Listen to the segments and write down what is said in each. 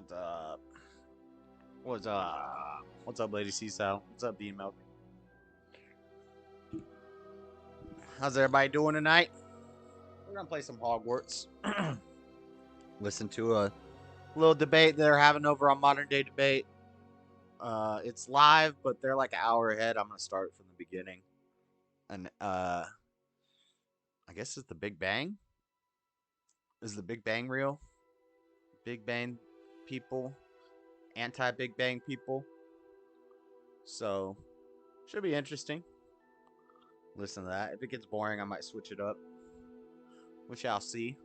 What's up? What's up? What's up, Lady Seasal? What's up, Bean Milk? How's everybody doing tonight? We're gonna play some Hogwarts. Listen to a little debate they're having over on Modern Day Debate. It's live, but they're like an hour ahead. I'm gonna start from the beginning. And I guess it's the Big Bang. Is the Big Bang real? Big Bang people, anti-Big Bang people. So, should be interesting. Listen to that. If it gets boring, I might switch it up. We shall see.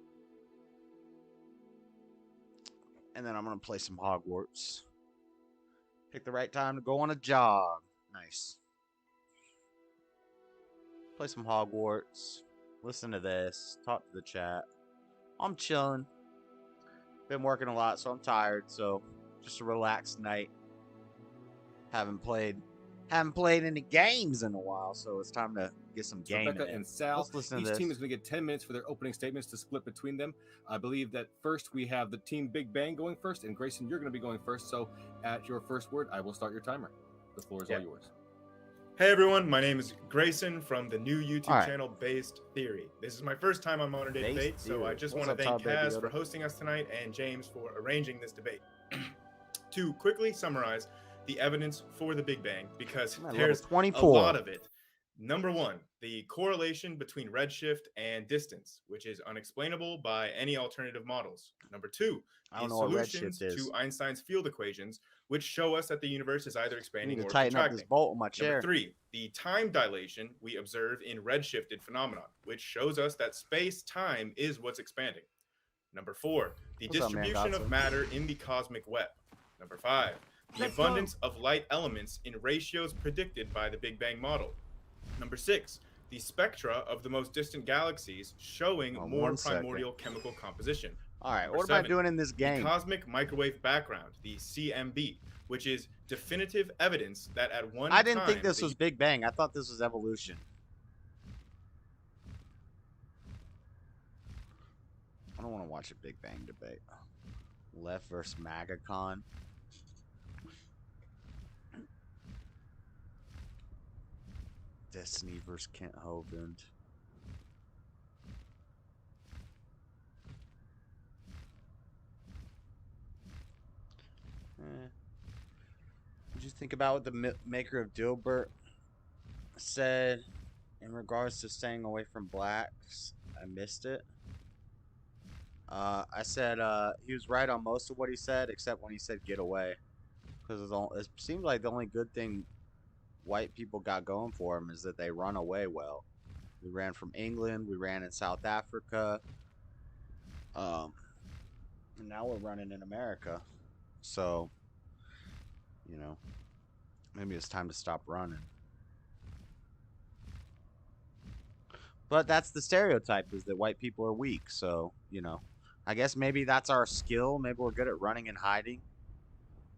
And then I'm going to play some Hogwarts. Pick the right time to go on a jog. Nice. Play some Hogwarts. Listen to this. Talk to the chat. I'm chilling. Been working a lot, so I'm tired. So, just a relaxed night. Haven't played any games in a while, so it's time to get some gaming. Rebecca and Sal. Let's listen to Each this. team is going to get 10 minutes for their opening statements to split between them. I believe that first we have the team Big Bang going first, and Grayson, you're going to be going first. So at your first word, I will start your timer. The floor is all yours. Hey everyone, my name is Grayson from the new YouTube channel Based Theory. This is my first time on Modern Day Debate, so I just want to thank Kaz for hosting us tonight and James for arranging this debate. To quickly summarize the evidence for the Big Bang, because there's a lot of it. Number one, the correlation between redshift and distance, which is unexplainable by any alternative models. Number two, the solutions to Einstein's field equations, which show us that the universe is either expanding or contracting. Number three, the time dilation we observe in redshifted phenomenon, which shows us that space-time is what's expanding. Number four, the distribution of matter in the cosmic web. Number five, the abundance of light elements in ratios predicted by the Big Bang model. Number six, the spectra of the most distant galaxies showing more primordial chemical composition. All right, what am I doing in this game? The cosmic microwave background, the CMB, which is definitive evidence that at one time... I didn't think this was Big Bang. I thought this was evolution. I don't want to watch a Big Bang debate. Left versus MAGACon. Destiny versus Kent Hovind. What did you think about what the maker of Dilbert said in regards to staying away from blacks? I missed it. I said he was right on most of what he said, except when he said get away. Because it seems like the only good thing white people got going for them is that they run away well. We ran from England, we ran in South Africa, and now we're running in America. So, you know, maybe it's time to stop running. But that's the stereotype, is that white people are weak. So, you know, I guess maybe that's our skill. Maybe we're good at running and hiding,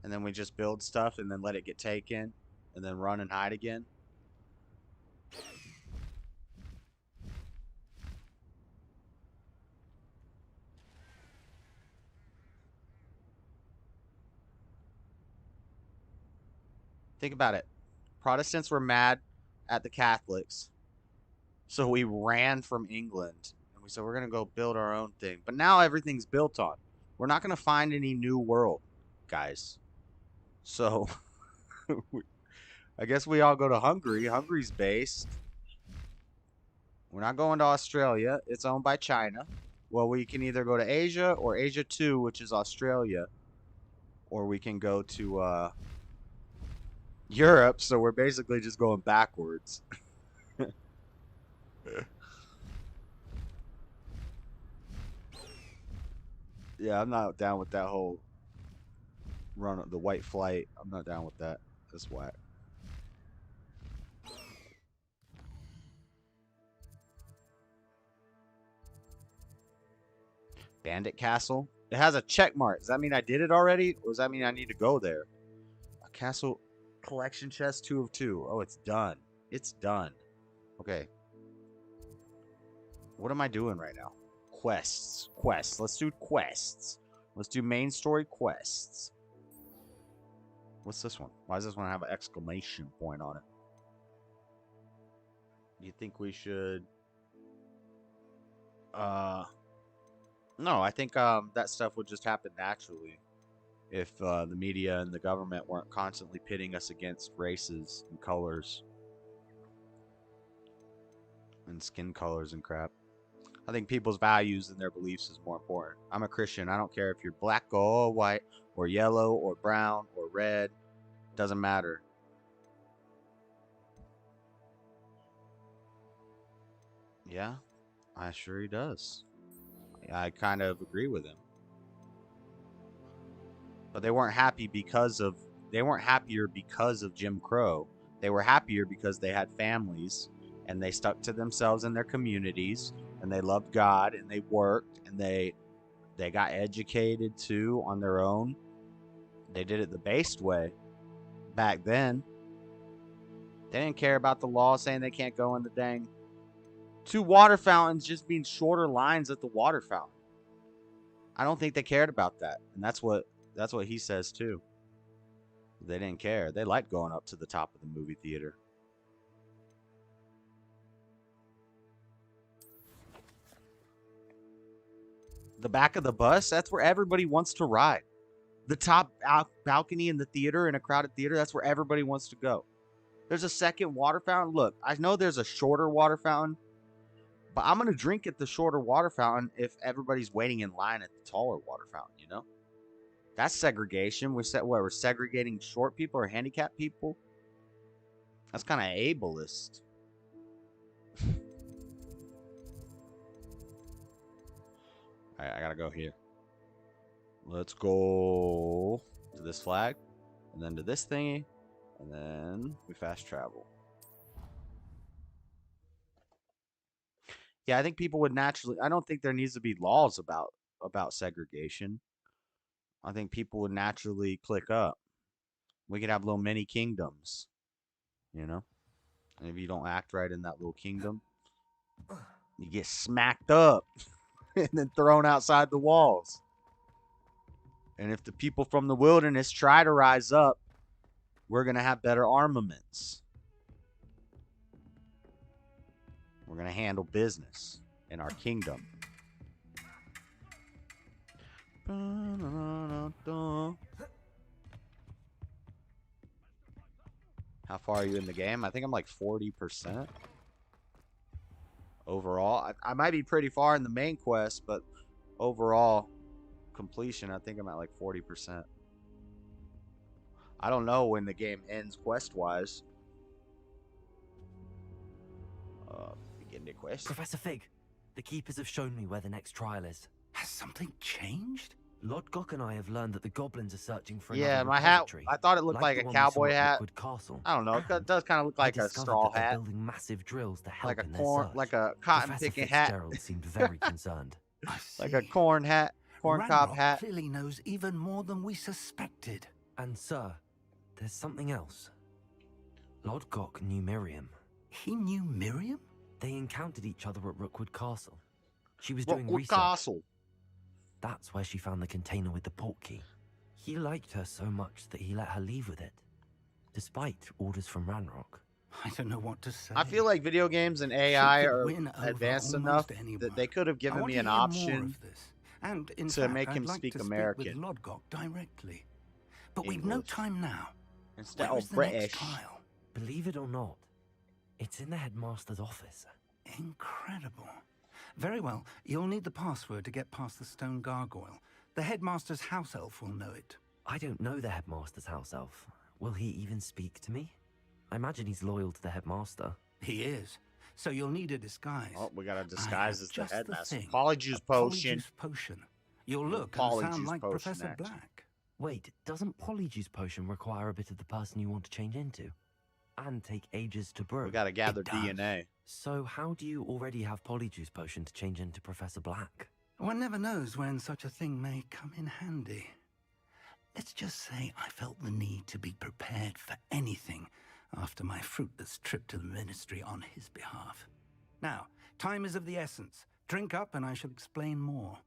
and then we just build stuff and then let it get taken. And then run and hide again. Think about it. Protestants were mad at the Catholics. So we ran from England. And we said, we're going to go build our own thing. But now everything's built on. We're not going to find any new world, guys. So... I guess we all go to Hungary. Hungary's based. We're not going to Australia. It's owned by China. Well, we can either go to Asia or Asia 2, which is Australia. Or we can go to Europe. So we're basically just going backwards. Yeah, I'm not down with that whole run of the white flight. I'm not down with that. That's whack. Bandit Castle. It has a check mark. Does that mean I did it already? Or does that mean I need to go there? A castle collection chest 2 of 2. Oh, it's done. It's done. Okay. What am I doing right now? Quests. Quests. Let's do quests. Let's do main story quests. What's this one? Why does this one have an exclamation point on it? Do you think we should... No, I think that stuff would just happen naturally if the media and the government weren't constantly pitting us against races and colors and skin colors and crap. I think people's values and their beliefs is more important. I'm a Christian. I don't care if you're black or white or yellow or brown or red. Doesn't matter. Yeah, I sure he does. I kind of agree with him. But they weren't happy because of... They weren't happier because of Jim Crow. They were happier because they had families and they stuck to themselves and their communities and they loved God and they worked and they got educated too on their own. They did it the based way back then. They didn't care about the law saying they can't go in the dang 2 water fountains just means shorter lines at the water fountain. I don't think they cared about that. And that's what he says too. They didn't care. They liked going up to the top of the movie theater. The back of the bus, that's where everybody wants to ride. The top balcony in the theater, in a crowded theater, that's where everybody wants to go. There's a second water fountain. Look, I know there's a shorter water fountain, but I'm going to drink at the shorter water fountain if everybody's waiting in line at the taller water fountain, you know? That's segregation. We're segregating short people or handicapped people. That's kind of ableist. Alright, I gotta go here. Let's go to this flag, and then to this thingy, and then we fast travel. Yeah, I think people would naturally... I don't think there needs to be laws about segregation. I think people would naturally click up. We could have little mini kingdoms, you know? And if you don't act right in that little kingdom, you get smacked up and then thrown outside the walls. And if the people from the wilderness try to rise up, we're going to have better armaments. We're going to handle business in our kingdom. How far are you in the game? I think I'm like 40% overall. I might be pretty far in the main quest, but overall completion, I think I'm at like 40%. I don't know when the game ends quest-wise. Begin the quest. Professor Fig, the keepers have shown me where the next trial is. Has something changed? Lodgok and I have learned that the goblins are searching for Yeah, another my hat. repository, I thought it looked like the a one we saw cowboy at hat. Rookwood Castle. I don't know. It And does kind of look like I a discovered straw that they're hat, building massive drills to help like a in their corn, search. like a cotton Professor picking hat, Fitzgerald seemed very concerned. I see. like a corn hat, corn cob Ranrock hat. clearly knows even more than we suspected. And sir, there's something else. Lodgok knew Miriam. He knew Miriam? They encountered each other at Rookwood Castle. She was doing Rookwood research. Castle. That's where she found the container with the port key. He liked her so much that he let her leave with it, despite orders from Ranrock. I don't know what to say. I feel like video games and AI could are win over advanced almost enough anyone. that they could have I given want me to an hear more option of this. And in to fact, make him I'd like speak to American. Speak with Lodgok directly. But we've no English. time now. instead Where is of the British. next trial? Believe it or not, it's in the headmaster's office. Incredible. Very well. You'll need the password to get past the stone gargoyle. The headmaster's house elf will know it. I don't know the headmaster's house elf. Will he even speak to me? I imagine he's loyal to the headmaster. He is. So you'll need a disguise. Oh, we got to I disguise have as the just headmaster. thing. Polyjuice A potion. Polyjuice potion. You'll look and Polyjuice sound like potion Professor action. Black. Wait, doesn't Polyjuice potion require a bit of the person you want to change into? And take ages to brew? We got to gather does. DNA. So how do you already have Polyjuice potion to change into Professor Black? One never knows when such a thing may come in handy. Let's just say I felt the need to be prepared for anything after my fruitless trip to the ministry on his behalf. Now, time is of the essence. Drink up and I shall explain more.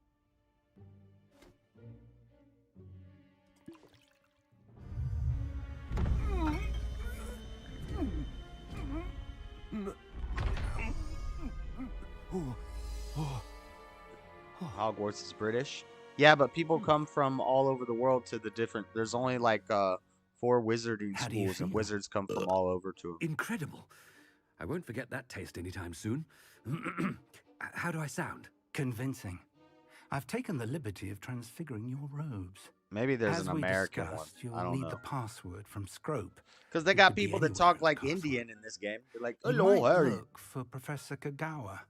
Hogwarts is British. Yeah, but people come from all over the world to the different. There's only like 4 wizarding How do you schools, and feel? wizards come from all over to them. Incredible. I won't forget that taste anytime soon. How do I sound? Convincing. I've taken the liberty of transfiguring your robes. Maybe there's As an we American discussed, one. I you'll don't need know. the password from Scrope. Because they It got could be people that anywhere talk in the like castle. Indian in this game. They're like, You hello, might Harry. look for Professor Kagawa.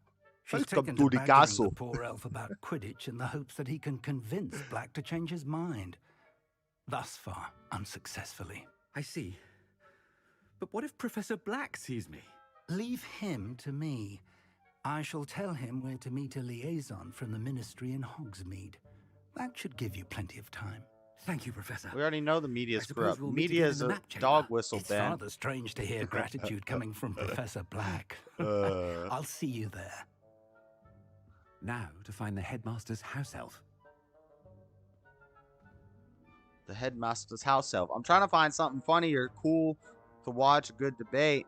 She's Welcome taken to to the badgering castle. the poor elf about Quidditch in the hopes that he can convince Black to change his mind. Thus far, unsuccessfully. I see. But what if Professor Black sees me? Leave him to me. I shall tell him where to meet a liaison from the Ministry in Hogsmeade. That should give you plenty of time. Thank you, Professor. We already know the media's I suppose corrupt. we'll meet Media again is in the a map chamber. dog whistle, It's Ben. rather strange to hear gratitude coming from Professor Black. I'll see you there. Now to find the headmaster's house elf. The headmaster's house elf. I'm trying to find something funny or cool to watch. A good debate.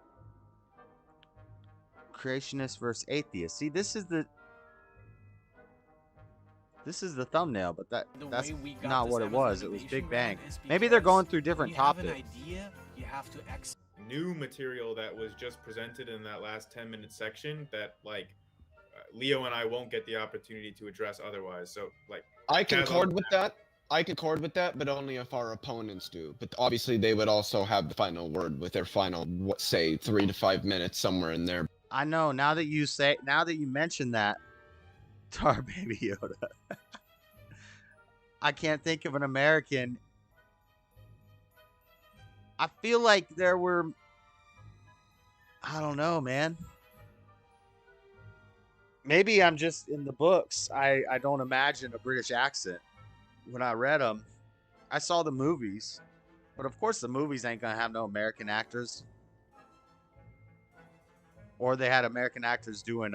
Creationist versus atheist. See, this is the thumbnail, but that's not what it was. It was Big Bang. Maybe they're going through different topics. You have to New material that was just presented in that last 10-minute section that like Leo and I won't get the opportunity to address otherwise. So like I concord with that. I concord with that, but only if our opponents do. But obviously, they would also have the final word with their final, say, 3 to 5 minutes somewhere in there. I know. Now that you mention that, Tar Baby Yoda. I can't think of an American. I feel like there were. I don't know, man. Maybe I'm just in the books. I don't imagine a British accent. When I read them, I saw the movies, but of course the movies ain't gonna have no American actors, or they had American actors doing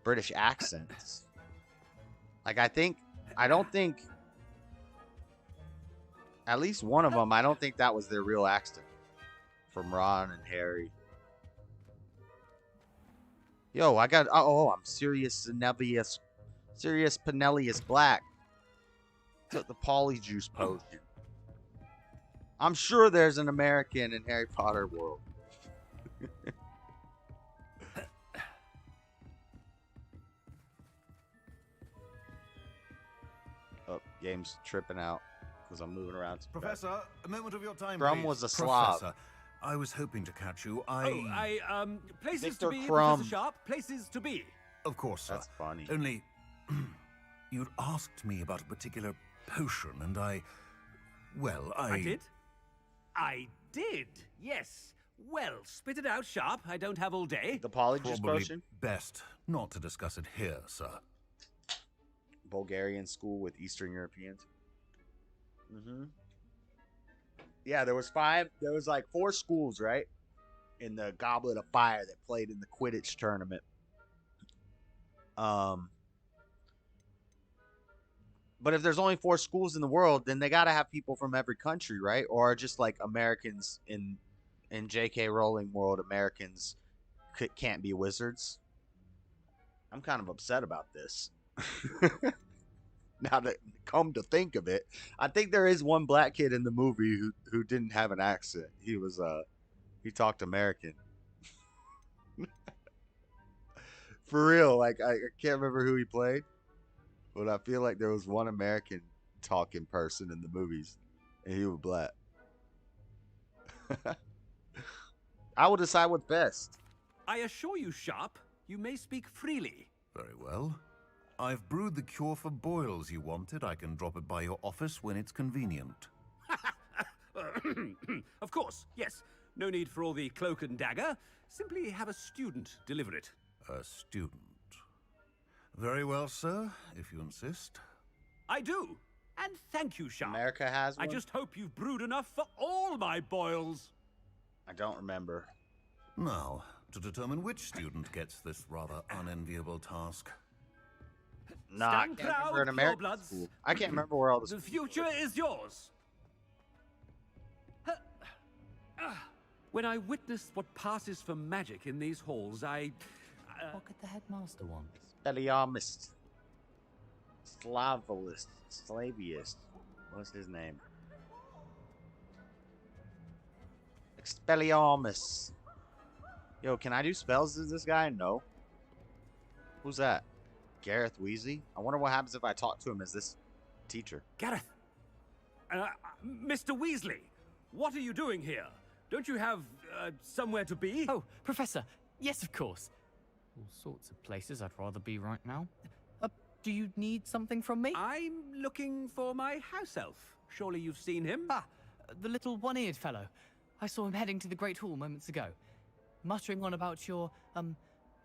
British accents. Like I don't think, at least one of them, I don't think that was their real accent from Ron and Harry. Yo, I got I'm Sirius Penelius Black. Took the polyjuice potion. I'm sure there's an American in Harry Potter world. Oh, game's tripping out because I'm moving around. Professor, a moment of your time, Crumb please. was a Slav. Professor, I was hoping to catch you. Places Victor to be, Crumb. Professor Sharp. Places to be. Of course, sir. That's funny. Only, you'd asked me about a particular potion, and I did? I did, yes. Well, spit it out, Sharp. I don't have all day. The polyjuice Probably potion? best not to discuss it here, sir. Bulgarian school with Eastern Europeans. Yeah, there was like 4 schools, right? In the Goblet of Fire that played in the Quidditch tournament. But if there's only 4 schools in the world, then they got to have people from every country, right? Or just like Americans in J.K. Rowling world, Americans can't be wizards. I'm kind of upset about this. Now that come to think of it, I think there is one black kid in the movie who didn't have an accent. He talked American. For real, like I can't remember who he played. But I feel like there was one American talking person in the movies, and he was black. I will decide what's best. I assure you, Sharp, you may speak freely. Very well. I've brewed the cure for boils you wanted. I can drop it by your office when it's convenient. Of course, yes. No need for all the cloak and dagger. Simply have a student deliver it. A student. Very well, sir, if you insist. I do. And thank you, Sharp. America has one? I just hope you've brewed enough for all my boils. I don't remember. Now, to determine which student gets this rather unenviable task. Nah, I Stand can't proud, remember an American purebloods. school. I can't remember where all this. The future is yours. When I witness what passes for magic in these halls, What could the headmaster want? Expelliarmus. Slavius. What's his name? Expelliarmus. Yo, can I do spells as this guy? No. Who's that? Gareth Weasley? I wonder what happens if I talk to him as this teacher. Gareth! Mr. Weasley! What are you doing here? Don't you have, somewhere to be? Oh, Professor. Yes, of course. All sorts of places I'd rather be right now. Do you need something from me? I'm looking for my house elf. Surely you've seen him? Ah, the little one-eared fellow. I saw him heading to the Great Hall moments ago. Muttering on about your,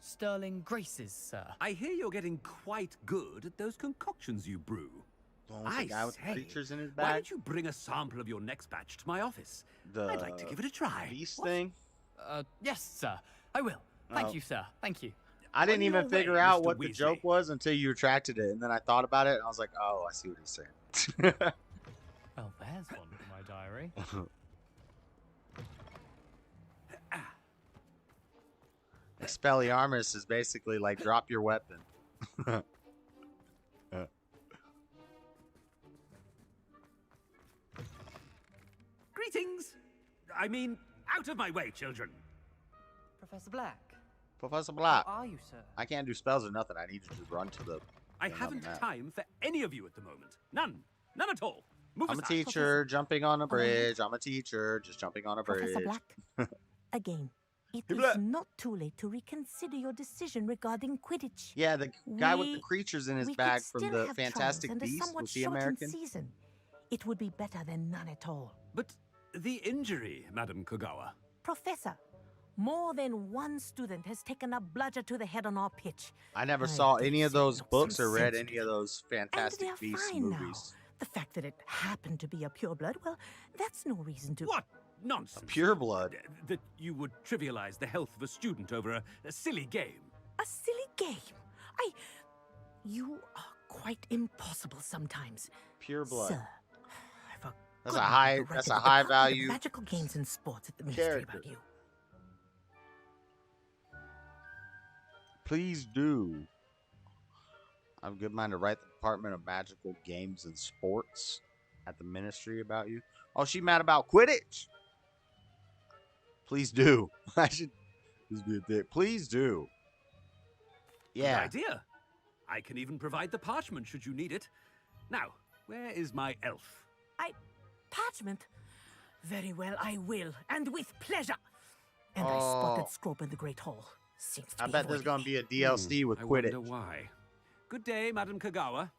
sterling graces, sir. I hear you're getting quite good at those concoctions you brew. The guy with the creatures in his bag? Why don't you bring a sample of your next batch to my office? I'd like to give it a try. Beast thing? Yes, sir. I will. Thank you, sir. Thank you. I didn't even figure out what the joke was until you retracted it, and then I thought about it, and I was like, oh, I see what he's saying. Well, there's one for my diary. Expelliarmus is basically like drop your weapon. Greetings! I mean, out of my way, children. Professor Black. Professor Black. How are you, sir? I can't do spells or nothing. I need to just run to the... I haven't time for any of you at the moment. None. None at all. Move I'm a aside. teacher jumping on a bridge. I'm a teacher just jumping on a bridge. Professor Black, again, it is not too late to reconsider your decision regarding Quidditch. Yeah, the guy with the creatures in his bag from the Fantastic Beasts, was he American? Season. It would be better than none at all. But the injury, Madam Kogawa. Professor, more than one student has taken a bludger to the head on our pitch. I never saw any of those books or read any of those Fantastic Beasts movies. Now. The fact that it happened to be a pureblood, well, that's no reason to... What nonsense! A pureblood? That you would trivialize the health of a student over a silly game. A silly game? You are quite impossible sometimes. Pureblood. Sir, that's a high value magical games and sports at the ministry about you. Please do. I'm good mind to write the Department of Magical Games and Sports at the ministry about you. Oh, she mad about Quidditch? Please do. I should just be a dick. Please do. Yeah. Good idea. I can even provide the parchment should you need it. Now, where is my elf? Parchment? Very well, I will, and with pleasure. And I spotted Scrope in the Great Hall. Seems to I be bet there's going to be a DLC with Quidditch. I wonder why. Good day, Madam Kogawa.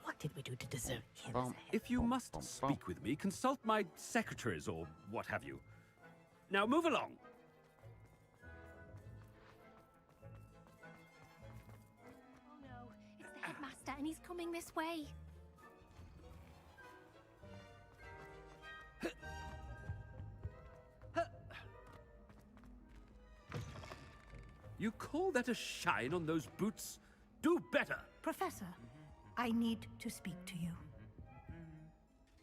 What did we do to deserve him? If you must speak with me, consult my secretaries or what have you. Now move along. Oh no, it's the headmaster and he's coming this way. You call that a shine on those boots? Do better. Professor, I need to speak to you.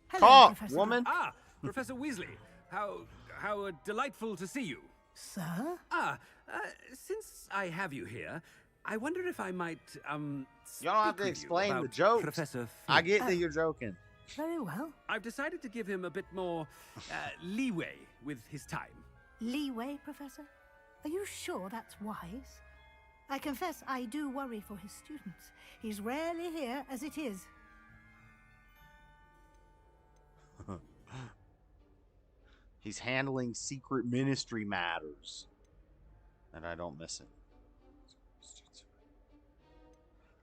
Hello, Professor. woman. Ah, Professor Weasley. How delightful to see you. Sir? Since I have you here, I wonder if I might, You don't have to explain the joke. Professor I get that you're joking. Very well. I've decided to give him a bit more leeway with his time. Leeway, Professor? Are you sure that's wise? I confess I do worry for his students. He's rarely here as it is. He's handling secret ministry matters. And I don't miss it.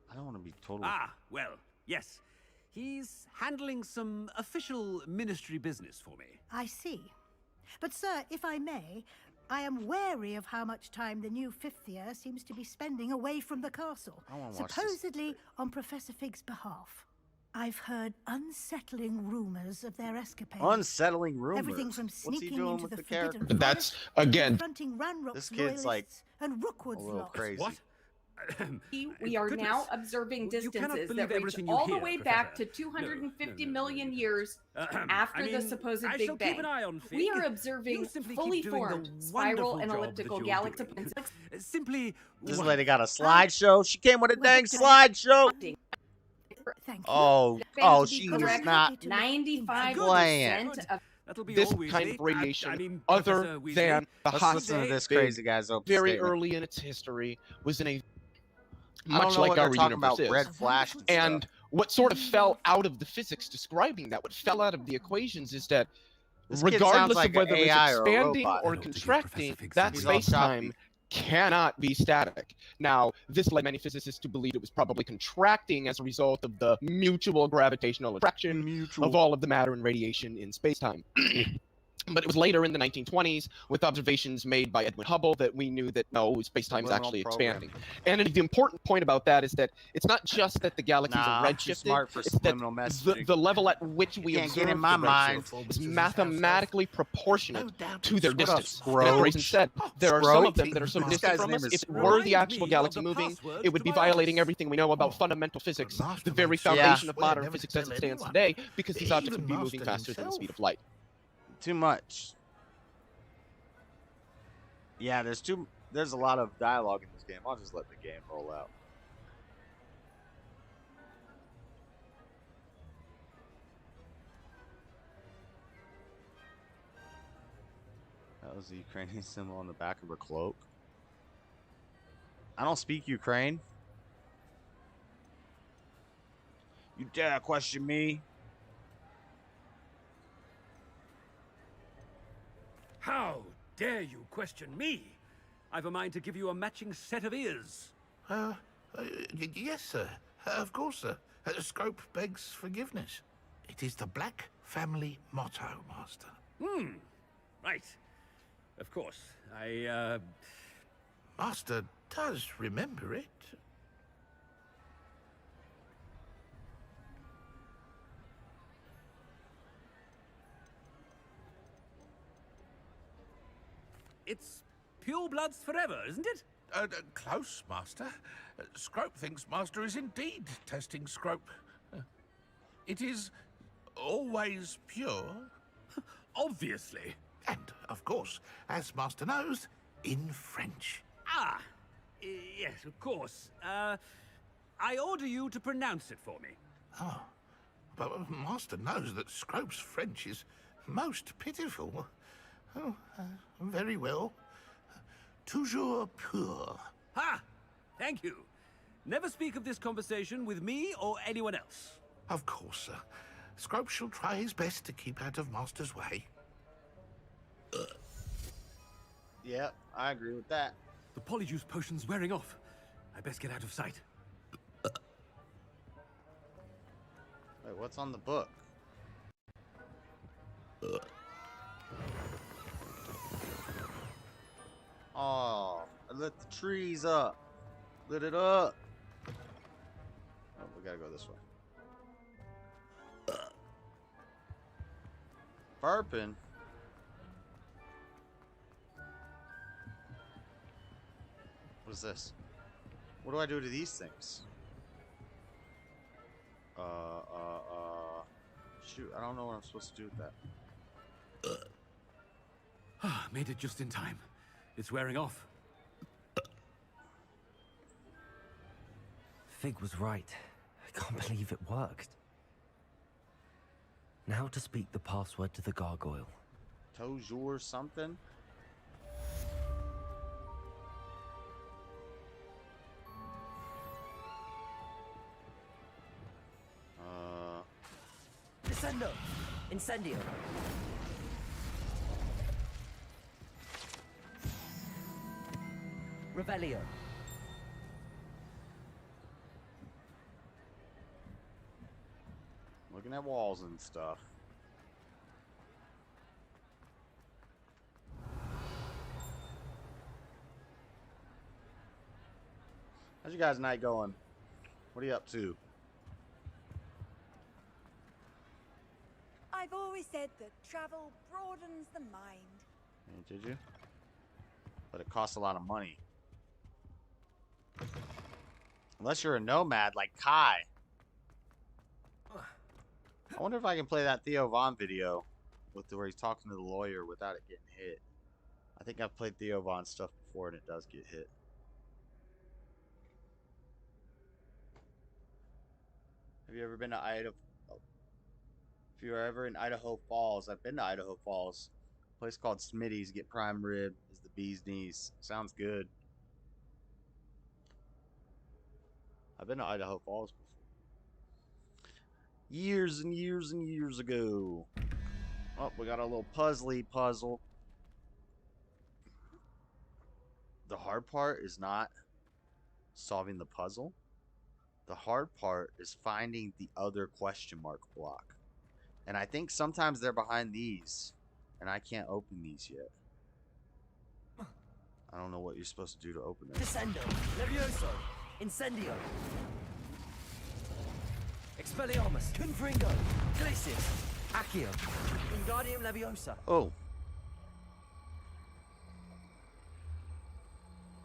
I don't want to be totally... Well, yes. He's handling some official ministry business for me. I see. But, sir, if I may, I am wary of how much time the new fifth year seems to be spending away from the castle, supposedly on Professor Fig's behalf. I've heard unsettling rumors of their escapades. Unsettling rumors? Everything from sneaking into the forbidden But that's, again... confronting Ranrock's this kid's like and Rookwood's a little lot. crazy. What? We are now observing distances that reach all the way back to 250 million years after the supposed Big Bang. We are observing fully formed spiral and elliptical galactic Simply. This lady got a slideshow. She came with a dang slideshow. Oh, she was not 95% of this kind of radiation, other than the hot this crazy guy's very early in its history, was in a much like our universe is. Red flash and what sort of fell out of the physics describing that, what fell out of the equations is that regardless of whether it's expanding or contracting, that space-time cannot be static. Now, this led many physicists to believe it was probably contracting as a result of the mutual gravitational attraction of all of the matter and radiation in space-time. But it was later in the 1920s, with observations made by Edwin Hubble, that we knew that no, space-time is actually expanding. And the important point about that is that it's not just that the galaxies are redshifted, it's that the level at which we observe the redshift is mathematically proportionate to their distance. And as Grayson said, there are some of them that are so distant from us, if it were the actual galaxy moving, it would be violating everything we know about fundamental physics, the very foundation of modern physics as it stands today, because these objects would be moving faster than the speed of light. Too much. Yeah, there's a lot of dialogue in this game. I'll just let the game roll out. That was the Ukrainian symbol on the back of her cloak. I don't speak Ukraine. You dare question me? How dare you question me? I've a mind to give you a matching set of ears. Yes, sir. Of course, sir. Scrope begs forgiveness. It is the Black family motto, Master. Right. Of course. Master does remember it. It's pure bloods forever, isn't it? Close, Master. Scrope thinks Master is indeed testing Scrope. It is always pure. Obviously. And, of course, as Master knows, in French. Ah, yes, of course. I order you to pronounce it for me. Oh, but Master knows that Scrope's French is most pitiful. Oh, very well. Toujours pur. Ha! Thank you. Never speak of this conversation with me or anyone else. Of course, sir. Scrope shall try his best to keep out of Master's way. Yeah, I agree with that. The polyjuice potion's wearing off. I best get out of sight. Wait, what's on the book? Oh, I lit the trees up. Lit it up. Oh, we gotta go this way. Burping. What is this? What do I do to these things? Shoot, I don't know what I'm supposed to do with that. Made it just in time. It's wearing off. Fig was right. I can't believe it worked. Now to speak the password to the gargoyle. Toujours something? Descendo. Incendio. Revelio. Looking at walls and stuff. How's you guys' night going? What are you up to? I've always said that travel broadens the mind. Did you? But it costs a lot of money. Unless you're a nomad like Kai. I wonder if I can play that Theo Von video with where he's talking to the lawyer without it getting hit. I think I've played Theo Von stuff before and it does get hit. Have you ever been to Idaho? If you're ever in Idaho Falls, I've been to Idaho Falls. A place called Smitty's. Get prime rib is the bee's knees. Sounds good. I've been to Idaho Falls before. Years and years and years ago. Oh, we got a little puzzle. The hard part is not solving the puzzle. The hard part is finding the other question mark block. And I think sometimes they're behind these. And I can't open these yet. I don't know what you're supposed to do to open them. Descendo, Levioso, Incendio, Expelliarmus, Confringo, Glacius, Accio, Wingardium Leviosa. Oh.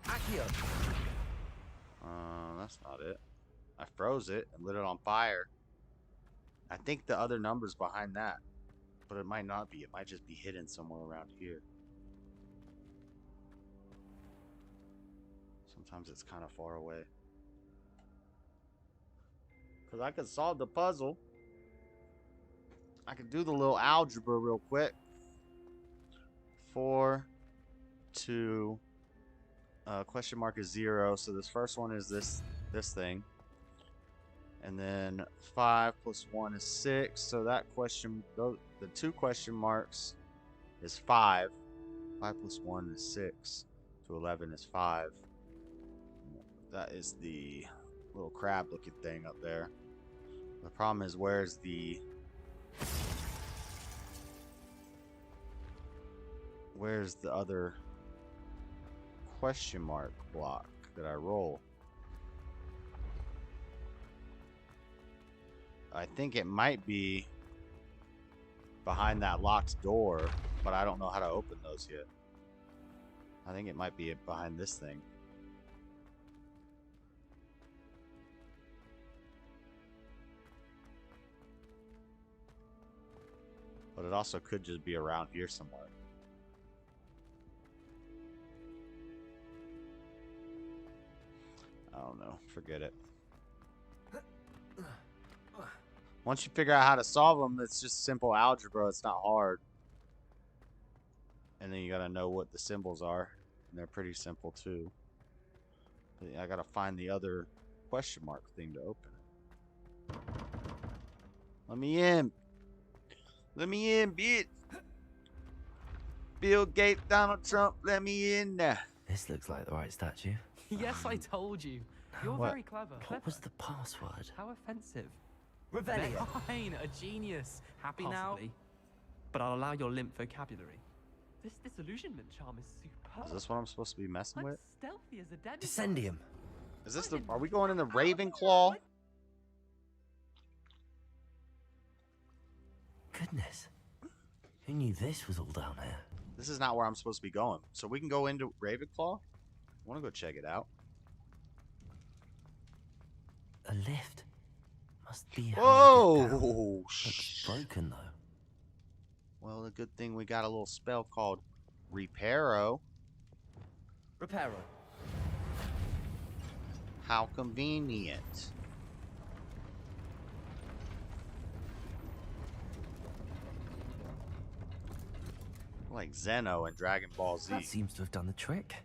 Accio. That's not it. I froze it and lit it on fire. I think the other number's behind that. But it might not be. It might just be hidden somewhere around here. Sometimes it's kind of far away. Because I could solve the puzzle. I could do the little algebra real quick. 4, 2, question mark is 0. So this first one is this thing. And then 5 plus 1 is 6. So that question, the 2 question marks is 5. 5 plus 1 is 6. To 11 is 5. That is the little crab looking thing up there. The problem is, where's the other question mark block that I roll? I think it might be behind that locked door, but I don't know how to open those yet. I think it might be behind this thing. But it also could just be around here somewhere. I don't know. Forget it. Once you figure out how to solve them, it's just simple algebra. It's not hard. And then you gotta know what the symbols are. And they're pretty simple too. But I gotta find the other question mark thing to open it. Let me in. Let me in, bitch. Bill Gates, Donald Trump, let me in there. This looks like the right statue. Yes, I told you. You're What? very clever. What was the password? How offensive. Revelio. Fine, a genius. Happy Possibly. now? But I'll allow your limp vocabulary. This disillusionment charm is superb. Is this what I'm supposed to be messing with? Stealthy as a dead. Descendium. Is this the? Are we going in the Ravenclaw? Goodness. Who knew this was all down here? This is not where I'm supposed to be going. So we can go into Ravenclaw? I want to go check it out. A lift. Must be. Whoa! Looks broken though. Well, the good thing we got a little spell called Reparo. Reparo. How convenient. Like Zeno and Dragon Ball Z. That seems to have done the trick.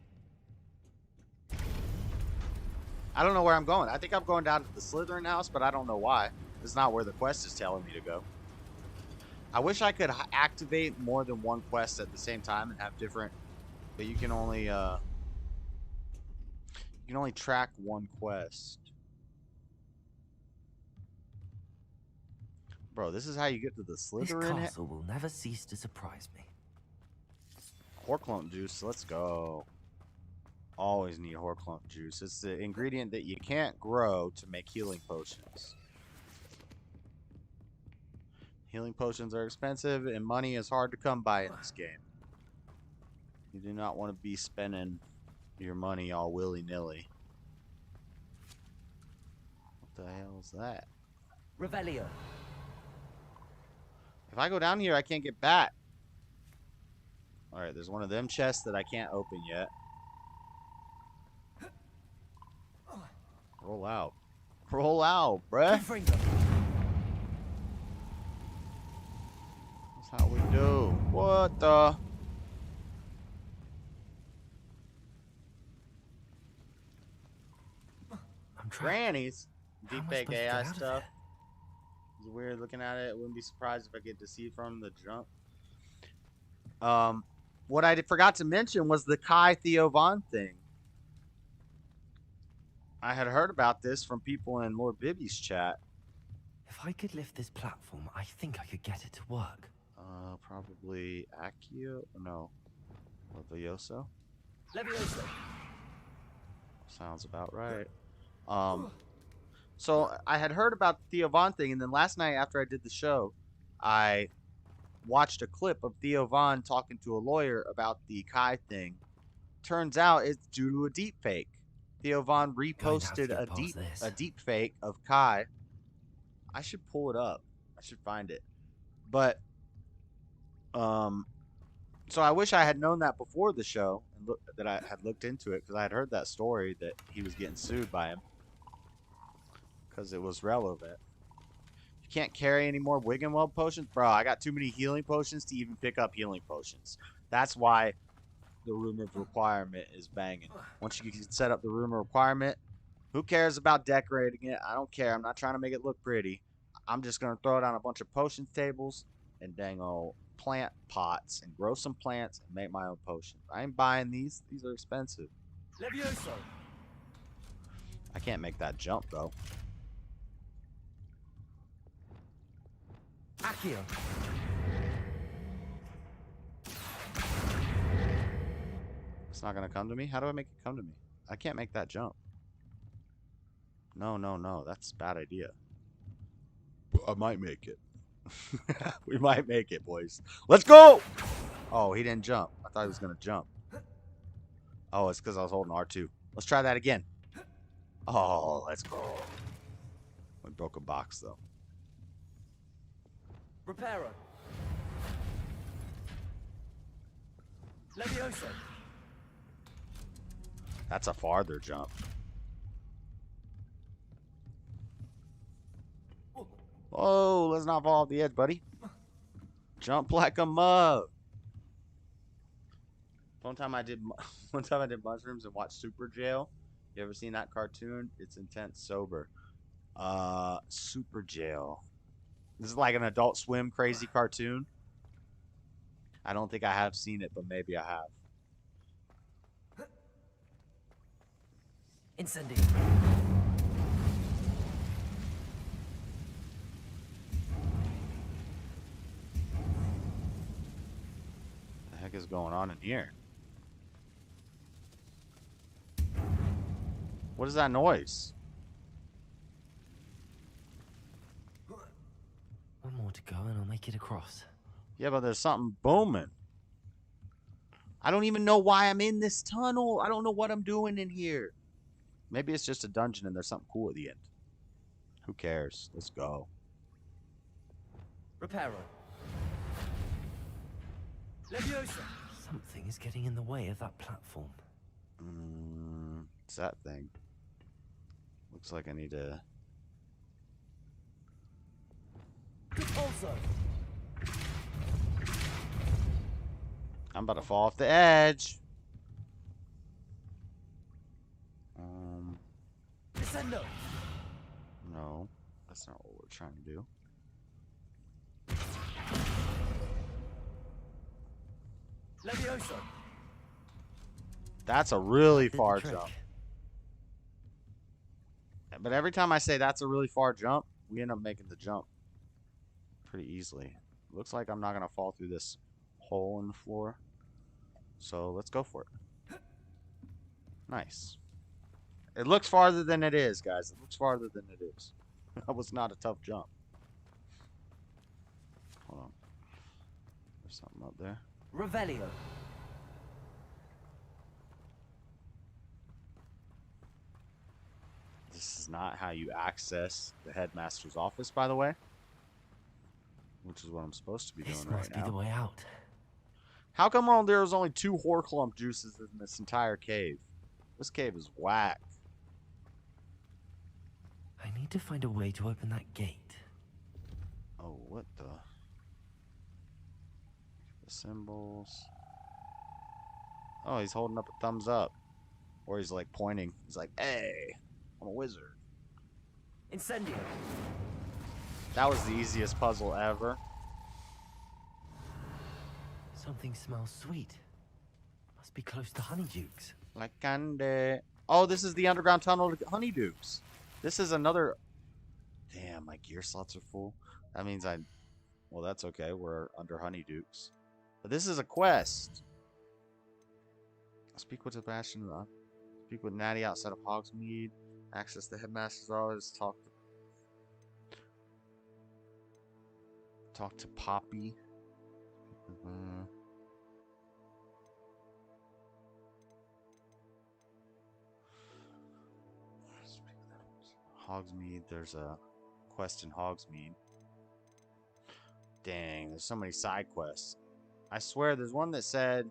I don't know where I'm going. I think I'm going down to the Slytherin house, but I don't know why. It's not where the quest is telling me to go. I wish I could activate more than one quest at the same time and have different, but you can only track one quest. Bro, this is how you get to the Slytherin. This castle will never cease to surprise me. Horclump juice, let's go. Always need Horclump juice. It's the ingredient that you can't grow to make healing potions. Healing potions are expensive and money is hard to come by in this game. You do not want to be spending your money all willy-nilly. What the hell is that? Revelio. If I go down here, I can't get back. Alright, there's one of them chests that I can't open yet. Roll out. Roll out, bruh. That's how we do. What the? Grannies. Deepfake AI stuff. It's weird looking at it. Wouldn't be surprised if I get deceived from the jump. What I forgot to mention was the Kai Theo Von thing. I had heard about this from people in Lord Bibby's chat. If I could lift this platform, I think I could get it to work. Probably Accio? No. Levioso? Levioso. Sounds about right. So I had heard about the Theo Von thing, and then last night after I did the show, I watched a clip of Theo Von talking to a lawyer about the Kai thing. Turns out it's due to a deep fake. Theo Von reposted a deep fake of Kai. I should pull it up. I should find it. But so I wish I had known that before the show and that I had looked into it, because I had heard that story that he was getting sued by him because it was relevant. You can't carry any more Wiggenweld potions, bro. I got too many healing potions to even pick up healing potions. That's why the room of requirement is banging. Once you can set up the room of requirement, who cares about decorating it? I don't care. I'm not trying to make it look pretty. I'm just gonna throw down a bunch of potions tables and dang old plant pots and grow some plants and make my own potion. I ain't buying these. These are expensive. Levioso. I can't make that jump though. Accio. It's not gonna come to me? How do I make it come to me? I can't make that jump. No, no, no. That's a bad idea. I might make it. We might make it, boys. Let's go! Oh, he didn't jump. I thought he was gonna jump. Oh, it's because I was holding R2. Let's try that again. Oh, let's go. We broke a box, though. Reparo. Levioso. That's a farther jump. Oh, let's not fall off the edge, buddy. Jump like a mug. One time I did mushrooms and watched Super Jail. You ever seen that cartoon? It's intense sober. Super Jail. This is like an Adult Swim crazy cartoon. I don't think I have seen it, but maybe I have. Incendio. The heck is going on in here? What is that noise? One more to go and I'll make it across. Yeah, but there's something booming. I don't even know why I'm in this tunnel. I don't know what I'm doing in here. Maybe it's just a dungeon and there's something cool at the end. Who cares? Let's go. Reparo. Leviosa. Something is getting in the way of that platform. It's that thing. Looks like I need to... Also. I'm about to fall off the edge. Descendo. No, that's not what we're trying to do. Levioso. That's a really far jump. But every time I say that's a really far jump, we end up making the jump pretty easily. Looks like I'm not going to fall through this hole in the floor. So let's go for it. Nice. It looks farther than it is, guys. It looks farther than it is. That was not a tough jump. Hold on. There's something up there. Revelio. This This is not how you access the headmaster's office, by the way. Which is what I'm supposed to be doing right now. This must be the way out. How come there's only 2 Horclump juices in this entire cave? This cave is whack. I need to find a way to open that gate. Oh, what the symbols. Oh, he's holding up a thumbs up. Or he's like pointing. He's like, hey, I'm a wizard. Incendio. That was the easiest puzzle ever. Something smells sweet. Must be close to Honeydukes. Like candy. Oh, this is the underground tunnel to Honeydukes. This is another... Damn, my gear slots are full. That means well, that's okay. We're under Honeydukes. But this is a quest. Speak with Sebastian. Speak with Natty outside of Hogsmeade. Access the headmaster's office. Talk to Poppy. Hogsmeade. There's a quest in Hogsmeade. Dang, there's so many side quests. I swear there's one that said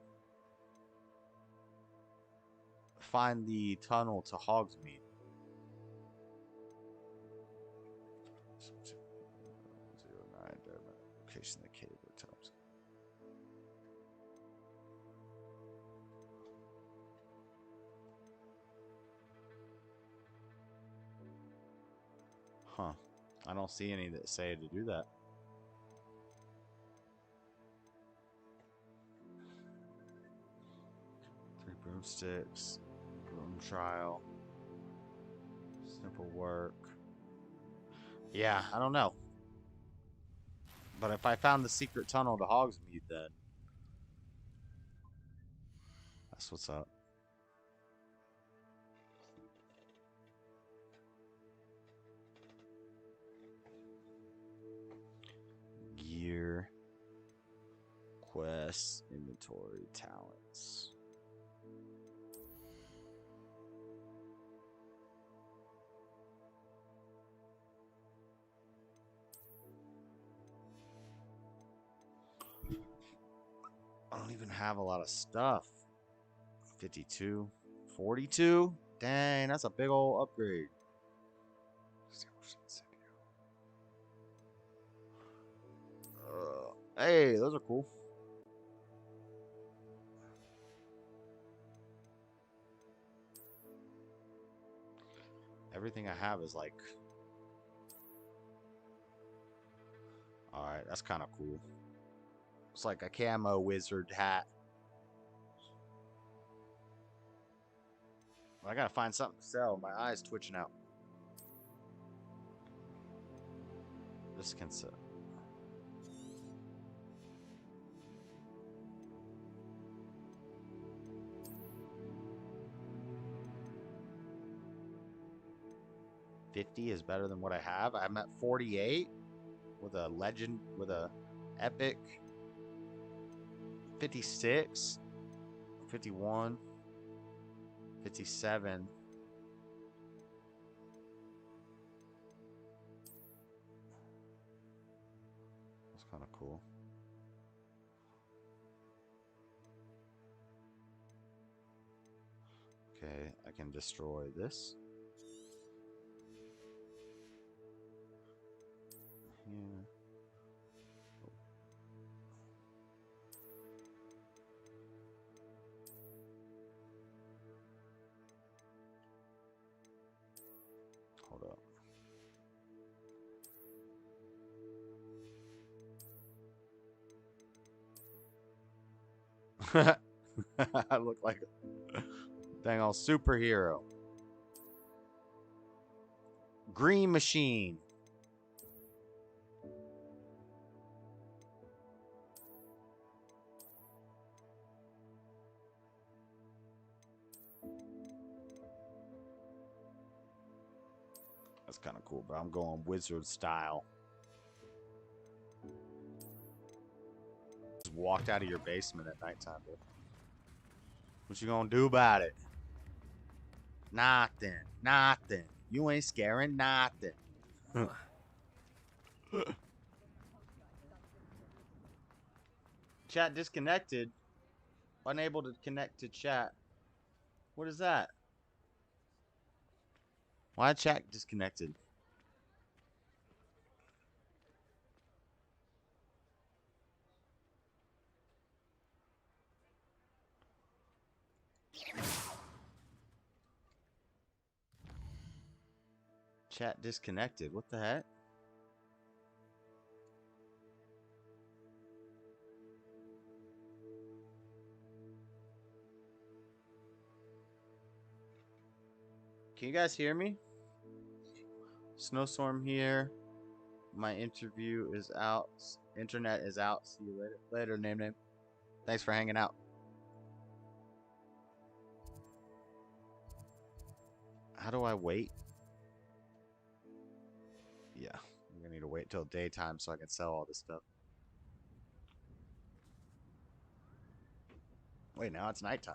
find the tunnel to Hogsmeade. Location the cave or tubs. Huh. I don't see any that say to do that. Broomsticks, broom trial, simple work. Yeah, I don't know. But if I found the secret tunnel to Hogsmeade, then that's what's up. Gear, quests, inventory, talents. I don't even have a lot of stuff. 52, 42. Dang, that's a big old upgrade. Hey, those are cool. Everything I have is like... Alright, that's kind of cool. It's like a camo wizard hat. I gotta find something to sell. My eye's twitching out. This can sell. $50 is better than what I have. I'm at 48 with a legend, with a epic. 56, 51, 57. That's kind of cool. Okay, I can destroy this. Yeah. Hold up. I look like a dang old superhero. Green machine. That's kind of cool, but I'm going wizard style. Just walked out of your basement at nighttime, bro. What you gonna do about it? Nothing. Nothing. You ain't scaring nothing. Chat disconnected. Unable to connect to chat. What is that? Why chat disconnected? Chat disconnected. What the heck? Can you guys hear me? Snowstorm here. My interview is out. Internet is out. See you later. Later, name. Thanks for hanging out. How do I wait? Yeah, I'm gonna need to wait till daytime so I can sell all this stuff. Wait, now it's nighttime.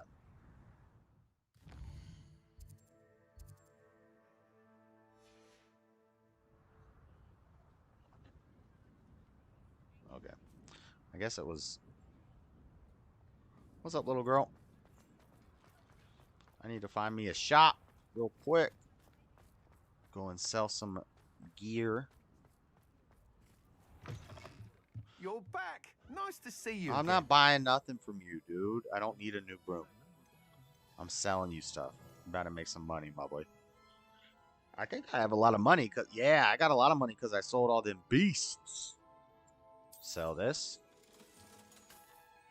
Okay. I guess it was... What's up, little girl? I need to find me a shop real quick. Go and sell some gear. You're back. Nice to see you. I'm not buying nothing from you, dude. I don't need a new broom. I'm selling you stuff. I'm about to make some money, my boy. I think I have a lot of money. Yeah, I got a lot of money because I sold all them beasts. Sell this.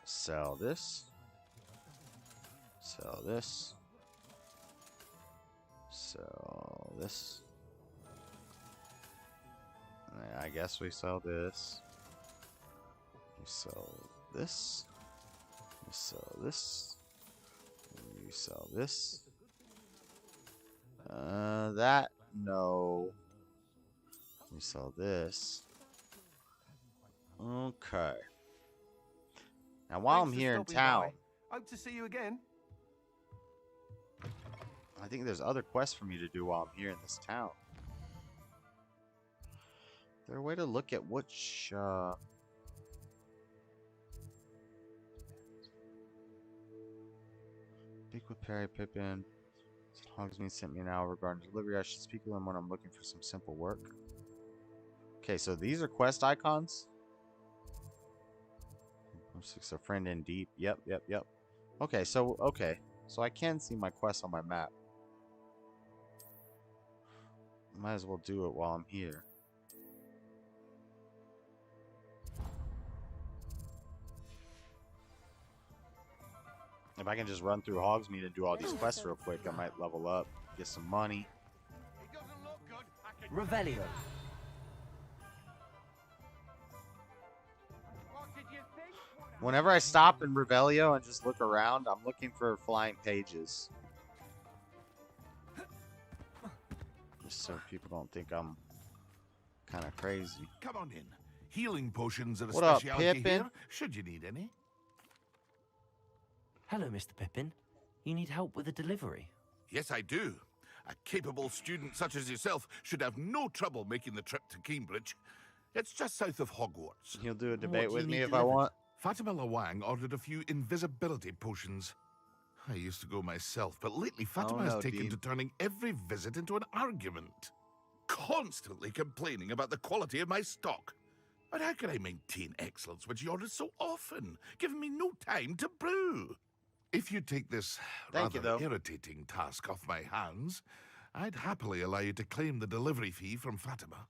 Sell this. Sell this. Sell this. I guess we sell this. We sell this. We sell this. We sell this. That, no. We sell this. Okay. Now, while I'm here in town, hope to see you again. I think there's other quests for me to do while I'm here in this town. Is there a way to look at which, Speak with Perry Pippin. Hogsmeade sent me an hour regarding delivery. I should speak with him when I'm looking for some simple work. Okay, so these are quest icons. A friend in deep. Yep. Okay, so I can see my quest on my map. Might as well do it while I'm here. If I can just run through Hogsmeade and do all these quests real quick, I might level up, get some money. Revelio. Whenever I stop in Revelio and just look around, I'm looking for flying pages. Just so people don't think I'm kind of crazy. Come on in. Healing potions are a What up, specialty Pippin? here, should you need any. Hello, Mr. Pippin. You need help with a delivery? Yes, I do. A capable student such as yourself should have no trouble making the trip to Cambridge. It's just south of Hogwarts. He'll do a debate with me if I want. Fatima Lawang ordered a few invisibility potions. I used to go myself, but lately Fatima has taken to turning every visit into an argument. Constantly complaining about the quality of my stock. But how can I maintain excellence when she orders so often, giving me no time to brew? If you take this rather irritating task off my hands, I'd happily allow you to claim the delivery fee from Fatima.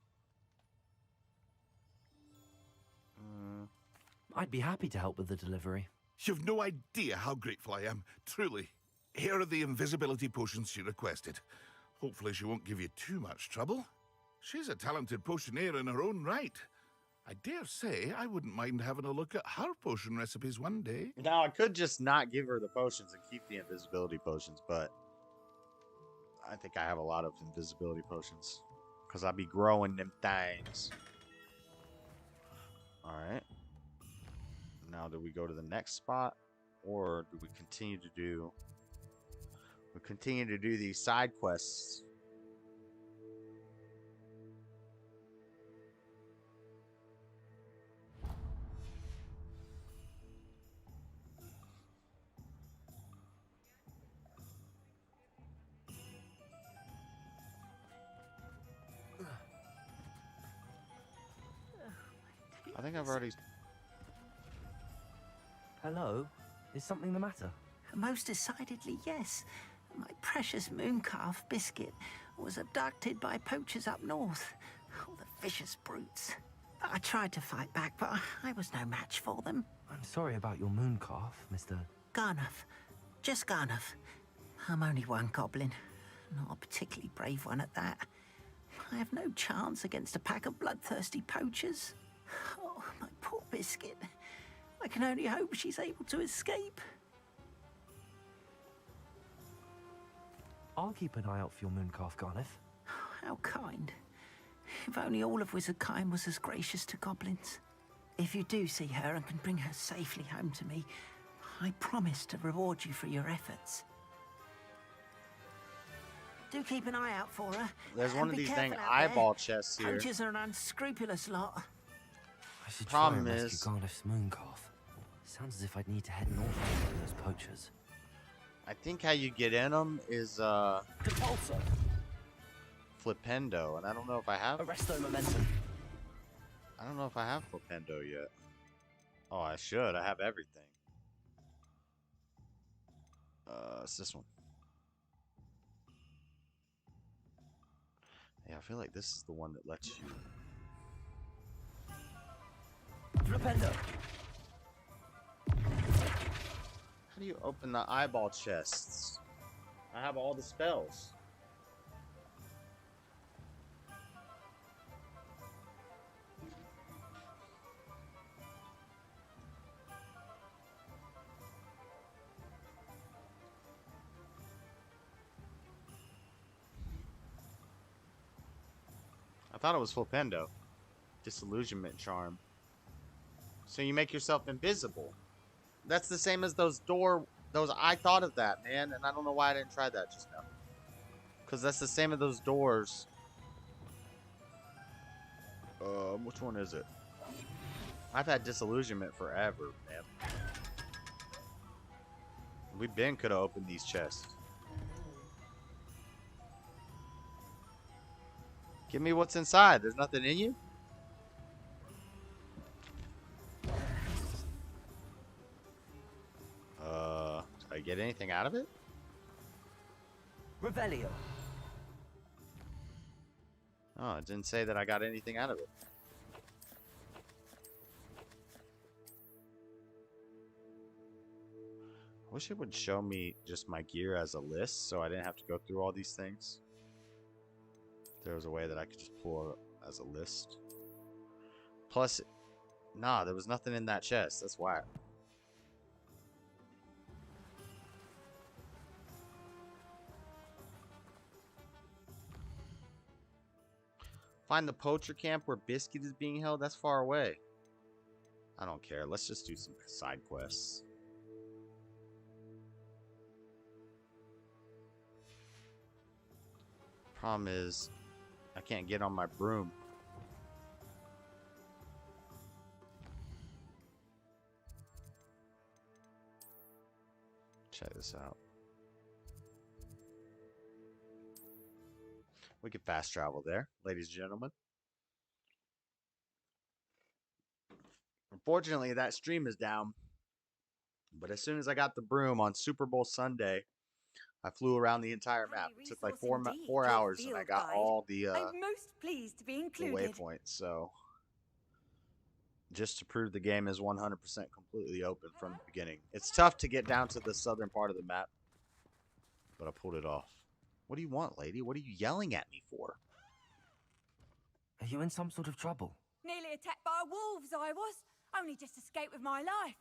I'd be happy to help with the delivery. You've no idea how grateful I am, truly. Here are the invisibility potions she requested. Hopefully she won't give you too much trouble. She's a talented potioneer in her own right. I dare say I wouldn't mind having a look at her potion recipes one day. Now, I could just not give her the potions and keep the invisibility potions, but I think I have a lot of invisibility potions because I'll be growing them things. All right. Now, do we go to the next spot, or do we continue to do? We continue to do these side quests. think I've already... Hello? Is something the matter? Most decidedly, yes. My precious mooncalf Biscuit was abducted by poachers up north. Oh, the vicious brutes. I tried to fight back, but I was no match for them. I'm sorry about your mooncalf, Mr. Garnuff. Just Garnuff. I'm only one goblin. Not a particularly brave one at that. I have no chance against a pack of bloodthirsty poachers. Oh, my poor Biscuit. I can only hope she's able to escape. I'll keep an eye out for your mooncalf, Garnuff. How kind. If only all of Wizardkind was as gracious to goblins. If you do see her and can bring her safely home to me, I promise to reward you for your efforts. Do keep an eye out for her. There's one of these dang eyeball chests here. Poachers are an unscrupulous lot. I should Problem try and is... rescue Garnuff's mooncalf. Sounds as if I'd need to head north after those poachers. I think how you get in them is Repulsor. Flipendo, and I don't know if I have. Arresto momentum. I don't know if I have Flipendo yet. Oh, I should. I have everything. It's this one. Yeah, I feel like this is the one that lets you. Flipendo. How do you open the eyeball chests? I have all the spells. I thought it was Flipendo. Disillusionment charm. So you make yourself invisible. That's the same as those I thought of that, man, and I don't know why I didn't try that just now. Because that's the same as those doors. Which one is it? I've had disillusionment forever, man. We could have opened these chests. Give me what's inside. There's nothing in you? Did I get anything out of it? Revelio. Oh, it didn't say that I got anything out of it. I wish it would show me just my gear as a list so I didn't have to go through all these things. There was a way that I could just pull it as a list. Plus, nah, there was nothing in that chest. That's why. Find the poacher camp where Biscuit is being held. That's far away. I don't care. Let's just do some side quests. Problem is, I can't get on my broom. Check this out. We can fast travel there, ladies and gentlemen. Unfortunately, that stream is down. But as soon as I got the broom on Super Bowl Sunday, I flew around the entire map. It took like 4 hours, and I got all the I'm most pleased to be included. the waypoints. So, just to prove the game is 100% completely open from the beginning. It's tough to get down to the southern part of the map, but I pulled it off. What do you want, lady? What are you yelling at me for? Are you in some sort of trouble? Nearly attacked by wolves, I was. Only just escaped with my life.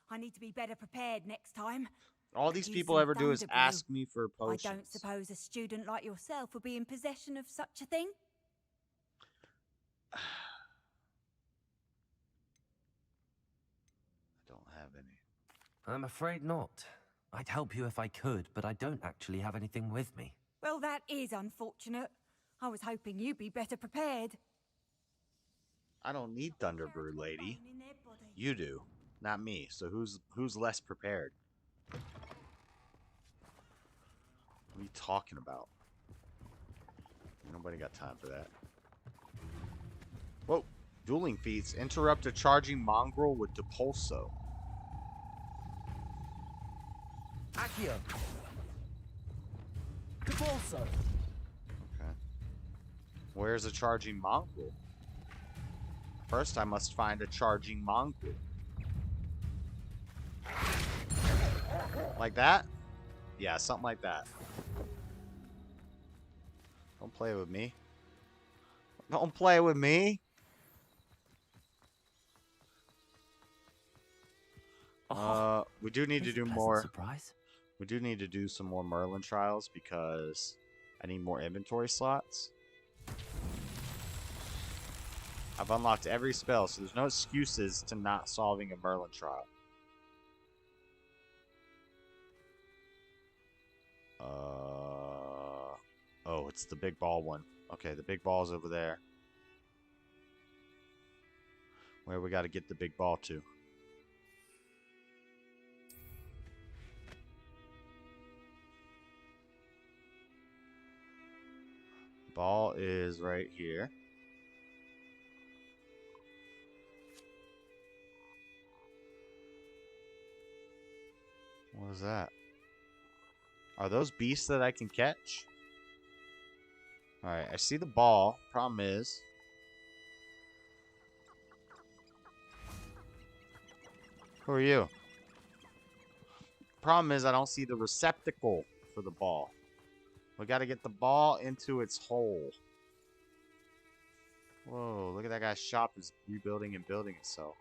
I need to be better prepared next time. All these people ever do is ask me for potions. I don't suppose a student like yourself would be in possession of such a thing? I don't have any. I'm afraid not. I'd help you if I could, but I don't actually have anything with me. Well, that is unfortunate. I was hoping you'd be better prepared. I don't need Thunderbrew, lady. You do, not me. So who's less prepared? What are you talking about? Nobody got time for that. Whoa. Dueling feats. Interrupt a charging mongrel with Depulso. Accio. Depulso. Okay. Where's a charging mongrel? First, I must find a charging mongrel. Like that? Yeah, something like that. Don't play with me. Don't play with me. We do need to do more. Surprise. We do need to do some more Merlin trials because I need more inventory slots. I've unlocked every spell, so there's no excuses to not solving a Merlin trial. Oh, it's the big ball one. Okay, the big ball's over there. Where we got to get the big ball to? Ball is right here. What is that? Are those beasts that I can catch? Alright, I see the ball. Problem is... Who are you? Problem is I don't see the receptacle for the ball. We gotta get the ball into its hole. Whoa, look at that guy's shop is rebuilding and building itself.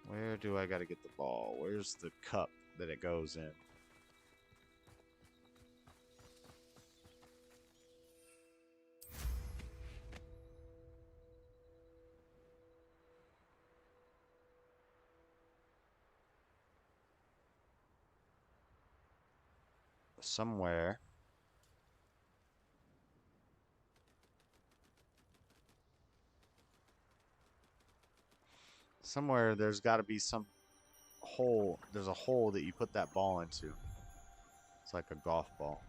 Where do I gotta get the ball? Where's the cup that it goes in? Somewhere. Somewhere there's got to be some hole. There's a hole that you put that ball into. It's like a golf ball.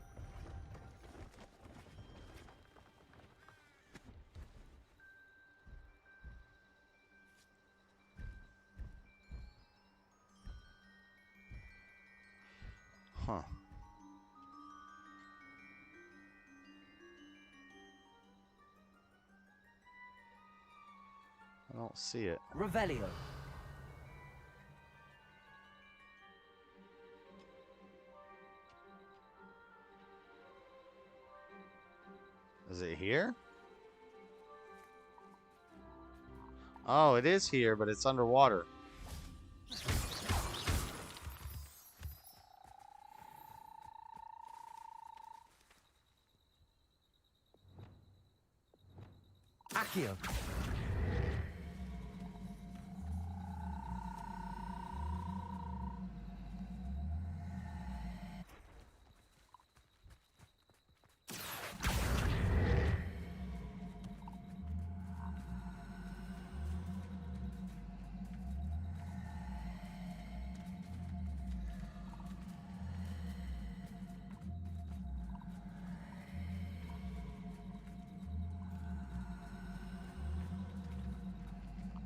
Huh. I don't see it. Revelio. Is it here? Oh, it is here, but it's underwater. Accio.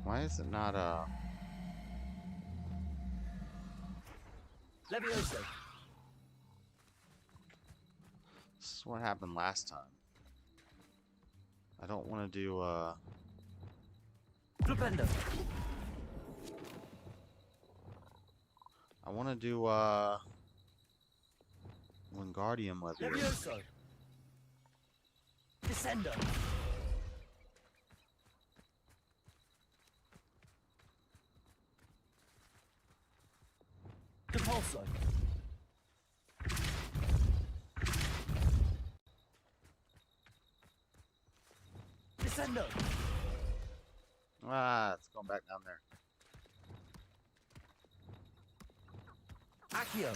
Why is it not Levioso. This is what happened last time. I don't want to do Flipendo. I want to do Wingardium Leviosa. Levioso. Descendo. Depulso. Descendo. Ah, it's going back down there. Accio.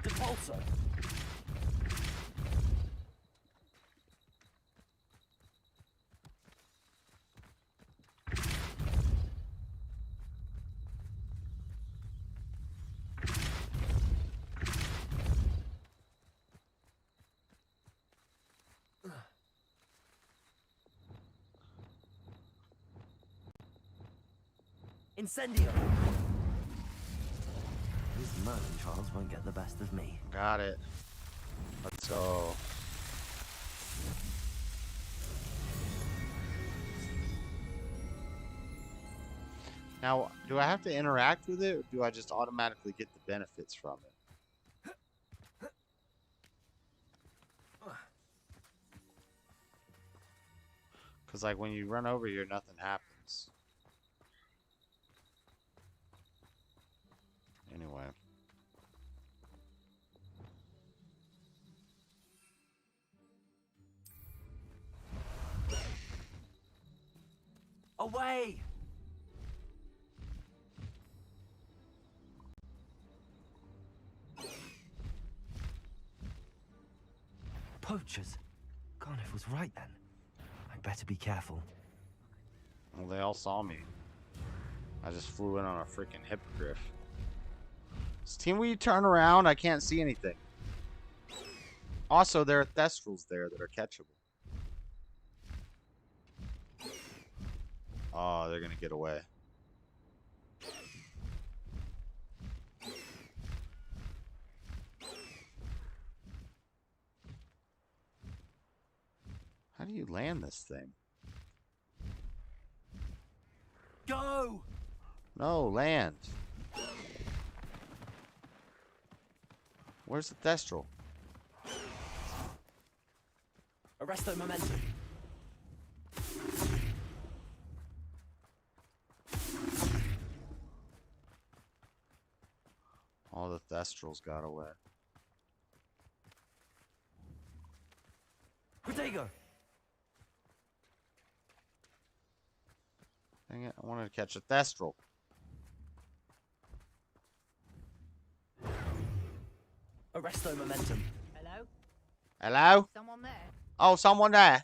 Depulso. Incendio. These mercantile won't get the best of me. Got it. Let's go. Now, do I have to interact with it, or do I just automatically get the benefits from it? Because, like, when you run over here, nothing happens. Anyway. Away! Poachers. Garniff was right then. I better be careful. Well, they all saw me. I just flew in on a freaking hippogriff. Team, will you turn around? I can't see anything. Also, there are thestrals there that are catchable. Oh, they're gonna get away. How do you land this thing? Go! No, land. Where's the thestral? Arresto momentum. All the thestrals got away. Protego. Dang it, I wanted to catch a thestral. Arresto momentum. Hello? Hello? Someone there? Oh, someone there.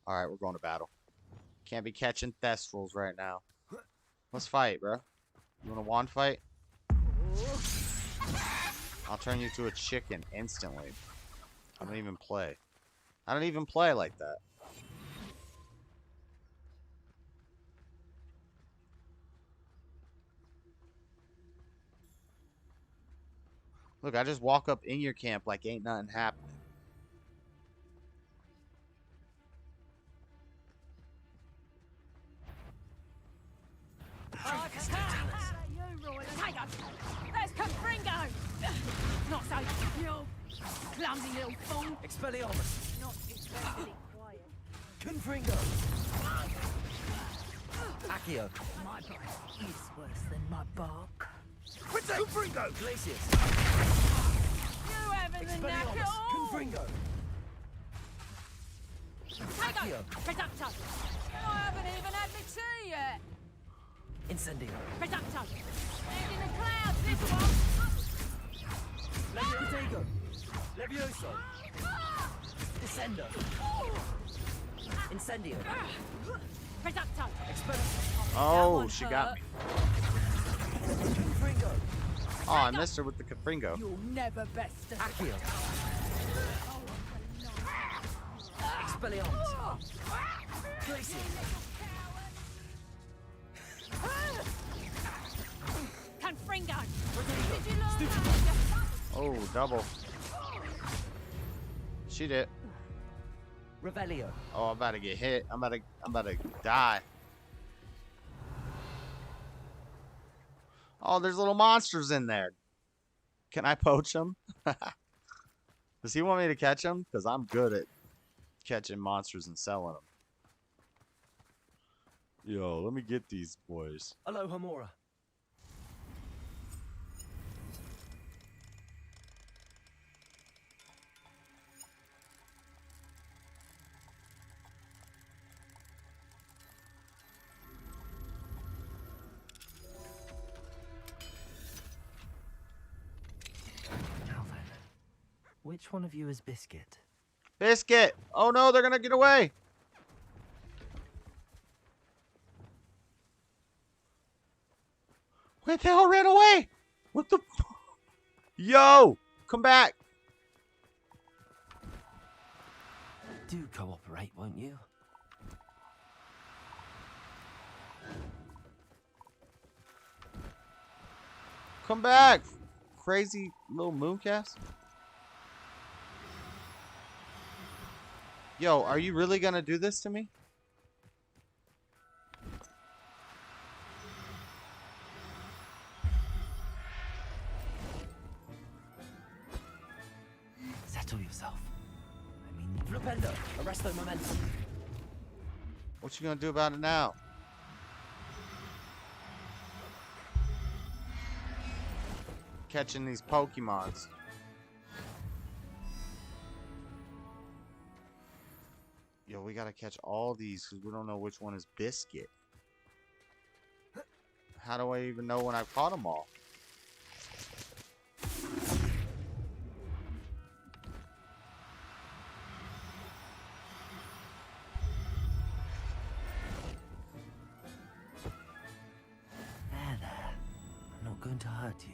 Alright, we're going to battle. Can't be catching thestrals right now. Let's fight, bro. You want a wand fight? I'll turn you to a chicken instantly. I don't even play. I don't even play like that. Look, I just walk up in your camp like ain't nothing happening. There's Confringo! Not so, you clumsy little fool. Expelliarmus. Not especially quiet. Confringo. Accio. My bite is worse than my bark. Confringo. Glacius. You having the knack at all? Confringo. Accio. Reducto. I haven't even had my tea yet. Incendio. Reducto. Stand in the clouds, this one. Protego. Levioso. Descendo. Incendio. Reducto. Oh, she got me. Confringo. Oh, I missed her with the Confringo. You'll never best us. Accio. Expelliarmus. Glacius. Confringo. Oh, double. She did. Revelio. Oh, I'm about to get hit. I'm about to die. Oh, there's little monsters in there. Can I poach them? Does he want me to catch them? Because I'm good at catching monsters and selling them. Yo, let me get these boys. Aloha Mora. Which one of you is Biscuit? Biscuit! Oh no, they're gonna get away! Wait, they all ran away! What the? Yo! Come back! Do cooperate, won't you? Come back, crazy little mooncast. Yo, are you really gonna do this to me? Settle yourself. I mean, Flipendo, arresto momentum. What you gonna do about it now? Catching these Pokemons. Yo, we gotta catch all these because we don't know which one is Biscuit. How do I even know when I've caught them all? There. I'm not going to hurt you.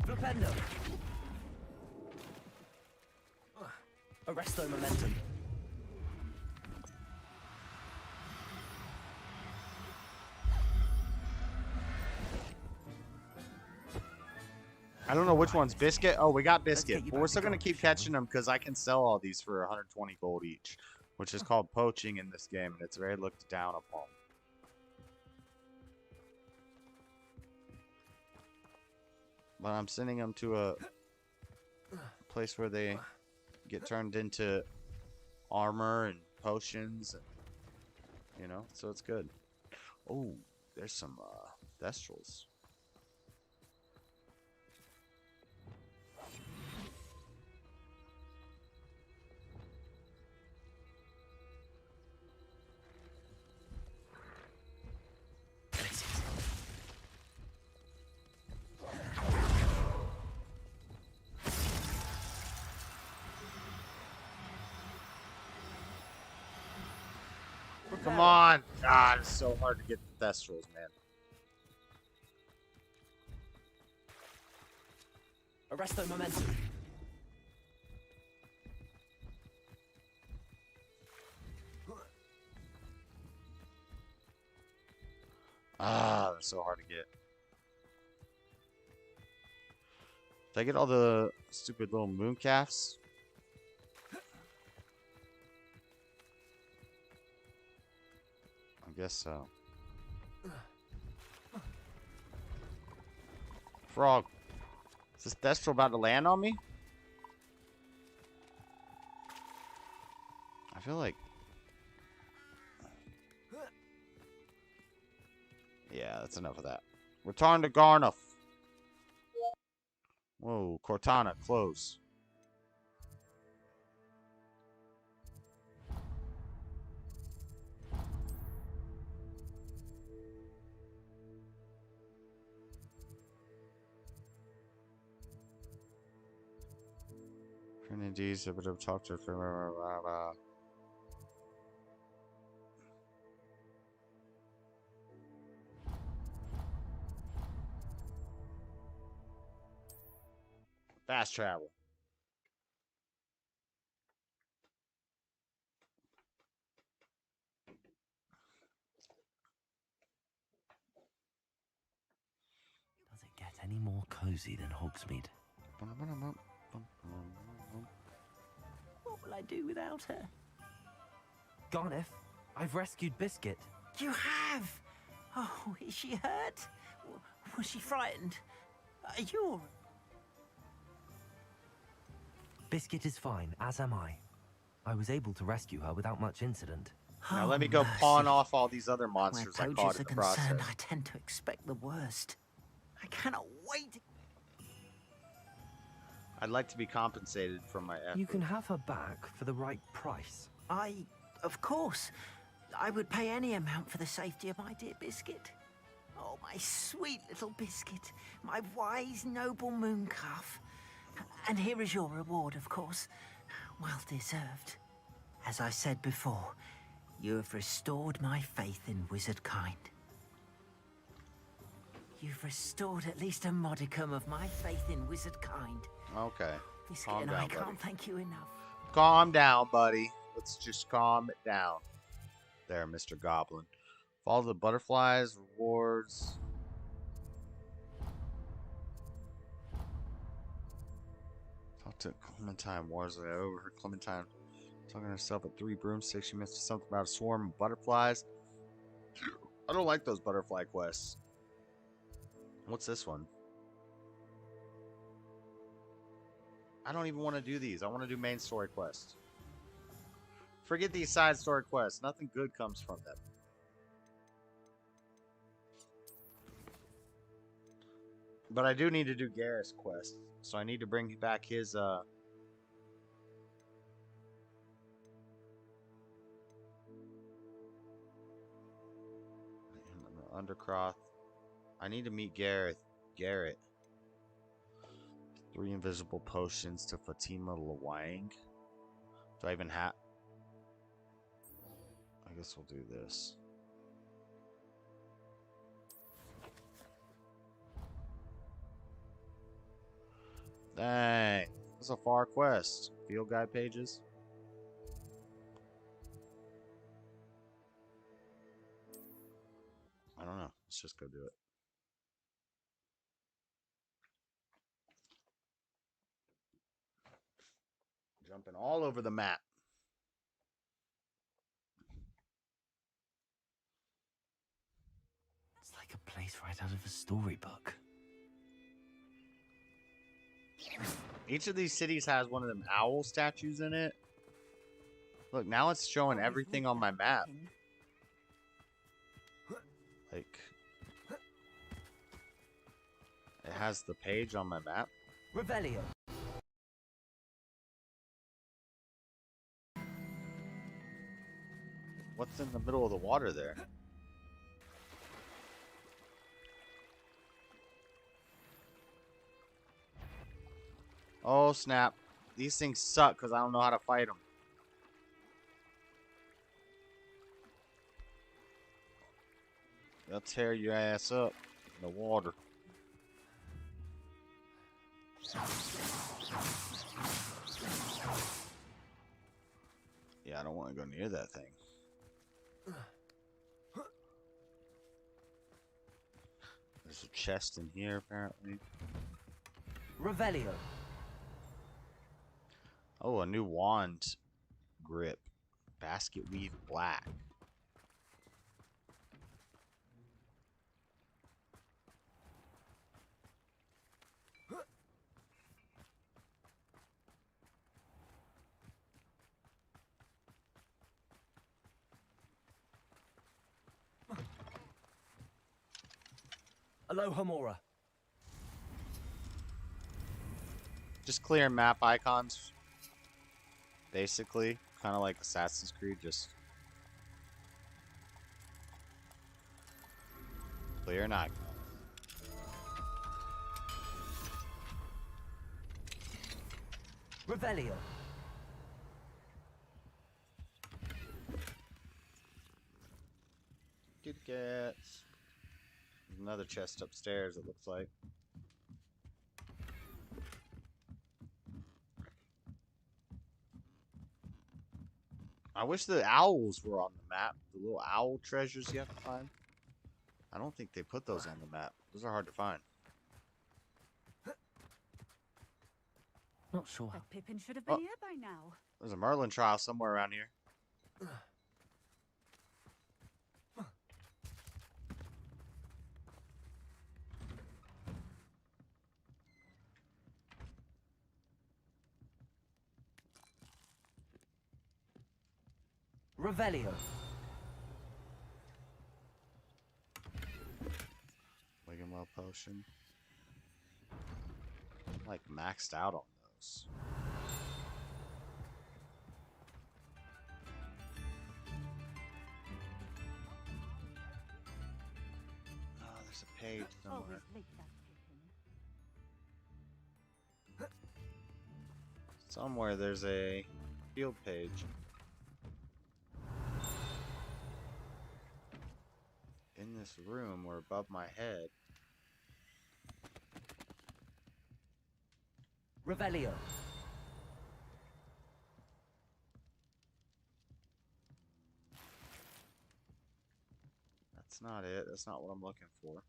Flipendo. Arresto momentum. I don't know which one's Biscuit. Oh, we got Biscuit. But we're still going to keep catching them because I can sell all these for 120 gold each, which is called poaching in this game, and it's very looked down upon. But I'm sending them to a place where they get turned into armor and potions, and, you know, so it's good. Oh, there's some Thestrals. Come on. God, it's so hard to get the Thestrals, man. Arresto momentum. Ah, they're so hard to get. Did I get all the stupid little mooncalves? I guess so. Frog. Is this Thestral about to land on me? I feel like... Yeah, that's enough of that. Return to Garnoff. Whoa, Cortana, close. Indeed, a bit of talk to fast travel. Does it get any more cozy than Hogsmeade? What will I do without her? Garniff, I've rescued Biscuit. You have? Oh, is she hurt? Was she frightened? Are you all... Biscuit is fine, as am I. I was able to rescue her without much incident. Now let me go pawn off all these other monsters I caught in the process. I tend to expect the worst. I cannot wait. I'd like to be compensated for my effort. You can have her back for the right price. Of course, I would pay any amount for the safety of my dear Biscuit. Oh, my sweet little Biscuit, my wise, noble mooncalf. And here is your reward, of course. Well deserved. As I said before, you have restored my faith in wizard kind. You've restored at least a modicum of my faith in wizard kind. Okay. Biscuit and I can't thank you enough. Calm down, buddy. Let's just calm it down. There, Mr. Goblin. Follow the butterflies, rewards. To Clementine Wars. I overheard Clementine talking to herself at 3 broomsticks. She mentioned something about a swarm of butterflies. I don't like those butterfly quests. What's this one? I don't even want to do these. I want to do main story quests. Forget these side story quests. Nothing good comes from them. But I do need to do Garrus' quest. So I need to bring back his Undercroft. I need to meet Garrett. 3 invisible potions to Fatima Lawang. Do I even have? I guess we'll do this. Dang. That's a far quest. Field guide pages. I don't know. Let's just go do it. Jumping all over the map. It's like a place right out of a storybook. Each of these cities has one of them owl statues in it. Look, now it's showing everything on my map. Like, it has the page on my map. Revelio. What's in the middle of the water there? Oh, snap. These things suck because I don't know how to fight them. They'll tear your ass up in the water. Yeah, I don't want to go near that thing. There's a chest in here, apparently. Revelio. Oh, a new wand grip. Basket weave black. Aloha Mora. Just clear map icons. Basically, kind of like Assassin's Creed, just clear an icon. Revelio. Good cats. There's another chest upstairs, it looks like. I wish the owls were on the map. The little owl treasures you have to find. I don't think they put those on the map. Those are hard to find. Not sure. But Pippin should have been here by now. There's a Merlin trial somewhere around here. Revelio. Wigamwell potion. I'm like maxed out on those. Oh, there's a page somewhere. Somewhere there's a field page. In this room or above my head. Revelio. That's not it. That's not what I'm looking for.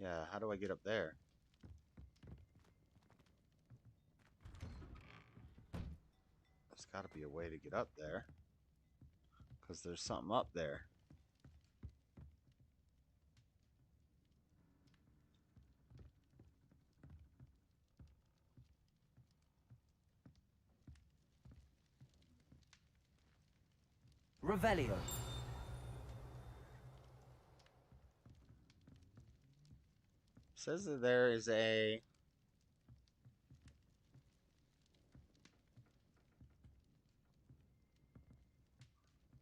Yeah, how do I get up there? Got to be a way to get up there. Because there's something up there. Revelio. Says that there is a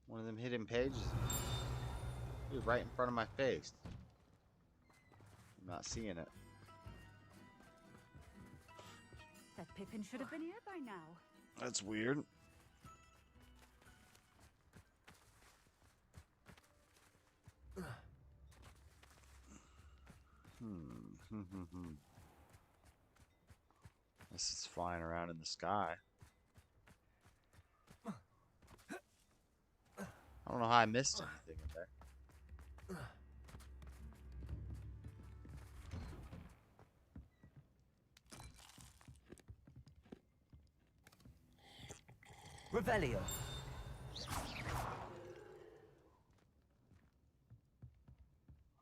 one of them hidden pages. Dude, right in front of my face. I'm not seeing it. That Pippin should have been here by now. That's weird. This is flying around in the sky. I don't know how I missed anything in there. Revelio.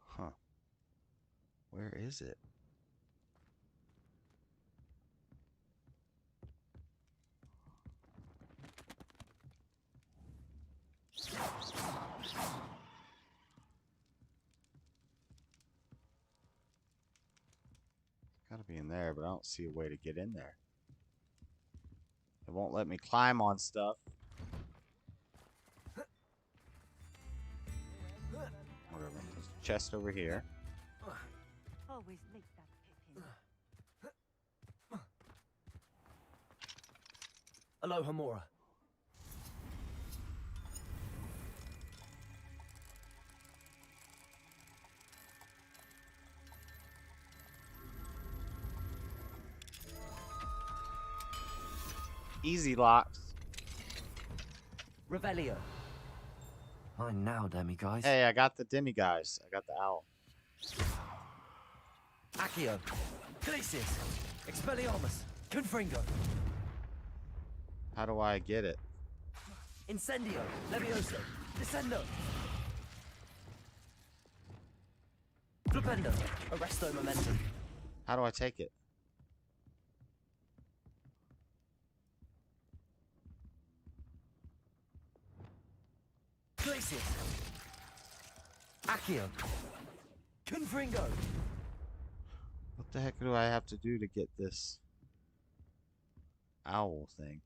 Huh. Where is it? Gotta be in there, but I don't see a way to get in there. It won't let me climb on stuff. Whatever. There's a chest over here. Always leave that Pippin. Aloha Mora. Easy locks. Revelio. Mine now, demiguise. Hey, I got the demiguise. I got the owl. Accio. Glacius. Expelliarmus. Confringo. How do I get it? Incendio. Levioso. Descendo. Flipendo. Arresto momentum. How do I take it? Glacius. Accio. Confringo. What the heck do I have to do to get this owl thing?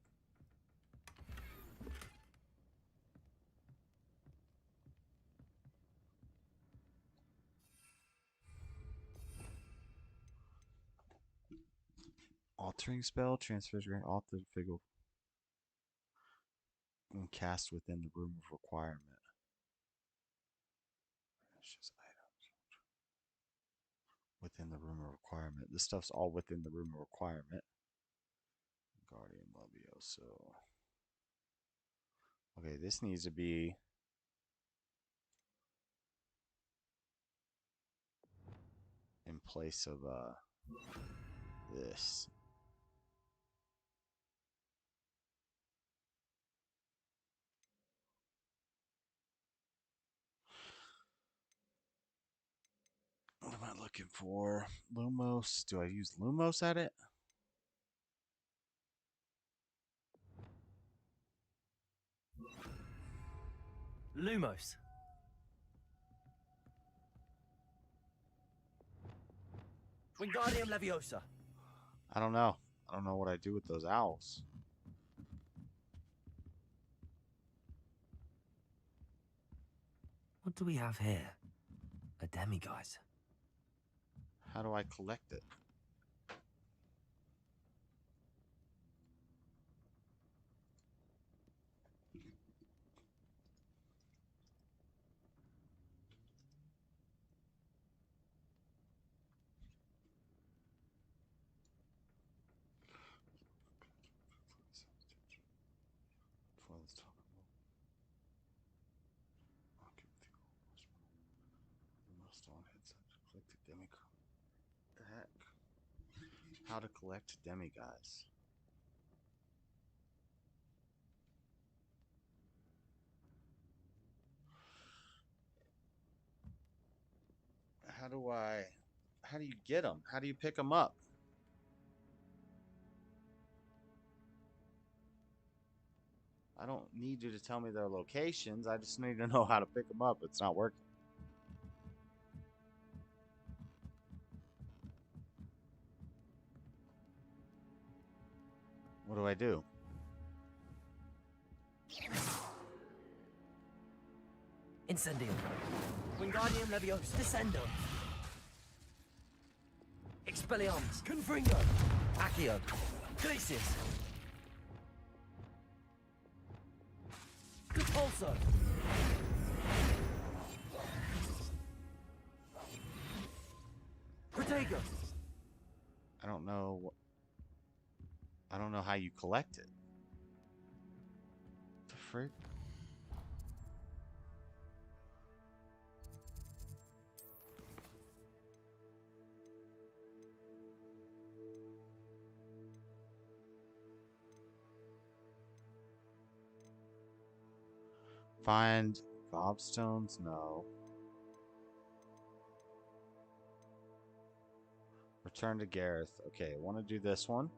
Altering spell transfers rank altered figure when cast within the room of requirement. It's just items within the room of requirement. This stuff's all within the room of requirement. Guardian Levioso. Okay, this needs to be in place of this. What am I looking for? Lumos. Do I use Lumos at it? Lumos. Wingardium Leviosa. I don't know. I don't know what I do with those owls. What do we have here? A demiguise. How do I collect it? How to collect demiguise. How do you get them? How do you pick them up? I don't need you to tell me their locations. I just need to know how to pick them up. It's not working. What do I do? Incendium. Wingardium Leviosa. Descendo. Expelliarmus. Confringo. Accio. Glacius. Repulso. Protego. I don't know. I don't know how you collect it. The frick? Find gobstones? No. Return to Gareth. Okay, I want to do this one.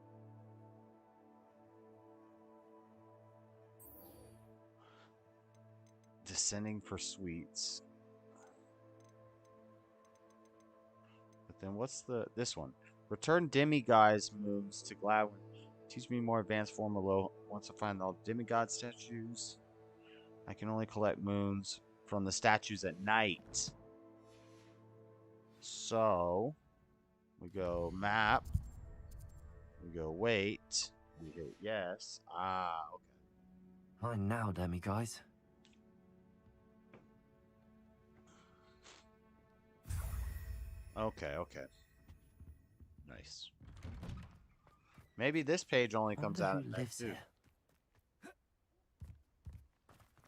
Descending for sweets. But then what's this one? Return demigods moons to Gladwin. Teach me more advanced form of low. Once I find all demigod statues, I can only collect moons from the statues at night. So we go map. We go wait. We hit yes. Ah, okay. Fine now, demi-guys. Okay, okay. Nice. Maybe this page only comes out at night too.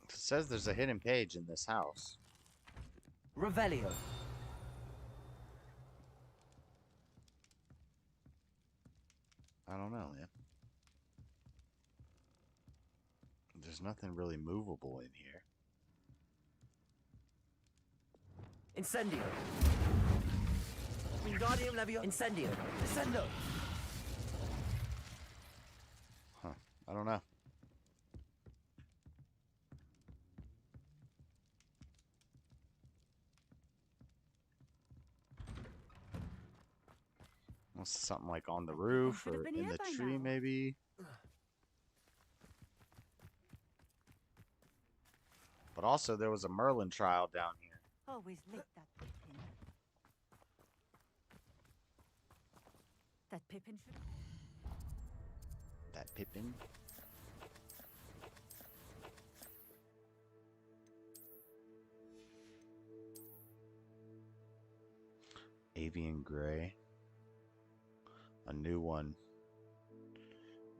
It says there's a hidden page in this house. Revelio. I don't know, yeah. There's nothing really movable in here. Incendio. Wingardium Leviosa. Incendio. Descendo. Huh. I don't know. Something like on the roof or in the tree, maybe. But also, there was a Merlin trial down here. Always lit that Pippin. That Pippin should. That Pippin? Avian Gray. A new one.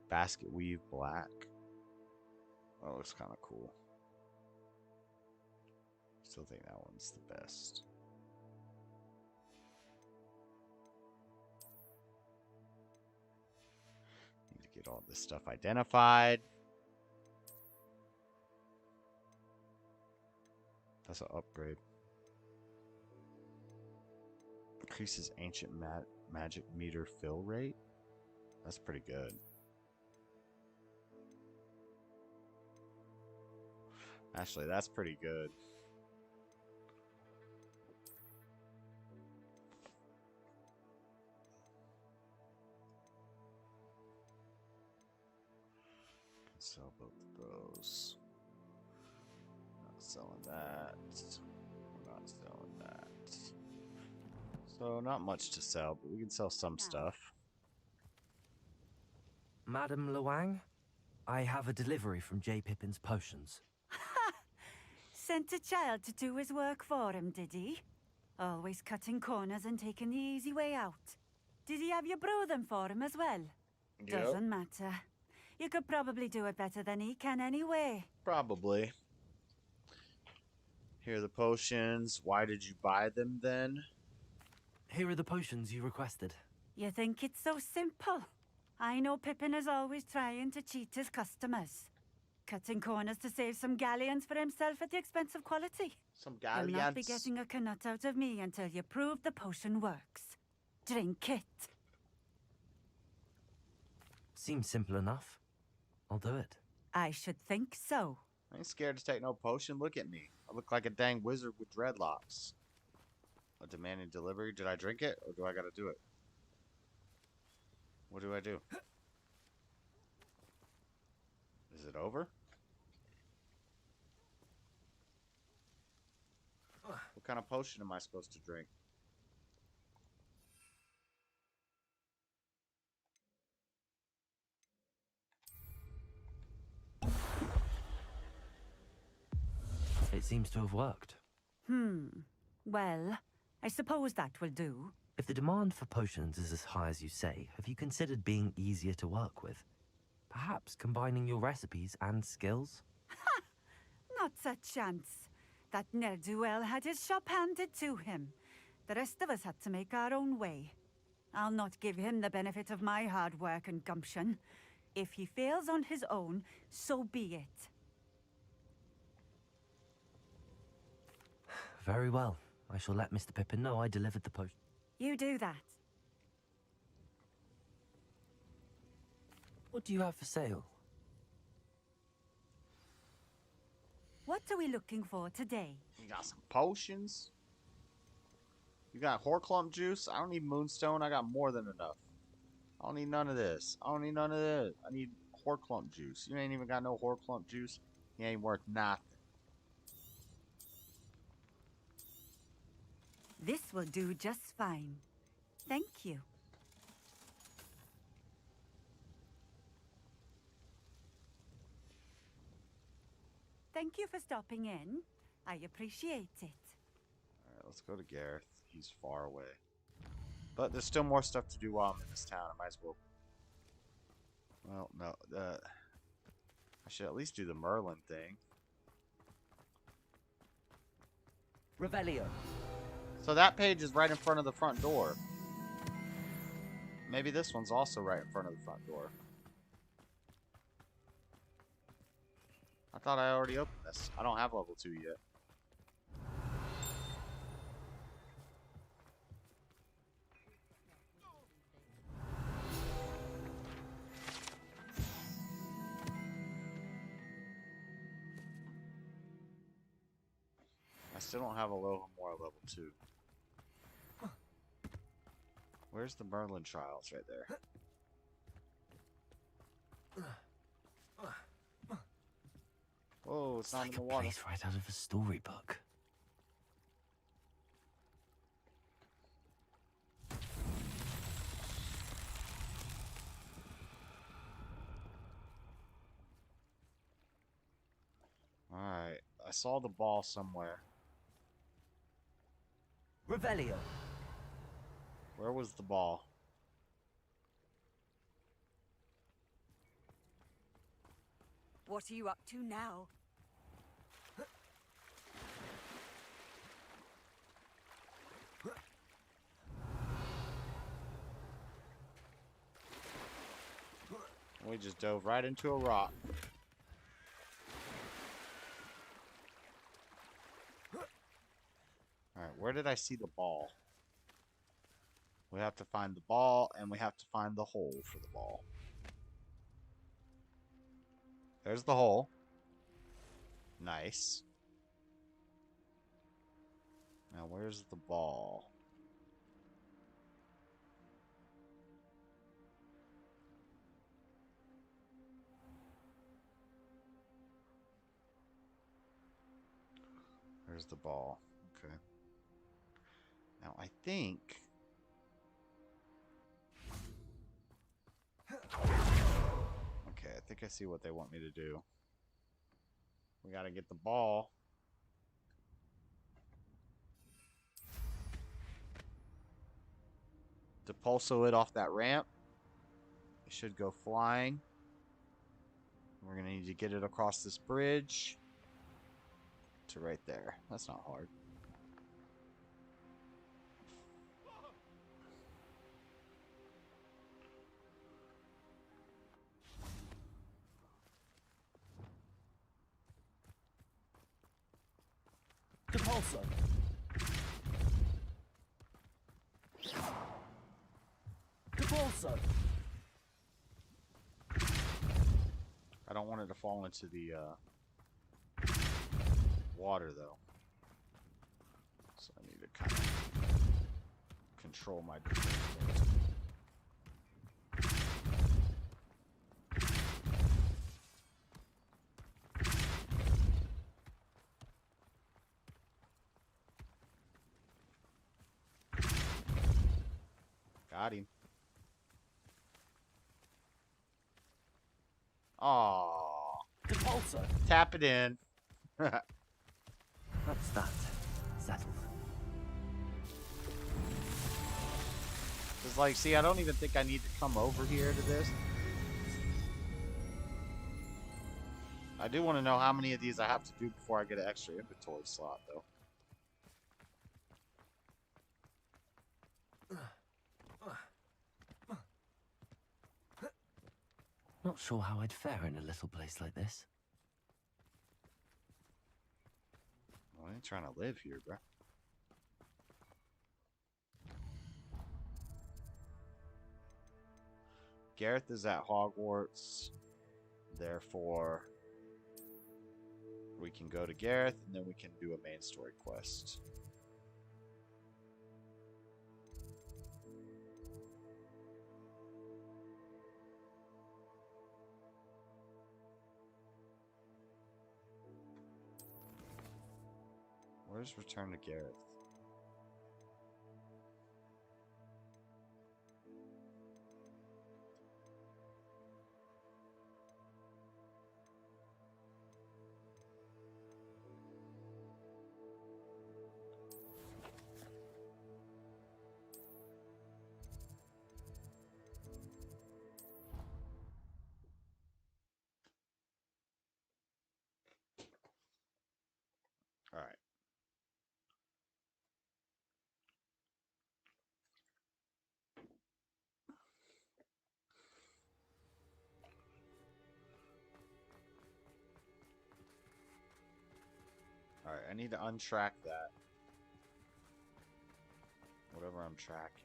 Basket Weave Black. Oh, looks kind of cool. Still think that one's the best. Need to get all this stuff identified. That's an upgrade. Increases ancient magic meter fill rate. That's pretty good. Actually, that's pretty good. Can sell both of those. Not selling that. We're not selling that. So not much to sell, but we can sell some stuff. Madam Luang, I have a delivery from J. Pippin's potions. Sent a child to do his work for him, did he? Always cutting corners and taking the easy way out. Did he have you brew them for him as well? Yep. Doesn't matter. You could probably do it better than he can anyway. Probably. Here are the potions. Why did you buy them then? Here are the potions you requested. You think it's so simple? I know Pippin is always trying to cheat his customers. Cutting corners to save some galleons for himself at the expense of quality. Some You'll not be galleons. getting a canut out of me until you prove the potion works. Drink it. Seems simple enough. I'll do it. I should think so. I ain't scared to take no potion. Look at me. I look like a dang wizard with dreadlocks. A demanding delivery. Did I drink it or do I gotta do it? What do I do? Is it over? What kind of potion am I supposed to drink? It seems to have worked. Well, I suppose that will do. If the demand for potions is as high as you say, have you considered being easier to work with? Perhaps combining your recipes and skills? Ha! Not a chance. That ne'er-do-well had his shop handed to him. The rest of us had to make our own way. I'll not give him the benefit of my hard work and gumption. If he fails on his own, so be it. Very well. I shall let Mr. Pippin know I delivered the potion. You do that. What do you have for sale? What are we looking for today? You got some potions? You got Horclump juice? I don't need Moonstone. I got more than enough. I don't need none of this. I don't need none of this. I need Horclump juice. You ain't even got no Horclump juice. You ain't worth nothing. This will do just fine. Thank you. Thank you for stopping in. I appreciate it. Alright, let's go to Gareth. He's far away. But there's still more stuff to do while I'm in this town. I might as well... Well, no. I should at least do the Merlin thing. Revelio. So that page is right in front of the front door. Maybe this one's also right in front of the front door. I thought I already opened this. I don't have level 2 yet. I still don't have a little more level 2. Where's the Merlin trials? Right there. Whoa, it's not like in the water. Place right out of a storybook. Alright, I saw the ball somewhere. Revelio. Where was the ball? What are you up to now? We just dove right into a rock. Alright, where did I see the ball? We have to find the ball, and we have to find the hole for the ball. There's the hole. Nice. Now, where's the ball? There's the ball. Okay. Now, I think... Okay, I think I see what they want me to do. We gotta get the ball. Depulso it off that ramp. It should go flying. We're gonna need to get it across this bridge to right there. That's not hard. Depulso. Depulso. I don't want it to fall into the water, though. So I need to kind of control my defense. Got him. Aww. Depulso. Tap it in. That's that. Settled. It's like, see, I don't even think I need to come over here to this. I do want to know how many of these I have to do before I get an extra inventory slot, though. Not sure how I'd fare in a little place like this. Well, I ain't trying to live here, bro. Gareth is at Hogwarts. Therefore, we can go to Gareth, and then we can do a main story quest. Where's Return to Gareth? All right. All right, I need to untrack that. Whatever I'm tracking.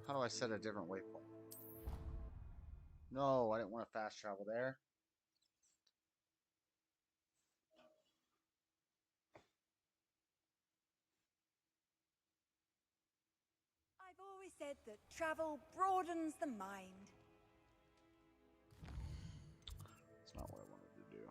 How do I set a different waypoint? No, I didn't want to fast travel there. I've always said that travel broadens the mind. That's not what I wanted to do.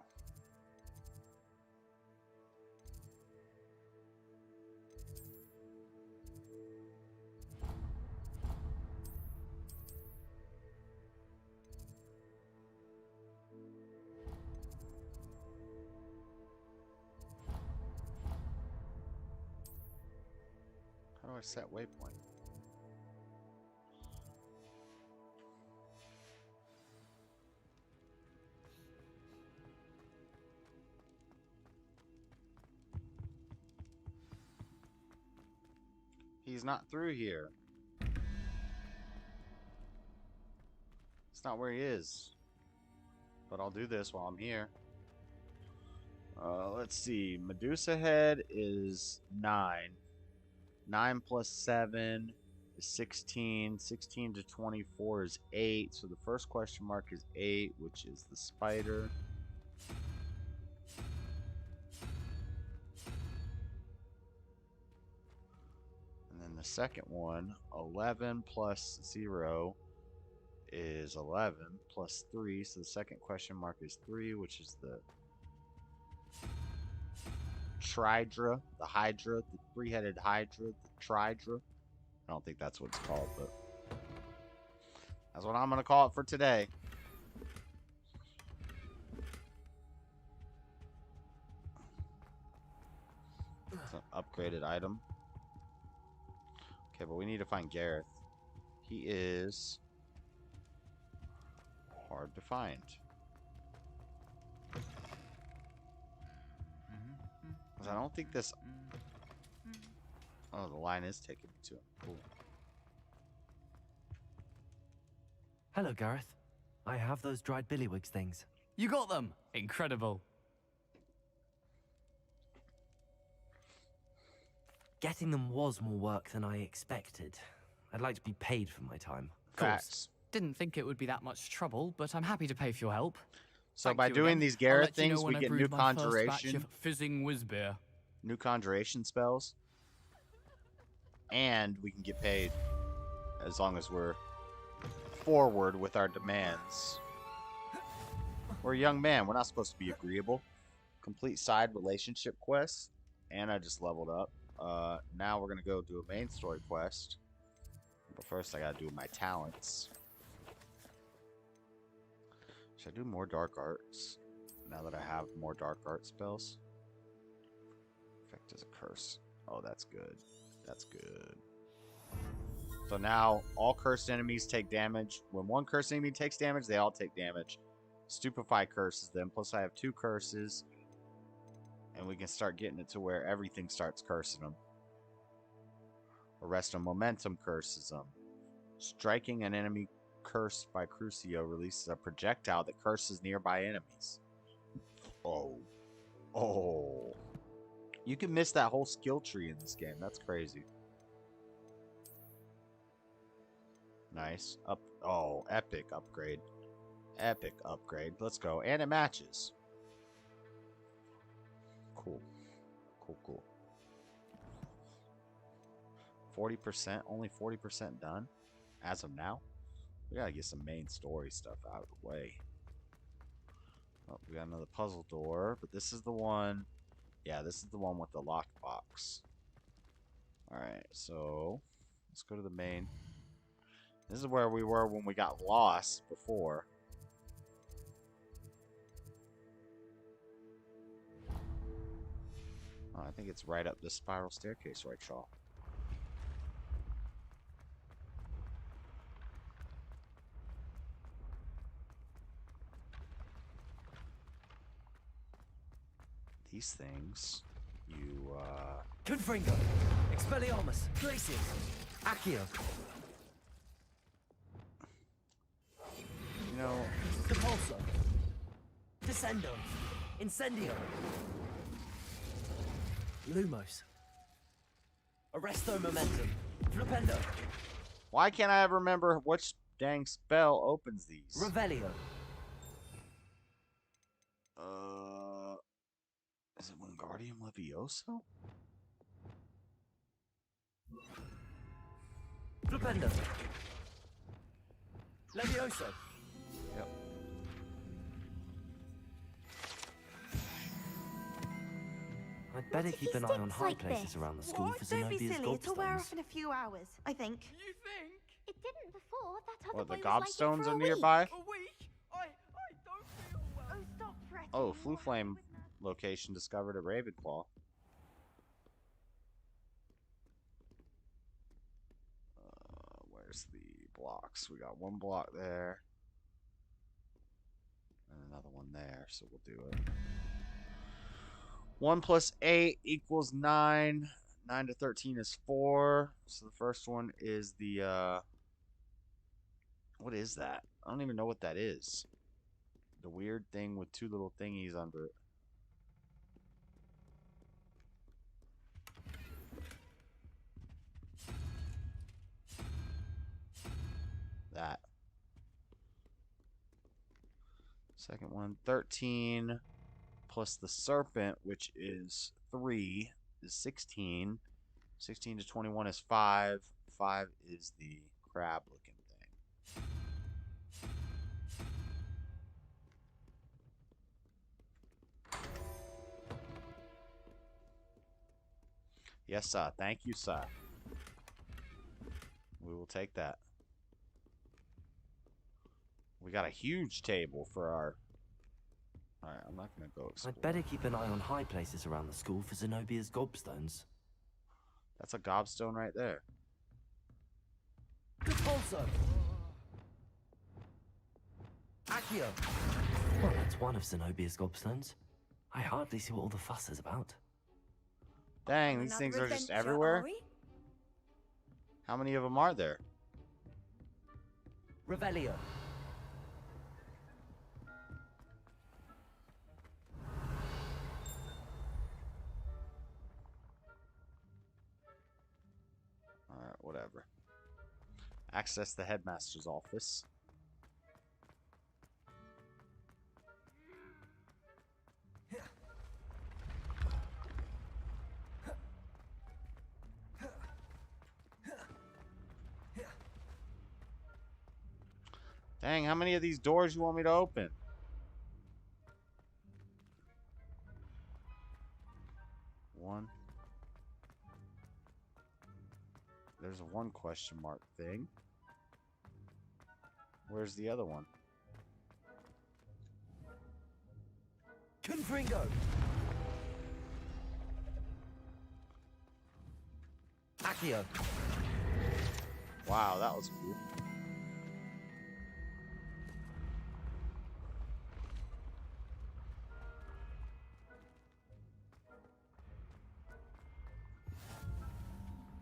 How do I set waypoint? He's not through here. It's not where he is. But I'll do this while I'm here. Let's see. Medusa Head is 9. 9 plus 7 is 16. 16 to 24 is 8. So the first question mark is 8, which is the spider. And then the second one, 11 plus 0 is 11 plus 3. So the second question mark is 3, which is the Tridra, the Hydra, the three-headed Hydra, the Tridra. I don't think that's what it's called, but that's what I'm going to call it for today. It's an upgraded item. Okay, but we need to find Gareth. He is hard to find. I don't think this... Oh, the line is taking me to him. Cool. Hello, Gareth. I have those dried billywigs things. You got them! Incredible. Getting them was more work than I expected. I'd like to be paid for my time. Of course. Didn't think it would be that much trouble, but I'm happy to pay for your help. So by doing these Gareth things, we get new conjuration. Fizzing whiz beer. New conjuration spells. And we can get paid as long as we're forward with our demands. We're a young man. We're not supposed to be agreeable. Complete side relationship quest. And I just leveled up. Now we're going to go do a main story quest. But first I got to do my talents. Should I do more dark arts? Now that I have more dark art spells. Effect is a curse. Oh, that's good. That's good. So now all cursed enemies take damage. When one cursed enemy takes damage, they all take damage. Stupefy curses them. Plus I have 2 curses. And we can start getting it to where everything starts cursing them. Arrest of momentum curses them. Striking an enemy cursed by Crucio releases a projectile that curses nearby enemies. Oh. Oh. You can miss that whole skill tree in this game. That's crazy. Nice. Oh, epic upgrade. Epic upgrade. Let's go. And it matches. Cool. Cool. 40%. Only 40% done. As of now. We gotta get some main story stuff out of the way. Oh, we got another puzzle door. But this is the one... Yeah, this is the one with the lockbox. Alright, so... Let's go to the main... This is where we were when we got lost before. Oh, I think it's right up this spiral staircase, right, Shaw? These things, you, Confringo, Expelliarmus, Glacius, Accio. You know... Depulso, Descendo, Incendio, Lumos, Arresto Momentum, Flipendo. Why can't I ever remember which dang spell opens these? Revelio. Is it Wingardium Levioso? Flipendo. Levioso. Yep. I'd better keep an eye on high places around the school for Don't be Zenobia's silly. It'll wear gobstones. off in a few hours, I think. You think? It didn't before. That other What, the boy was like it gobstones for are a nearby? week. A week? I don't feel well. Oh, stop fretting. Oh, Flu Flame location discovered at Ravenclaw. Where's the blocks? We got one block there. And another one there, so we'll do it. 1 plus 8 equals 9. 9 to 13 is 4. So the first one is the, what is that? I don't even know what that is. The weird thing with 2 little thingies under it. That. Second one, 13 plus the serpent, which is 3, is 16. 16 to 21 is 5. 5 is the crab looking thing. Yes, sir. Thank you, sir. We will take that. We got a huge table for our... Alright, I'm not going to go explore. I'd better keep an eye on high places around the school for Zenobia's gobstones. That's a gobstone right there. Repulso. Accio. Well, that's one of Zenobia's gobstones. I hardly see what all the fuss is about. Dang, these things are just everywhere. How many of them are there? Revelio. Alright, whatever. Access the headmaster's office. Dang, how many of these doors you want me to open? One. There's a one question mark thing. Where's the other one? Confringo. Accio. Wow, that was cool.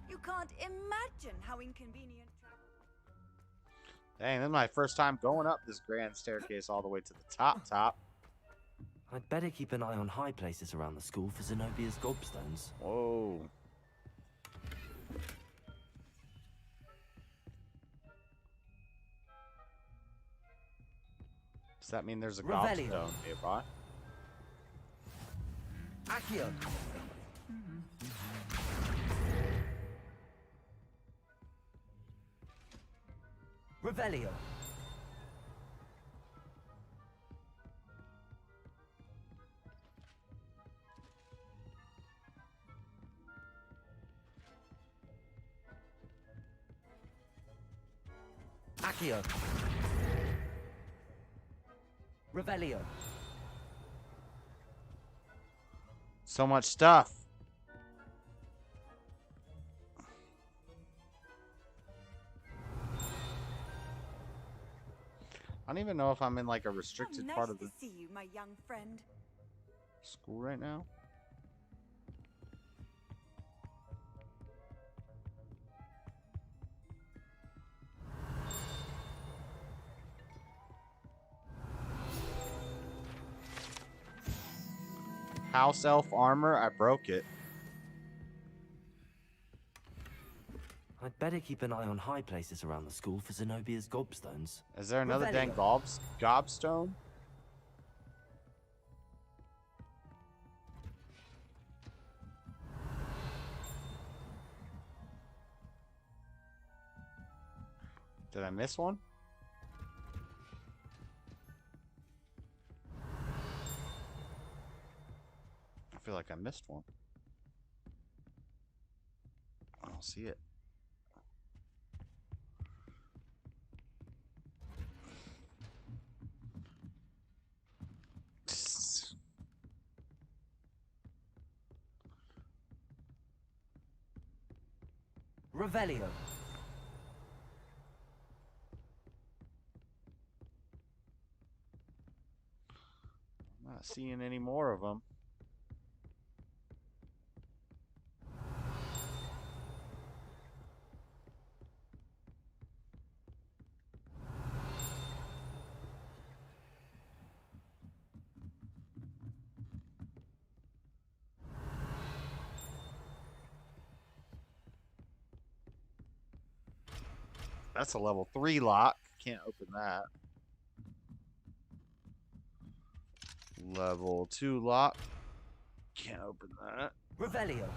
You can't imagine how inconvenient. Dang, this is my first time going up this grand staircase all the way to the top. I'd better keep an eye on high places around the school for Zenobia's gobstones. Whoa. Does that mean there's a gobstone nearby? Accio. Revelio. Accio. Revelio. So much stuff. I don't even know if I'm in like a restricted part of the see you, my young friend. school right now. House elf armor, I broke it. I'd better keep an eye on high places around the school for Zenobia's gobstones. Is there another dang gobstone? Did I miss one? I feel like I missed one. I don't see it. Revelio. I'm not seeing any more of them. That's a level 3 lock. Can't open that. Level 2 lock. Can't open that. Revelio.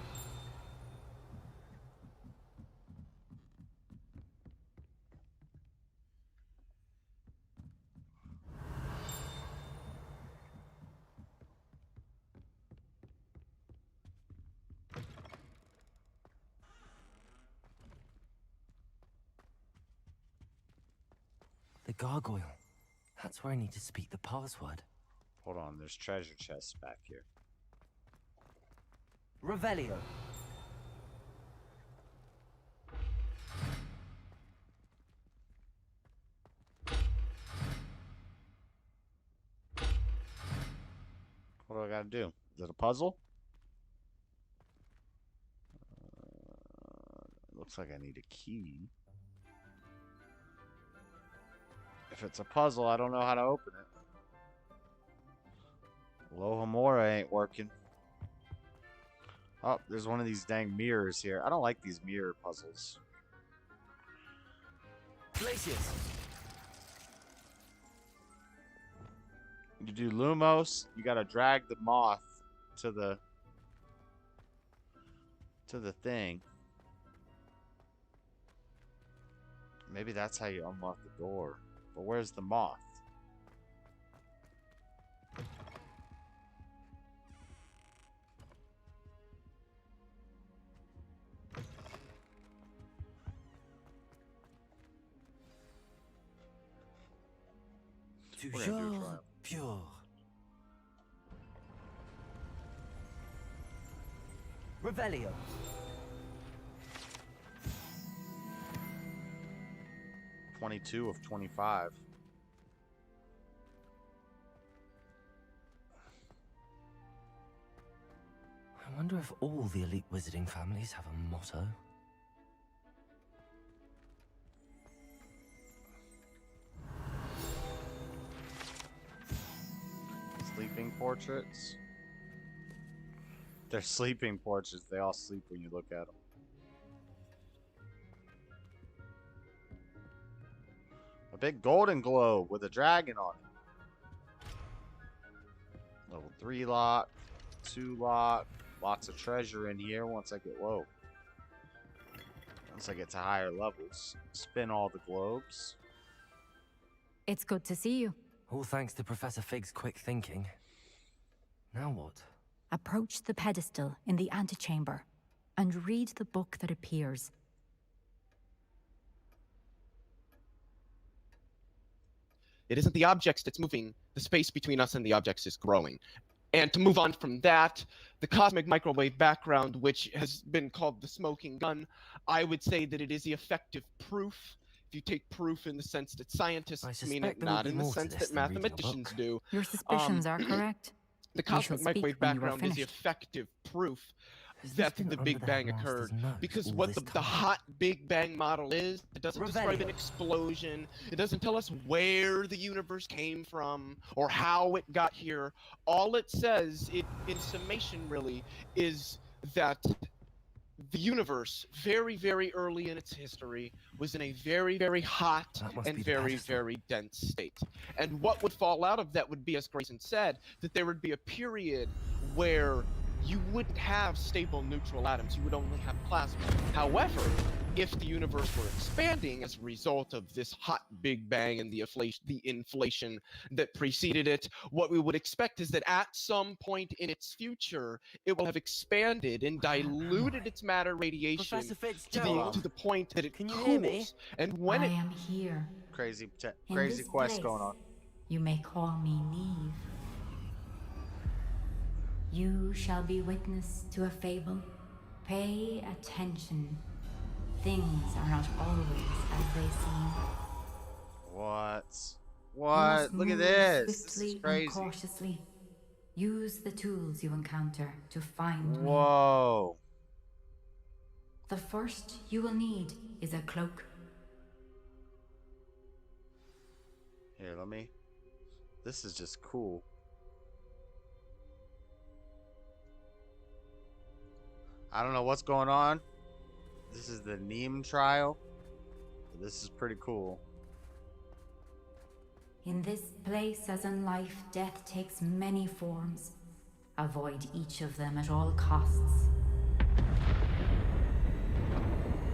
The gargoyle. That's where I need to speak the password. Hold on, there's treasure chests back here. Revelio. What do I gotta do? Is it a puzzle? Looks like I need a key. If it's a puzzle, I don't know how to open it. Lohomora ain't working. Oh, there's one of these dang mirrors here. I don't like these mirror puzzles. Glacius. You do Lumos, you gotta drag the moth to the thing. Maybe that's how you unlock the door. But where's the moth? Toujours pure. Revelio. 22 of 25. I wonder if all the elite wizarding families have a motto. Sleeping portraits. They're sleeping portraits. They all sleep when you look at them. A big golden globe with a dragon on it. Level 3 lock, 2 lock. Lots of treasure in here once I get low. Once I get to higher levels. Spin all the globes. It's good to see you. All thanks to Professor Fig's quick thinking. Now what? Approach the pedestal in the antechamber and read the book that appears. It isn't the objects that's moving. The space between us and the objects is growing. And to move on from that, the cosmic microwave background, which has been called the smoking gun, I would say that it is the effective proof. If you take proof in the sense that scientists mean it, not in the sense that mathematicians do. Your suspicions are correct. The cosmic microwave background is the effective proof that the Big Bang occurred. Because what the hot Big Bang model is, it doesn't describe an explosion. It doesn't tell us where the universe came from or how it got here. All it says, in summation really, is that the universe, very, very early in its history, was in a very, very hot and very, very dense state. And what would fall out of that would be, as Grayson said, that there would be a period where you wouldn't have stable neutral atoms, you would only have plasma. However, if the universe were expanding as a result of this hot Big Bang and the inflation that preceded it, what we would expect is that at some point in its future, it will have expanded and diluted its matter radiation to the point that it cools. And when I am here. Crazy In quest this going on. You may call me Neve. You shall be witness to a fable. Pay attention. Things are not always as they seem. What? Look at this. This is Swiftly crazy. and cautiously. Use the tools you encounter to find me. Whoa. The first you will need is a cloak. Here, let me. This is just cool. I don't know what's going on. This is the Neem trial. This is pretty cool. In this place, as in life, death takes many forms. Avoid each of them at all costs.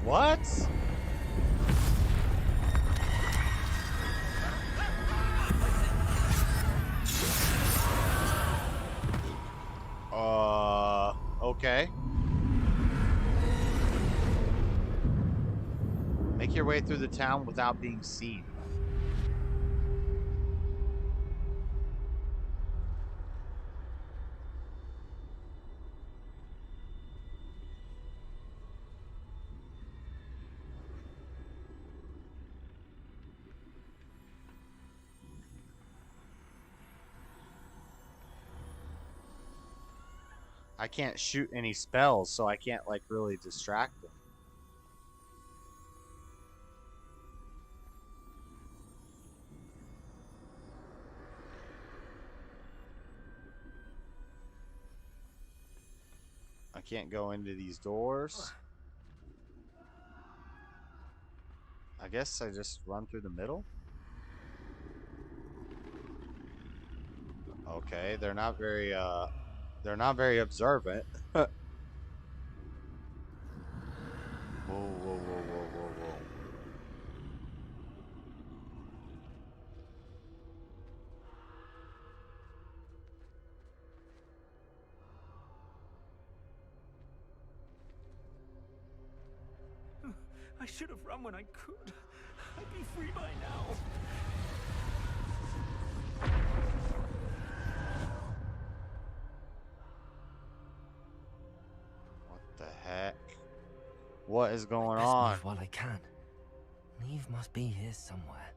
What? Okay. Make your way through the town without being seen. I can't shoot any spells, so I can't like really distract them. I can't go into these doors. I guess I just run through the middle. Okay, they're not very observant. Whoa, whoa, whoa, whoa, whoa, whoa. I should have run when I could. I'd be free by now. What the heck? What is going Best on? move while I can. Neve must be here somewhere.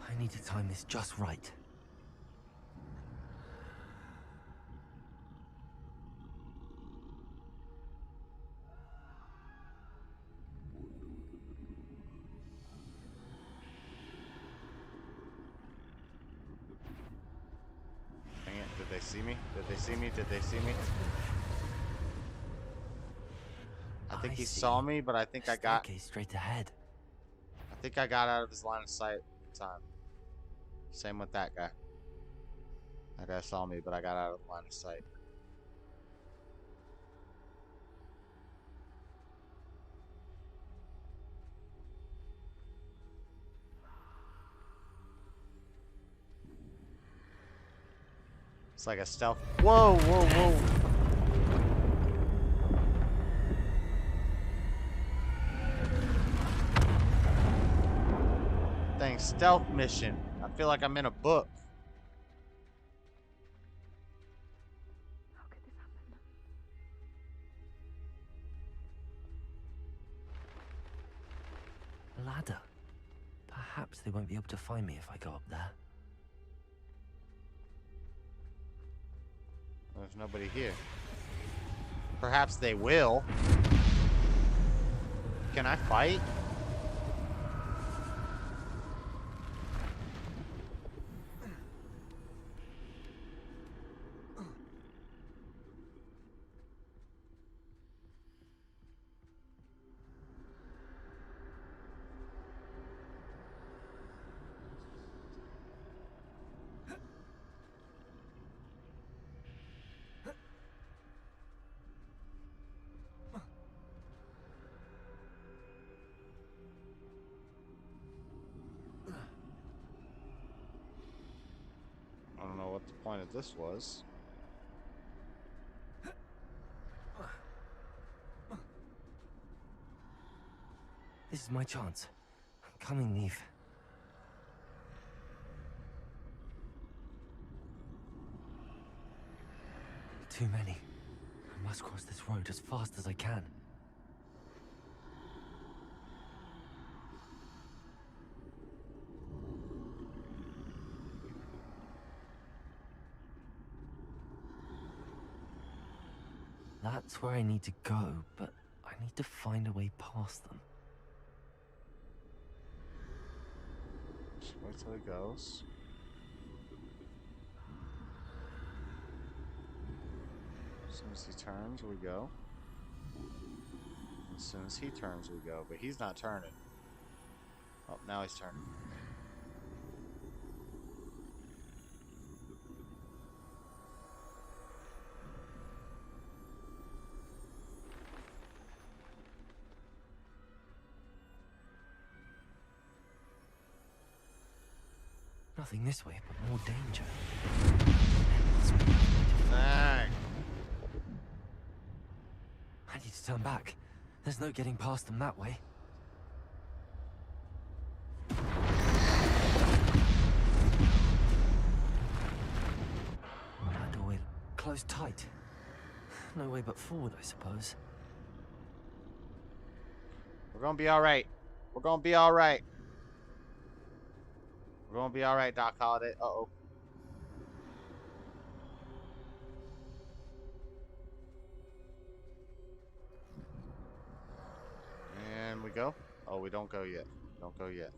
I need to time this just right. Dang it, did they see me? Did they see me? Did they see me? I think he saw me, but I think I got straight ahead. I think I got out of his line of sight in time. Same with that guy. That guy saw me, but I got out of the line of sight. It's like a stealth. Whoa, whoa, whoa. Dang, stealth mission. I feel like I'm in a book. How could this happen? A ladder. Perhaps they won't be able to find me if I go up there. There's nobody here. Perhaps they will. Can I fight? I don't know what the point of this was. This is my chance. I'm coming, Neve. Too many. I must cross this road as fast as I can. That's where I need to go, but I need to find a way past them. Just wait till he goes. As soon as he turns, we go. As soon as he turns, we go. But he's not turning. Oh, now he's turning. Nothing this way, but more danger. Dang. I need to turn back. There's no getting past them that way. That doorway closed tight. No way but forward, I suppose. We're gonna be alright. We're gonna be alright. We're gonna be alright, Doc Holiday. Uh-oh. And we go. Oh, we don't go yet. Don't go yet.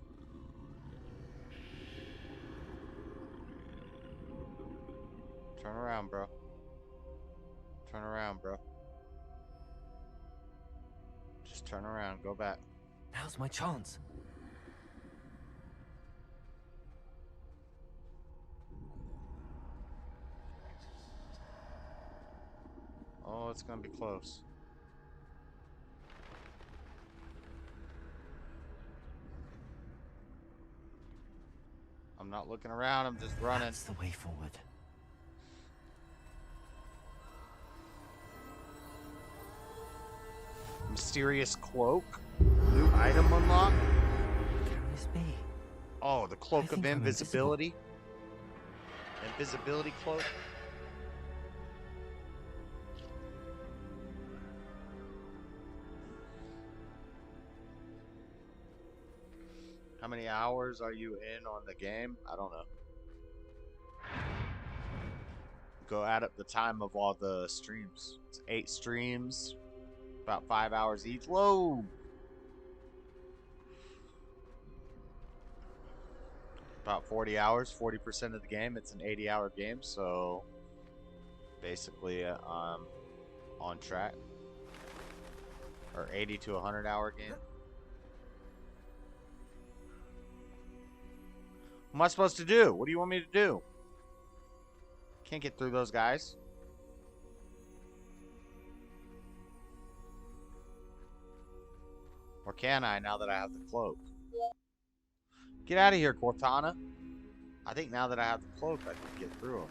Turn around, bro. Turn around, bro. Just turn around. Go back. Now's my chance. Oh, it's gonna be close. I'm not looking around, I'm just running. That's the way forward. Mysterious cloak. New item unlock. Can this be? Oh, the cloak of invisibility. Invisibility cloak. How many hours are you in on the game? I don't know. Go add up the time of all the streams. It's 8 streams, about 5 hours each. Whoa! About 40 hours, 40% of the game. It's an 80-hour game, so basically on track. Or 80 to 100-hour game. What am I supposed to do? What do you want me to do? Can't get through those guys. Or can I, now that I have the cloak? Get out of here, Cortana. I think now that I have the cloak, I can get through them.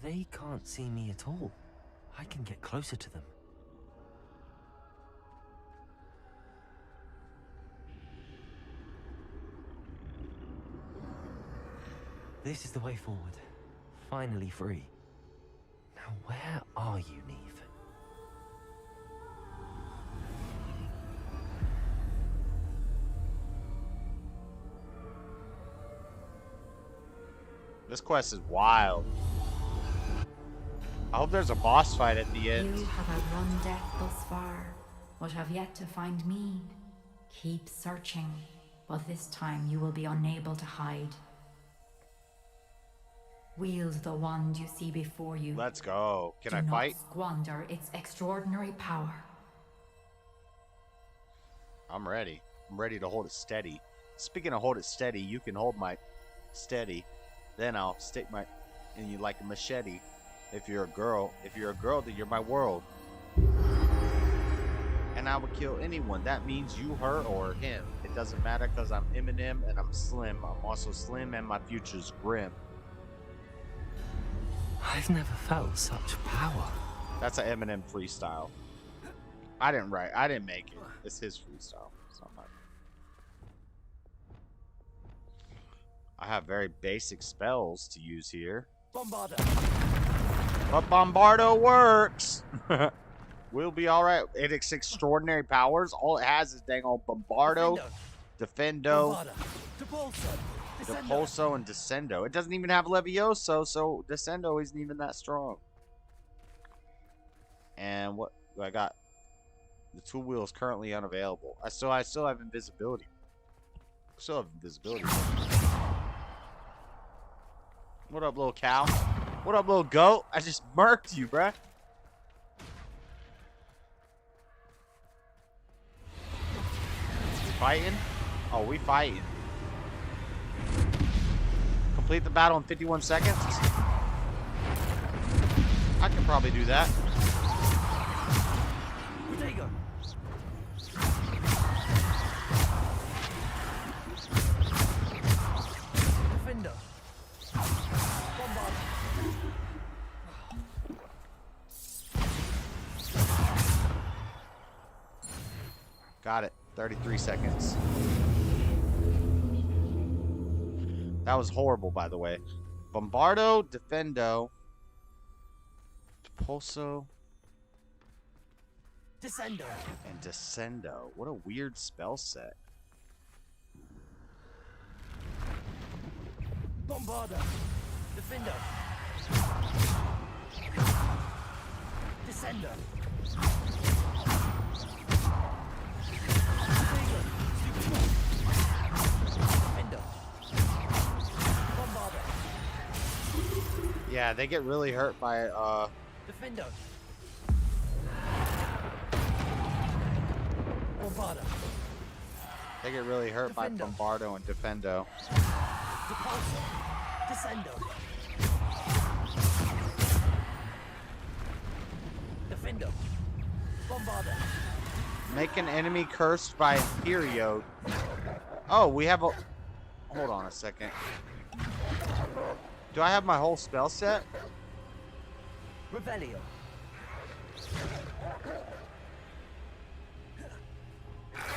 They can't see me at all. I can get closer to them. This is the way forward. Finally free. Now where are you, Neve? This quest is wild. I hope there's a boss fight at the end. You have outrun death thus far, but have yet to find me. Keep searching, but this time you will be unable to hide. Wield the wand you see before you. Let's go. Can Do I fight? not squander its extraordinary power. I'm ready. I'm ready to hold it steady. Speaking of hold it steady, you can hold my steady. Then I'll stick my in you like a machete. If you're a girl, then you're my world. And I would kill anyone. That means you, her, or him. It doesn't matter because I'm Eminem and I'm slim. I'm also slim and my future's grim. I've never felt such power. That's an Eminem freestyle. I didn't make it. It's his freestyle. So I have very basic spells to use here. Bombardo. But Bombardo works. We'll be alright. It's extraordinary powers. All it has is dang old Bombardo, Defendo, Depulso, and Descendo. It doesn't even have Levioso, so Descendo isn't even that strong. And what do I got? The tool wheel is currently unavailable. I still have invisibility. What up, little cow? What up, little goat? I just murked you, bruh. Fighting? Oh, we fighting. Complete the battle in 51 seconds? I can probably do that. There you go. Defender. Bombard. Got it. 33 seconds. That was horrible, by the way. Bombardo, Defendo, Depulso, Descendo. and Descendo. What a weird spell set. Bombarder. Defender. Descender. Yeah, they get really hurt by Defender. Bombarder. They get really hurt by Bombardo and Defendo. Depulso. Descendo. Defender. Bombarder. Make an enemy cursed by Imperio. Oh, we have a... Hold on a second. Do I have my whole spell set? Revelio.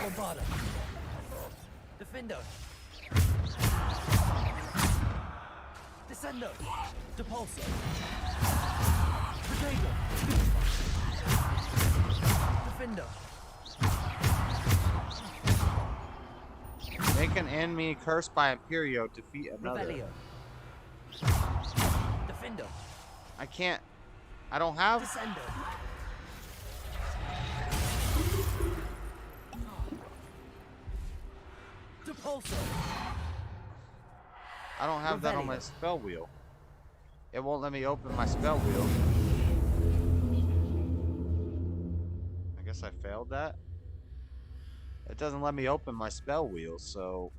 Bombarder. Defender. Descendo. Depulso. Potato. Defender. Make an enemy cursed by Imperio. Defeat another. Revelio. Defender. I can't. I don't have. Descendo. Depulso. I don't have that on my spell wheel. It won't let me open my spell wheel. I guess I failed that. It doesn't let me open my spell wheel, so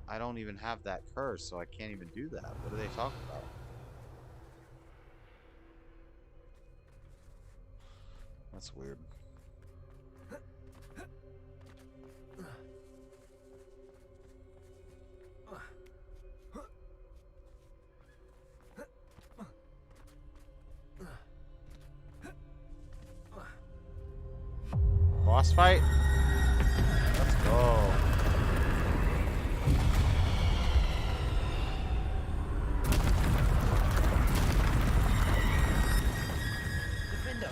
I don't even have that curse, so I can't even do that. What are they talking about? That's weird. Boss fight? Let's go. Defender.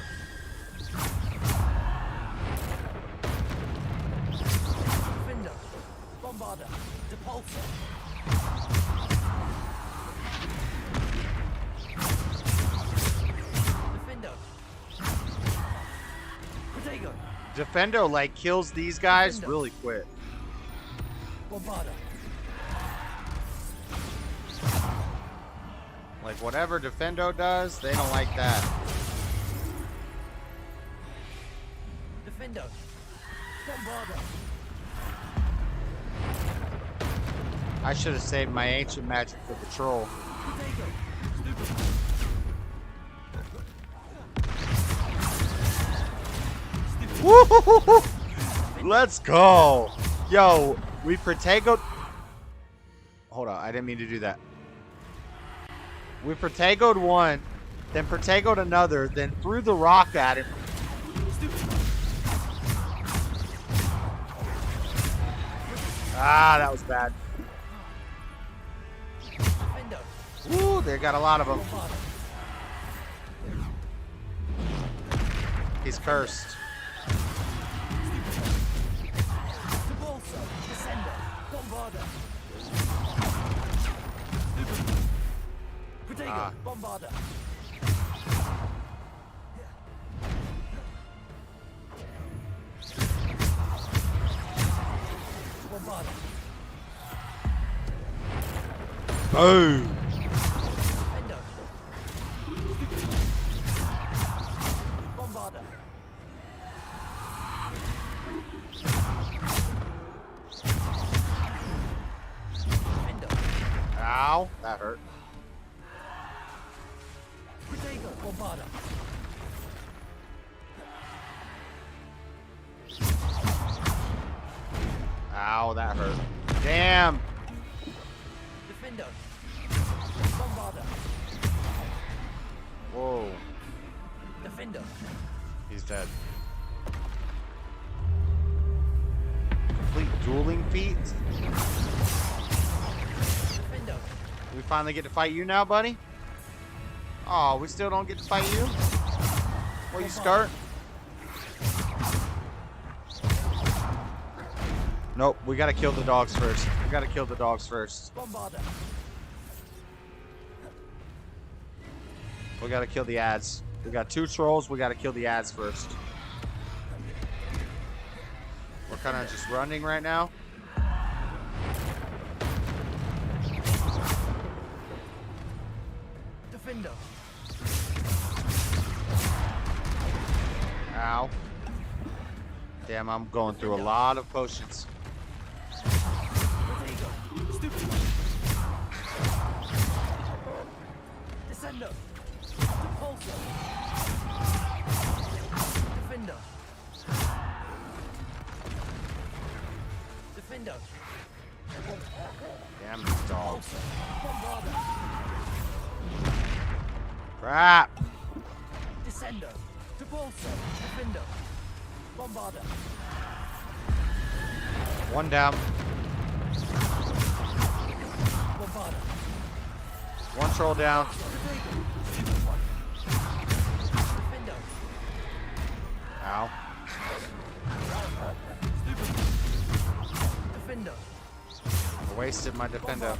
Defender. Bombarder. Depulso. Defender. Potato. Defendo like kills these guys Defendo. really quick. Bombarder. Like whatever Defendo does, they don't like that. Defender. Bombarder. I should have saved my ancient magic for the troll. Potato. Woo! Let's go. Yo, we Protegoed. Hold on, I didn't mean to do that. We Protegoed one, then Protegoed another, then threw the rock at him. Ah, that was bad. Woo, they got a lot of them. He's cursed. Bombarder. Bombarder. Boom. Bombarder. Ow, that hurt. Potato. Bombarder. Ow, that hurt. Damn. Defender. Bombarder. Whoa. Defender. He's dead. Complete dueling feat. Defender. We finally get to fight you now, buddy? Oh, we still don't get to fight you? Well, you start. Nope, we gotta kill the dogs first. We gotta kill the dogs first. We gotta kill the ads. We got 2 trolls, we gotta kill the ads first. We're kind of just running right now. Defender. Ow. Damn, I'm going through a lot of potions. Descender. Repulsor. Defender. Defender. Damn these dogs. Crap. Descender. Repulsor. Defender. Bombarder. 1 down. Bombarder. 1 troll down. Defender. Ow. Defender. I wasted my defender.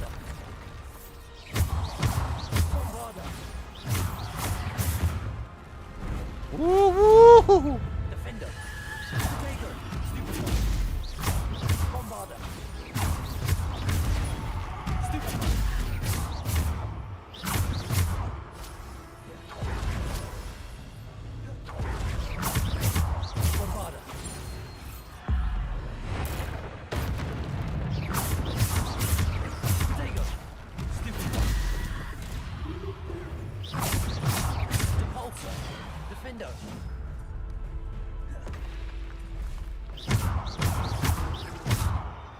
Woo woo! Defender. Bombarder. Bombarder. Potato. Stupid one. Repulsor. Defender.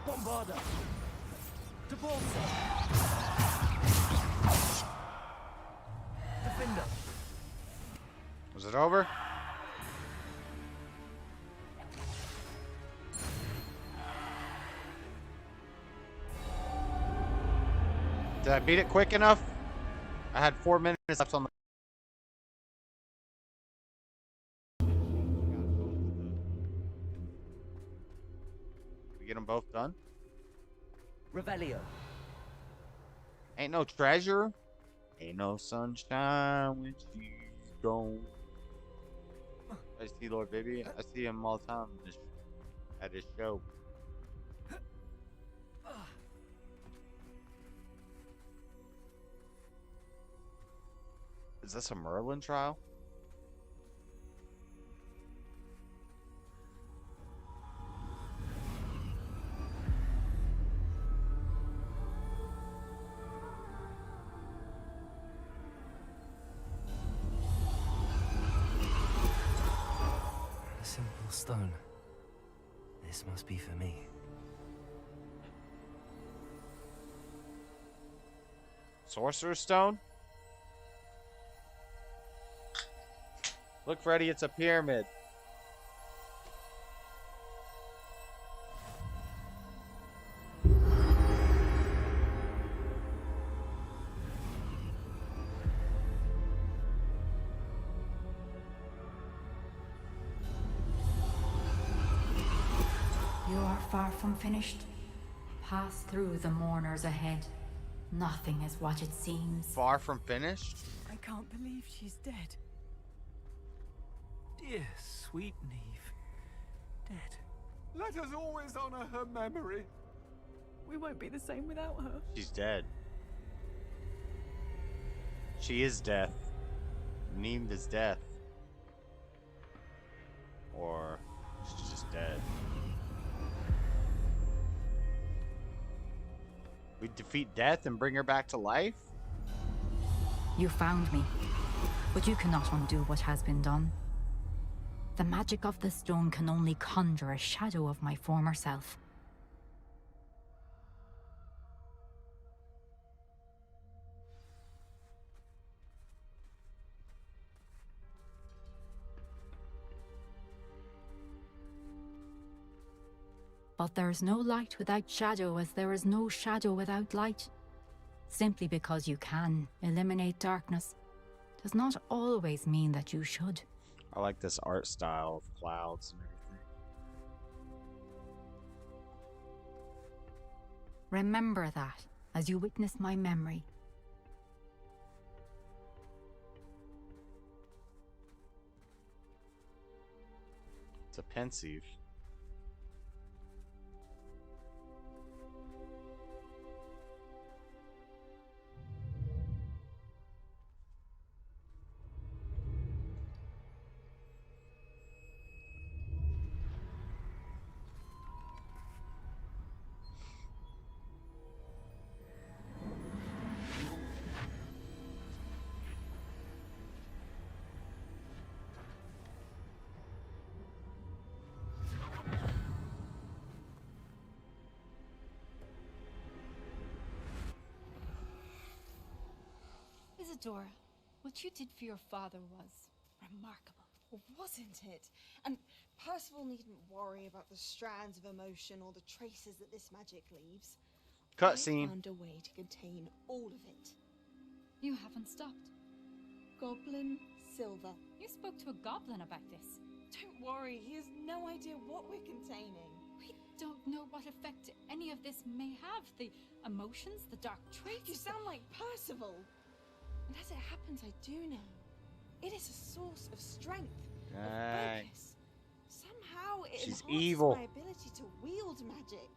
Bombarder. Repulsor. Defender. Was it over? Did I beat it quick enough? I had 4 minutes left on the... We get them both done? Revelio. Ain't no treasure. Ain't no sunshine when she's gone. I see Lord Baby. I see him all the time at his show. Is this a Merlin trial? A simple stone. This must be for me. Sorcerer's Stone? Look, Freddy, it's a pyramid. You are far from finished. Pass through the mourners ahead. Nothing is what it seems. Far from finished? I can't believe she's dead. Dear, sweet Neve. Dead. Let us always honor her memory. We won't be the same without her. She's dead. She is death. Named as death. Or she's just dead. We defeat death and bring her back to life? You found me, but you cannot undo what has been done. The magic of the stone can only conjure a shadow of my former self. But there is no light without shadow, as there is no shadow without light. Simply because you can eliminate darkness does not always mean that you should. I like this art style of clouds and Remember that as you witness my memory. It's a pensive. Isadora, what you did for your father was remarkable. Well, wasn't it? And Percival needn't worry about the strands of emotion or the traces that this magic leaves. Cutscene. I found a way to contain all of it. You haven't stopped. Goblin Silver. You spoke to a goblin about this. Don't worry, he has no idea what we're containing. We don't know what effect any of this may have. The emotions, the dark traits. You sound like Percival. And as it happens, I do know. It is a source of strength, of focus. Somehow it She's enhances evil. my ability to wield magic.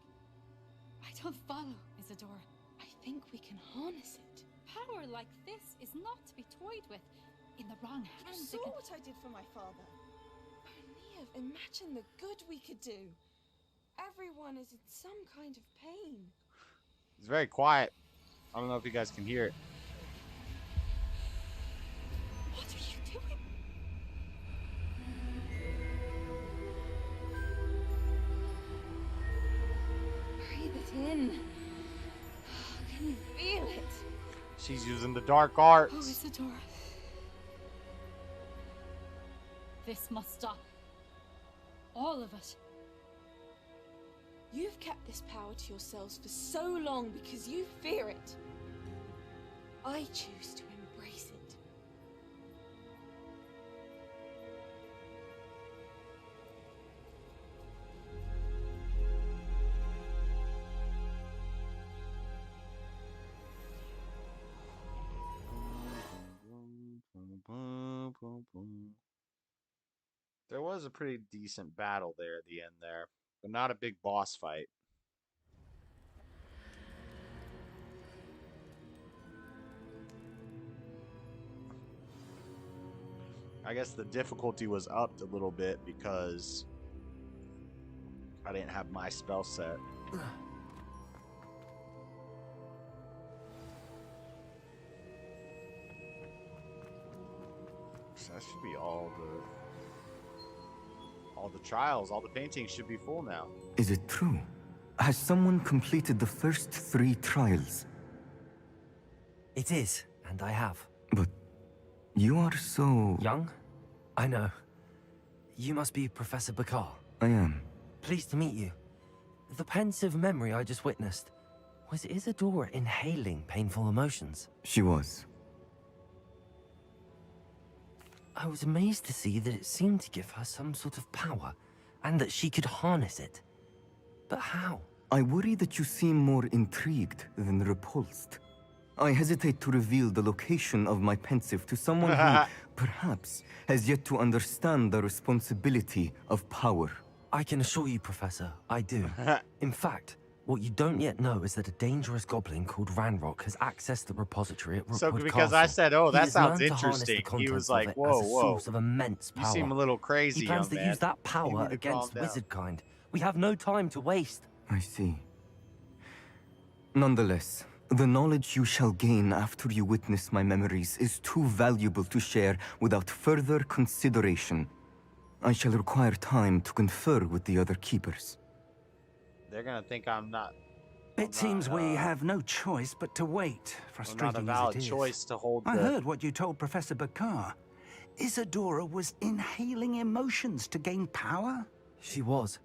I don't follow, Isadora. I think we can harness it. Power like this is not to be toyed with. In the wrong You hands, saw what I did for my father. Only imagine the good we could do. Everyone is in some kind of pain. It's very quiet. I don't know if you guys can hear it. What are you doing? Breathe it in. Can you feel it? She's using the dark arts. Oh, Isadora. This must stop. All of it. You've kept this power to yourselves for so long because you fear it. I choose to embrace it. There was a pretty decent battle there at the end there, but not a big boss fight. I guess the difficulty was upped a little bit because I didn't have my spell set. So that should be all the trials, all the paintings should be full now. Is it true? Has someone completed the first 3 trials? It is, and I have. But you are so... young? I know. You must be Professor Bakar. I am. Pleased to meet you. The pensive memory I just witnessed, was Isadora inhaling painful emotions? She was. I was amazed to see that it seemed to give her some sort of power, and that she could harness it. But how? I worry that you seem more intrigued than repulsed. I hesitate to reveal the location of my pensive to someone who, perhaps, has yet to understand the responsibility of power. I can assure you, Professor, I do. In fact, what you don't yet know is that a dangerous goblin called Ranrock has accessed the repository at Rookwood So because Castle. I said, oh, that sounds He has learned to harness the interesting, he was contents of like, it whoa, as a whoa. source of immense power. You seem a little crazy, He plans young to man. use that You power need to against calm down. wizardkind. We have no time to waste. I see. Nonetheless, the knowledge you shall gain after you witness my memories is too valuable to share without further consideration. I shall require time to confer with the other keepers. They're gonna think I'm not. It seems we have no choice but to wait, frustrating not a valid as it is. choice to hold I the- heard what you told Professor Bakar. Isadora was inhaling emotions to gain power? She was.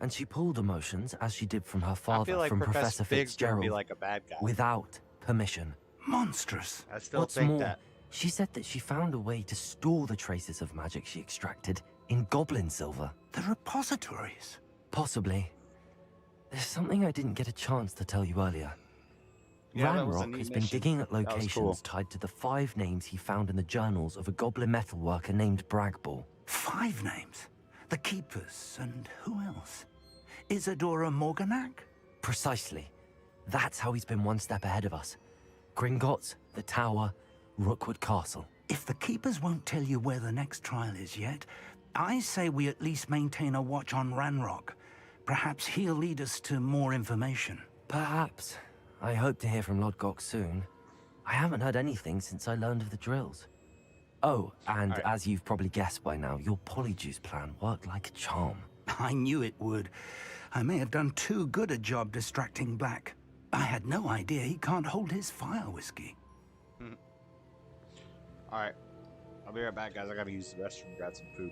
And she pulled emotions, as she did from her father, I feel like from Professor Fig's gonna Fitzgerald, be like a bad guy. without permission. Monstrous. I still What's think more, that. she said that she found a way to store the traces of magic she extracted in goblin silver. The repositories? Possibly. There's something I didn't get a chance to tell you earlier. Yeah, that was a Ranrock neat has been mission. digging at That was locations cool. tied to the 5 names he found in the journals of a goblin metalworker named Bragball. 5 names? The Keepers, and who else? Isadora Morganac? Precisely. That's how he's been one step ahead of us. Gringotts, the Tower, Rookwood Castle. If the Keepers won't tell you where the next trial is yet, I say we at least maintain a watch on Ranrock. Perhaps he'll lead us to more information. Perhaps. I hope to hear from Lodgok soon. I haven't heard anything since I learned of the drills. Oh, and as you've probably guessed by now, your Polyjuice plan worked like a charm. I knew it would. I may have done too good a job distracting Black. I had no idea he can't hold his fire whiskey. Alright. I'll be right back, guys. I gotta use the restroom, grab some food.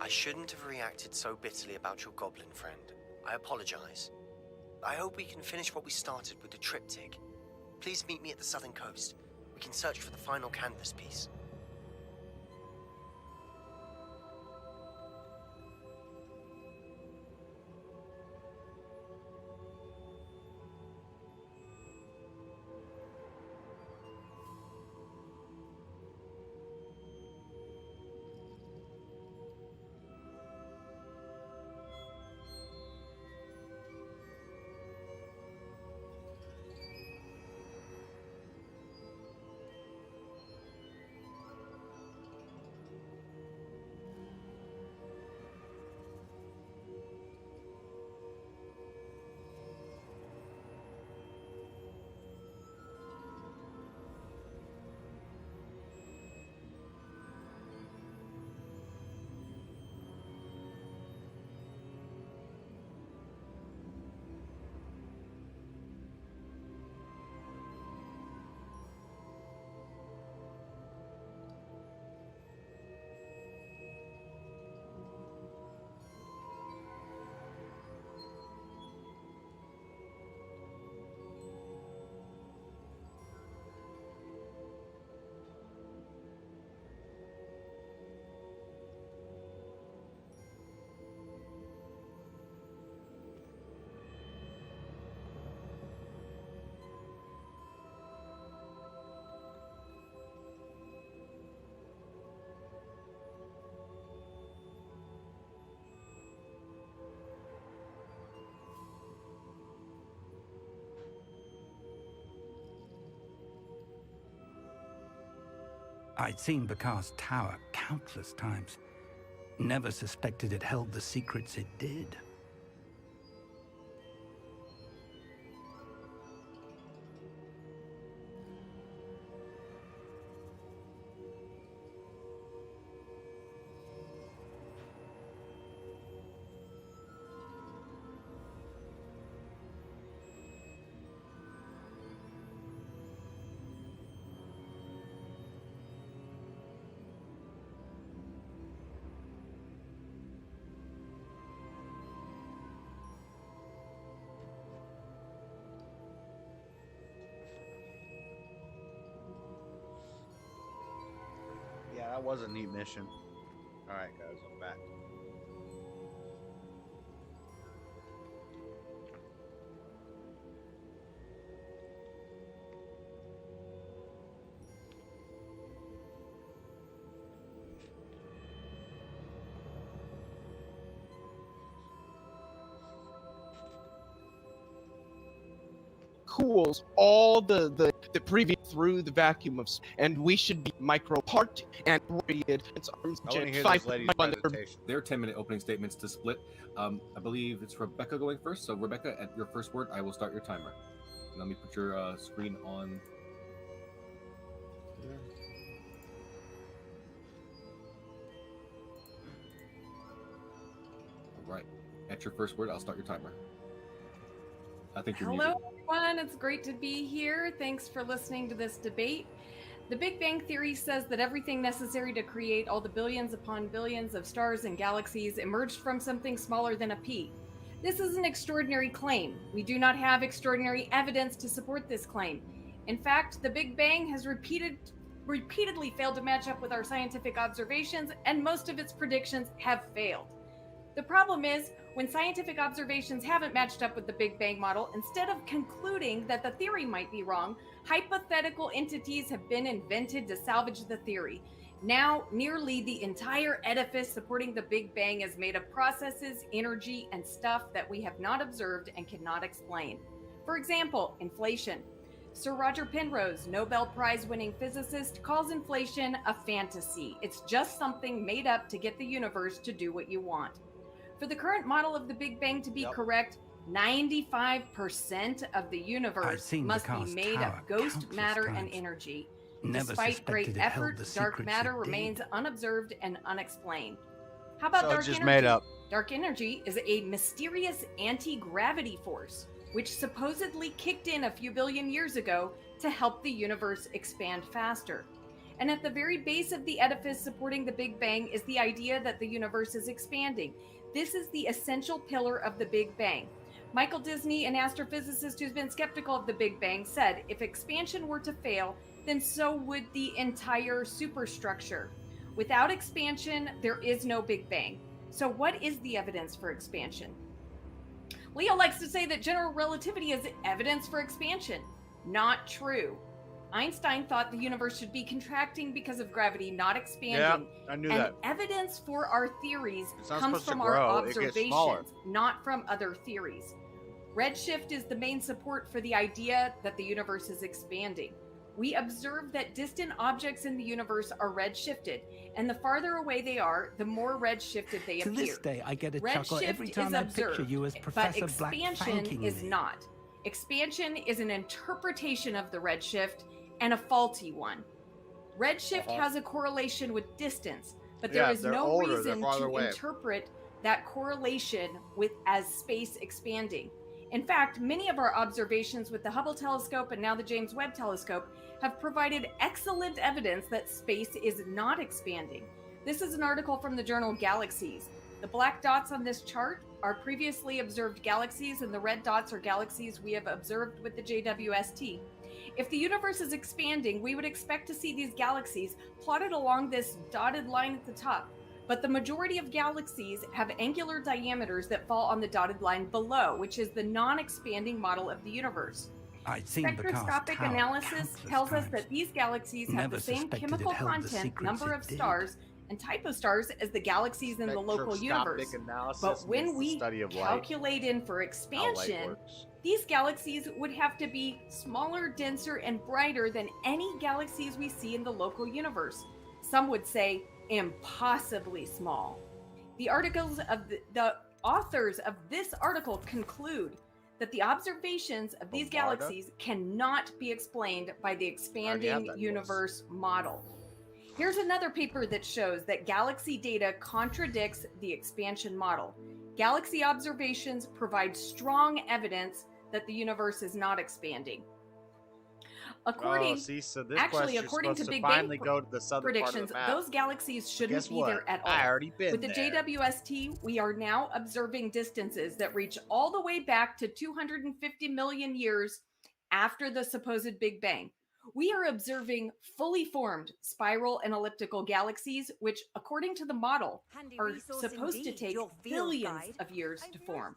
I shouldn't have reacted so bitterly about your goblin friend. I apologize. I hope we can finish what we started with the triptych. Please meet me at the southern coast. We can search for the final canvas piece. I'd seen Bakar's tower countless times. Never suspected it held the secrets it did. Yeah, that was a neat mission. Alright, guys, I'm back. Cools all the previous through the vacuum of, and we should be micro part and radiated. It's arms jet 5. Their 10-minute opening statements to split. I believe it's Rebecca going first. So Rebecca, at your first word, I will start your timer. Let me put your screen on. All right. At your first word, I'll start your timer. I think you're muted. Hello, everyone. It's great to be here. Thanks for listening to this debate. The Big Bang Theory says that everything necessary to create all the billions upon billions of stars and galaxies emerged from something smaller than a pea. This is an extraordinary claim. We do not have extraordinary evidence to support this claim. In fact, the Big Bang has repeatedly failed to match up with our scientific observations, and most of its predictions have failed. The problem is, when scientific observations haven't matched up with the Big Bang model, instead of concluding that the theory might be wrong, hypothetical entities have been invented to salvage the theory. Now, nearly the entire edifice supporting the Big Bang is made of processes, energy, and stuff that we have not observed and cannot explain. For example, inflation. Sir Roger Penrose, Nobel Prize-winning physicist, calls inflation a fantasy. It's just something made up to get the universe to do what you want. For the current model of the Big Bang to be correct, 95% of the universe must be made of ghost matter and energy. Despite great effort, dark matter remains unobserved and unexplained. How about dark energy? Made up. Dark energy is a mysterious anti-gravity force, which supposedly kicked in a few billion years ago to help the universe expand faster. And at the very base of the edifice supporting the Big Bang is the idea that the universe is expanding. This is the essential pillar of the Big Bang. Michael Disney, an astrophysicist who's been skeptical of the Big Bang, said if expansion were to fail, then so would the entire superstructure. Without expansion, there is no Big Bang. So what is the evidence for expansion? Leo likes to say that general relativity is evidence for expansion. Not true. Einstein thought the universe should be contracting because of gravity, not expanding. Yeah, I knew and that. Evidence for our theories comes supposed to from grow, our it gets smaller. observations, not from other theories. Redshift is the main support for the idea that the universe is expanding. We observe that distant objects in the universe are redshifted, and the farther away they are, the more redshifted they appear. To this day, I get a chuckle every time I picture you as Professor Black but expansion is not. Expansion is an interpretation of the redshift, and a faulty one. Redshift has a correlation with distance, but there is no reason to interpret that correlation as space expanding. In fact, many of our observations with the Hubble telescope and now the James Webb telescope have provided excellent evidence that space is not expanding. This is an article from the journal Galaxies. The black dots on this chart are previously observed galaxies, and the red dots are galaxies we have observed with the JWST. If the universe is expanding, we would expect to see these galaxies plotted along this dotted line at the top. But the majority of galaxies have angular diameters that fall on the dotted line below, which is the non-expanding model of the universe. Spectroscopic analysis tells us that these galaxies have the same chemical content, number of stars, and type of stars as the galaxies in the local universe. But when we calculate in for expansion, these galaxies would have to be smaller, denser, and brighter than any galaxies we see in the local universe. Some would say impossibly small. The authors of this article conclude that the observations of these galaxies cannot be explained by the expanding universe model. Here's another paper that shows that galaxy data contradicts the expansion model. Galaxy observations provide strong evidence that the universe is not expanding. According to Big Bang predictions, those galaxies shouldn't be there at all. With the JWST, we are now observing distances that reach all the way back to 250 million years after the supposed Big Bang. We are observing fully formed spiral and elliptical galaxies, which, according to the model, are supposed to take billions of years to form.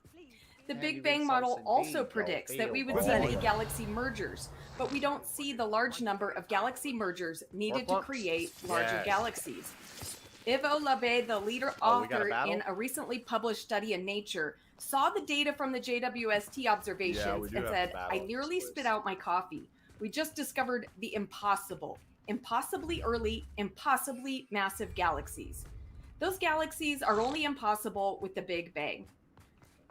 The Big Bang model also predicts that we would see galaxy mergers, but we don't see the large number of galaxy mergers needed to create larger galaxies. Ivo Labe, the lead author in a recently published study in Nature, saw the data from the JWST observations and said, "I nearly spit out my coffee. We just discovered the impossible. Impossibly early, impossibly massive galaxies. Those galaxies are only impossible with the Big Bang."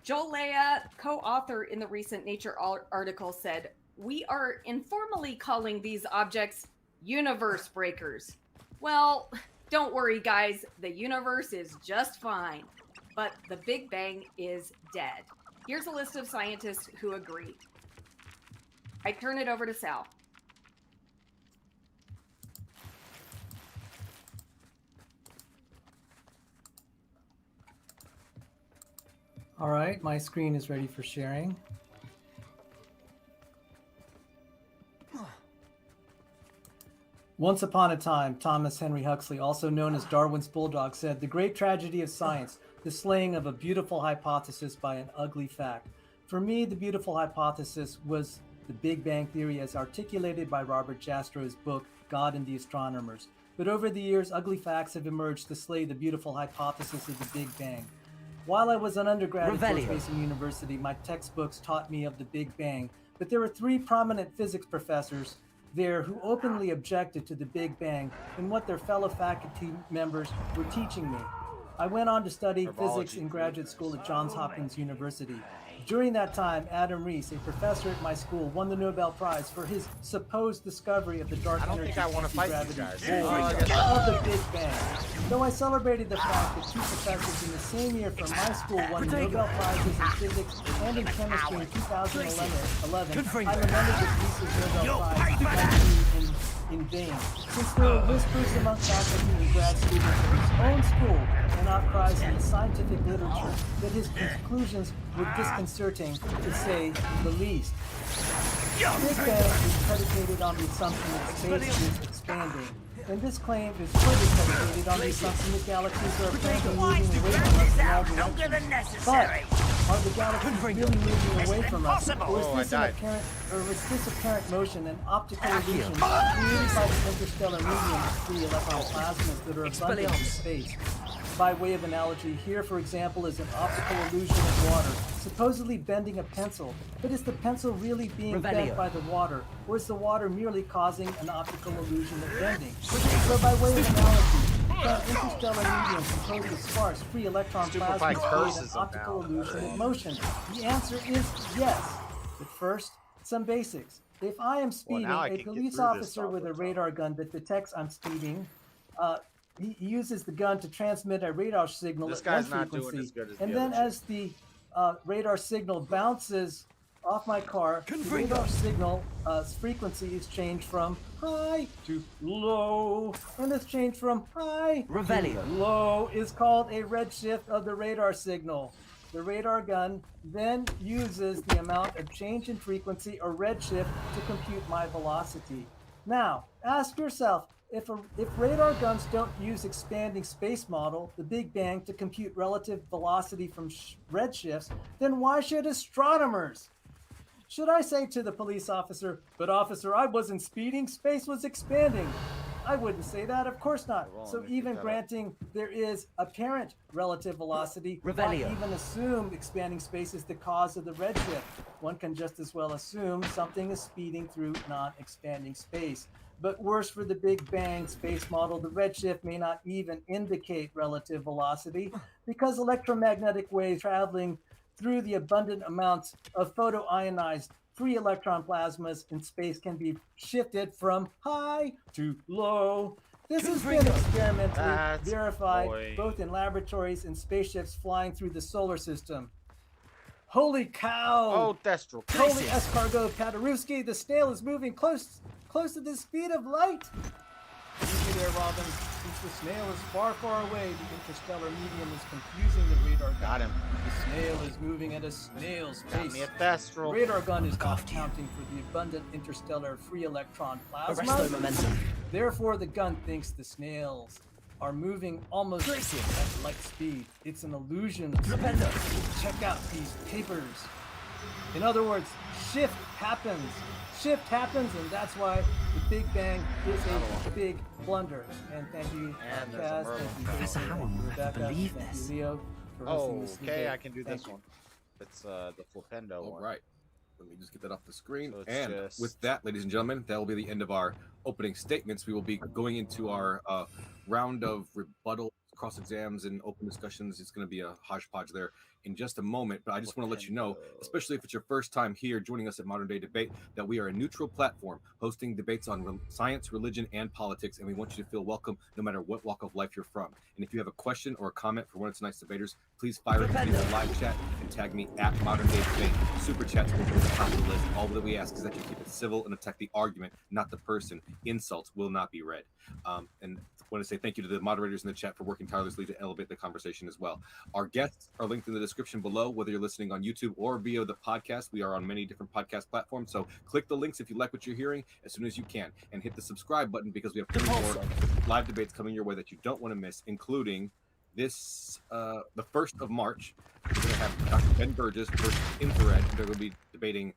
Joel Leah, co-author in the recent Nature article, said, "We are informally calling these objects universe breakers." Well, don't worry, guys. The universe is just fine. But the Big Bang is dead. Here's a list of scientists who agree. I turn it over to Sal. All right, my screen is ready for sharing. Once upon a time, Thomas Henry Huxley, also known as Darwin's Bulldog, said, "The great tragedy of science, the slaying of a beautiful hypothesis by an ugly fact." For me, the beautiful hypothesis was the Big Bang Theory as articulated by Robert Jastro's book, God and the Astronomers. But over the years, ugly facts have emerged to slay the beautiful hypothesis of the Big Bang. While I was an undergrad at George Mason University, my textbooks taught me of the Big Bang, but there were 3 prominent physics professors there who openly objected to the Big Bang and what their fellow faculty members were teaching me. I went on to study physics in graduate school at Johns Hopkins University. During that time, Adam Rees, a professor at my school, won the Nobel Prize for his supposed discovery of the dark energy anti-gravity of the Big Bang. Though I celebrated the fact that 2 professors in the same year from my school won Nobel Prizes in physics and in chemistry in 2011, I remembered that Rees's Nobel Prize in vain, since there were whispers among faculty and grad students of his own school and outcries in the scientific literature that his conclusions were disconcerting, to say the least. Big Bang is predicated on the assumption that space is expanding, and this claim is further predicated on the assumption that galaxies are apparently moving away from us in all directions. But are the galaxies really moving away from us, or is this apparent motion an optical illusion created by the interstellar medium of free electron plasmas that are abundant in space? By way of analogy, here, for example, is an optical illusion of water, supposedly bending a pencil. But is the pencil really being bent by the water, or is the water merely causing an optical illusion of bending? So by way of analogy, can interstellar medium composed of sparse, free electron plasma create an optical illusion of motion? The answer is yes. But first, some basics. If I am speeding, a police officer with a radar gun that detects I'm speeding, he uses the gun to transmit a radar signal at one frequency, and then as the radar signal bounces off my car, the radar signal frequency is changed from high to low, and this change from high to low is called a redshift of the radar signal. The radar gun then uses the amount of change in frequency or redshift to compute my velocity. Now, ask yourself, if radar guns don't use expanding space model, the Big Bang, to compute relative velocity from redshifts, then why should astronomers? Should I say to the police officer, "But officer, I wasn't speeding, space was expanding"? I wouldn't say that, of course not. So even granting there is apparent relative velocity, why even assume expanding space is the cause of the redshift? One can just as well assume something is speeding through non-expanding space. But worse for the Big Bang space model, the redshift may not even indicate relative velocity, because electromagnetic waves traveling through the abundant amounts of photoionized free electron plasmas in space can be shifted from high to low. This has been experimentally verified both in laboratories and spaceships flying through the solar system. Holy cow! Oh, Thestral. Holy escargot Paderewski, the snail is moving close to the speed of light. Easy there, Robin. Since the snail is far, far away, the interstellar medium is confusing the radar gun. Got him. The snail is moving at a snail's pace. Got me a Thestral. The radar gun is not counting for the abundant interstellar free electron plasma. Therefore, the gun thinks the snails are moving almost at light speed. It's an illusion. Check out these papers. In other words, shift happens. Shift happens, and that's why the Big Bang is a big blunder. And thank you, Kaz. Professor Howell will never believe this. Leo, for hosting this okay, debate. I can do this one. It's the Flipendo one. All right. Let me just get that off the screen. So and with that, ladies and gentlemen, that will be the end of our opening statements. We will be going into our round of rebuttal, cross exams, and open discussions. It's going to be a hodgepodge there in just a moment, but I just want to let you know, especially if it's your first time here joining us at Modern Day Debate, that we are a neutral platform hosting debates on science, religion, and politics, and we want you to feel welcome no matter what walk of life you're from. And if you have a question or a comment for one of tonight's debaters, please fire it into the live chat and tag me at Modern Day Debate. Super chats will be at the top of the list. All that we ask is that you keep it civil and attack the argument, not the person. Insults will not be read. And want to say thank you to the moderators in the chat for working tirelessly to elevate the conversation as well. Our guests are linked in the description below, whether you're listening on YouTube or via the podcast. We are on many different podcast platforms, so click the links if you like what you're hearing as soon as you can, and hit the subscribe button because we have plenty more live debates coming your way that you don't want to miss, including this the 1st of March. We're going to have Dr. Ben Burgess versus Infrared. They're going to be debating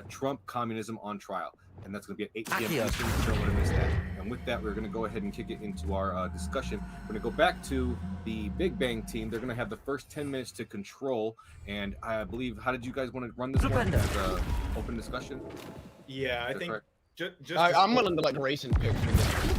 Trump communism on trial, and that's going to be at 8 p.m. Eastern. You don't want to miss that. And with that, we're going to go ahead and kick it into our discussion. We're going to go back to the Big Bang team. They're going to have the first 10 minutes to control, and I believe, how did you guys want to run this one as an open discussion? Yeah, I think just I'm willing to let Grayson pick for this.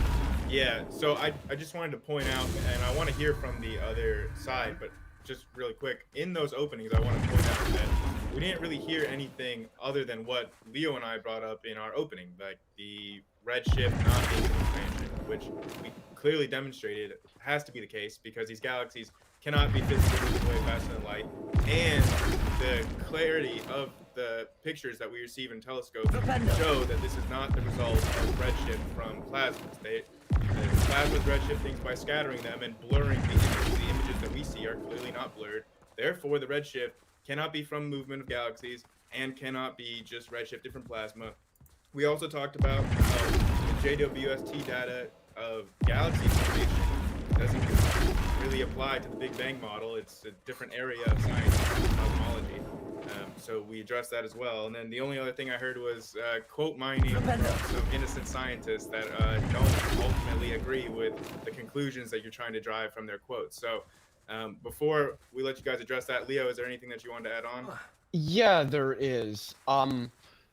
Yeah, so I just wanted to point out, and I want to hear from the other side, but just really quick, in those openings, I want to point out that we didn't really hear anything other than what Leo and I brought up in our opening, like the redshift not being an expansion, which we clearly demonstrated has to be the case because these galaxies cannot be physically moving away faster than light, and the clarity of the pictures that we receive in telescopes show that this is not the result of redshift from plasmas. The plasmas redshift things by scattering them and blurring the images. The images that we see are clearly not blurred. Therefore, the redshift cannot be from movement of galaxies and cannot be just redshifted from plasma. We also talked about how the JWST data of galaxy formation doesn't really apply to the Big Bang model. It's a different area of science, cosmology. So we addressed that as well. And then the only other thing I heard was quote mining from some innocent scientists that don't ultimately agree with the conclusions that you're trying to drive from their quotes. So before we let you guys address that, Leo, is there anything that you wanted to add on? Yeah, there is.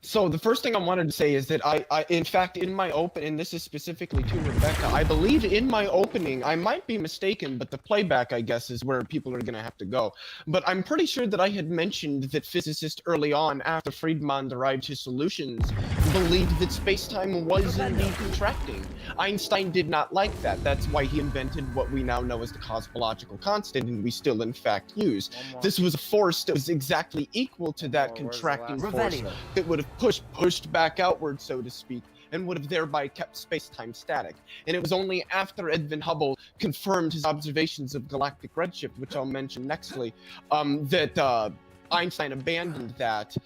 So the first thing I wanted to say is that I in fact, in my open, and this is specifically to Rebecca, I believe in my opening, I might be mistaken, but the playback, I guess, is where people are going to have to go. But I'm pretty sure that I had mentioned that physicists early on, after Friedman derived his solutions, believed that space-time was indeed contracting. Einstein did not like that. That's why he invented what we now know as the cosmological constant, and we still, in fact, use. This was a force that was exactly equal to that contracting force that would have pushed back outward, so to speak, and would have thereby kept space-time static. And it was only after Edwin Hubble confirmed his observations of galactic redshift, which I'll mention nextly, that Einstein abandoned that,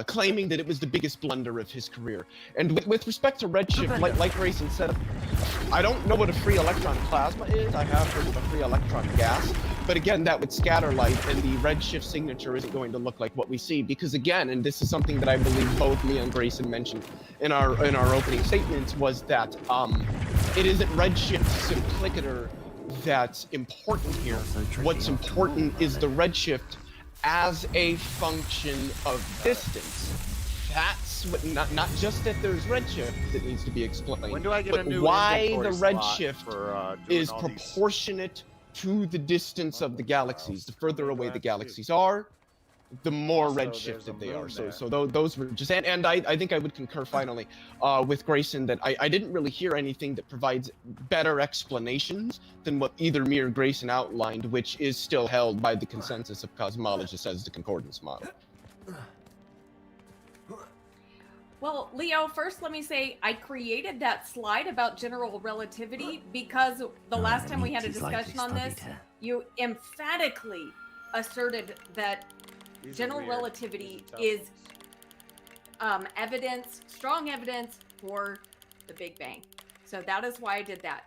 claiming that it was the biggest blunder of his career. And with respect to redshift, like Grayson said, I don't know what a free electron plasma is. I have heard of a free electron gas. But again, that would scatter light, and the redshift signature isn't going to look like what we see. Because again, and this is something that I believe both me and Grayson mentioned in our opening statements, was that it isn't redshift simplicator that's important here. What's important is the redshift as a function of distance. That's what, not just that there's redshift that needs to be explained, When do I get but a new why the inventory slot redshift for, is proportionate to the distance of the galaxies. The further away the galaxies are, the more redshifted they are. So those were just, and I think I would concur finally with Grayson that I didn't really hear anything that provides better explanations than what either me or Grayson outlined, which is still held by the consensus of cosmologists as the concordance model. Well, Leo, first let me say I created that slide about general relativity because the last time we had a discussion on this, you emphatically asserted that general relativity is evidence, strong evidence for the Big Bang. So that is why I did that.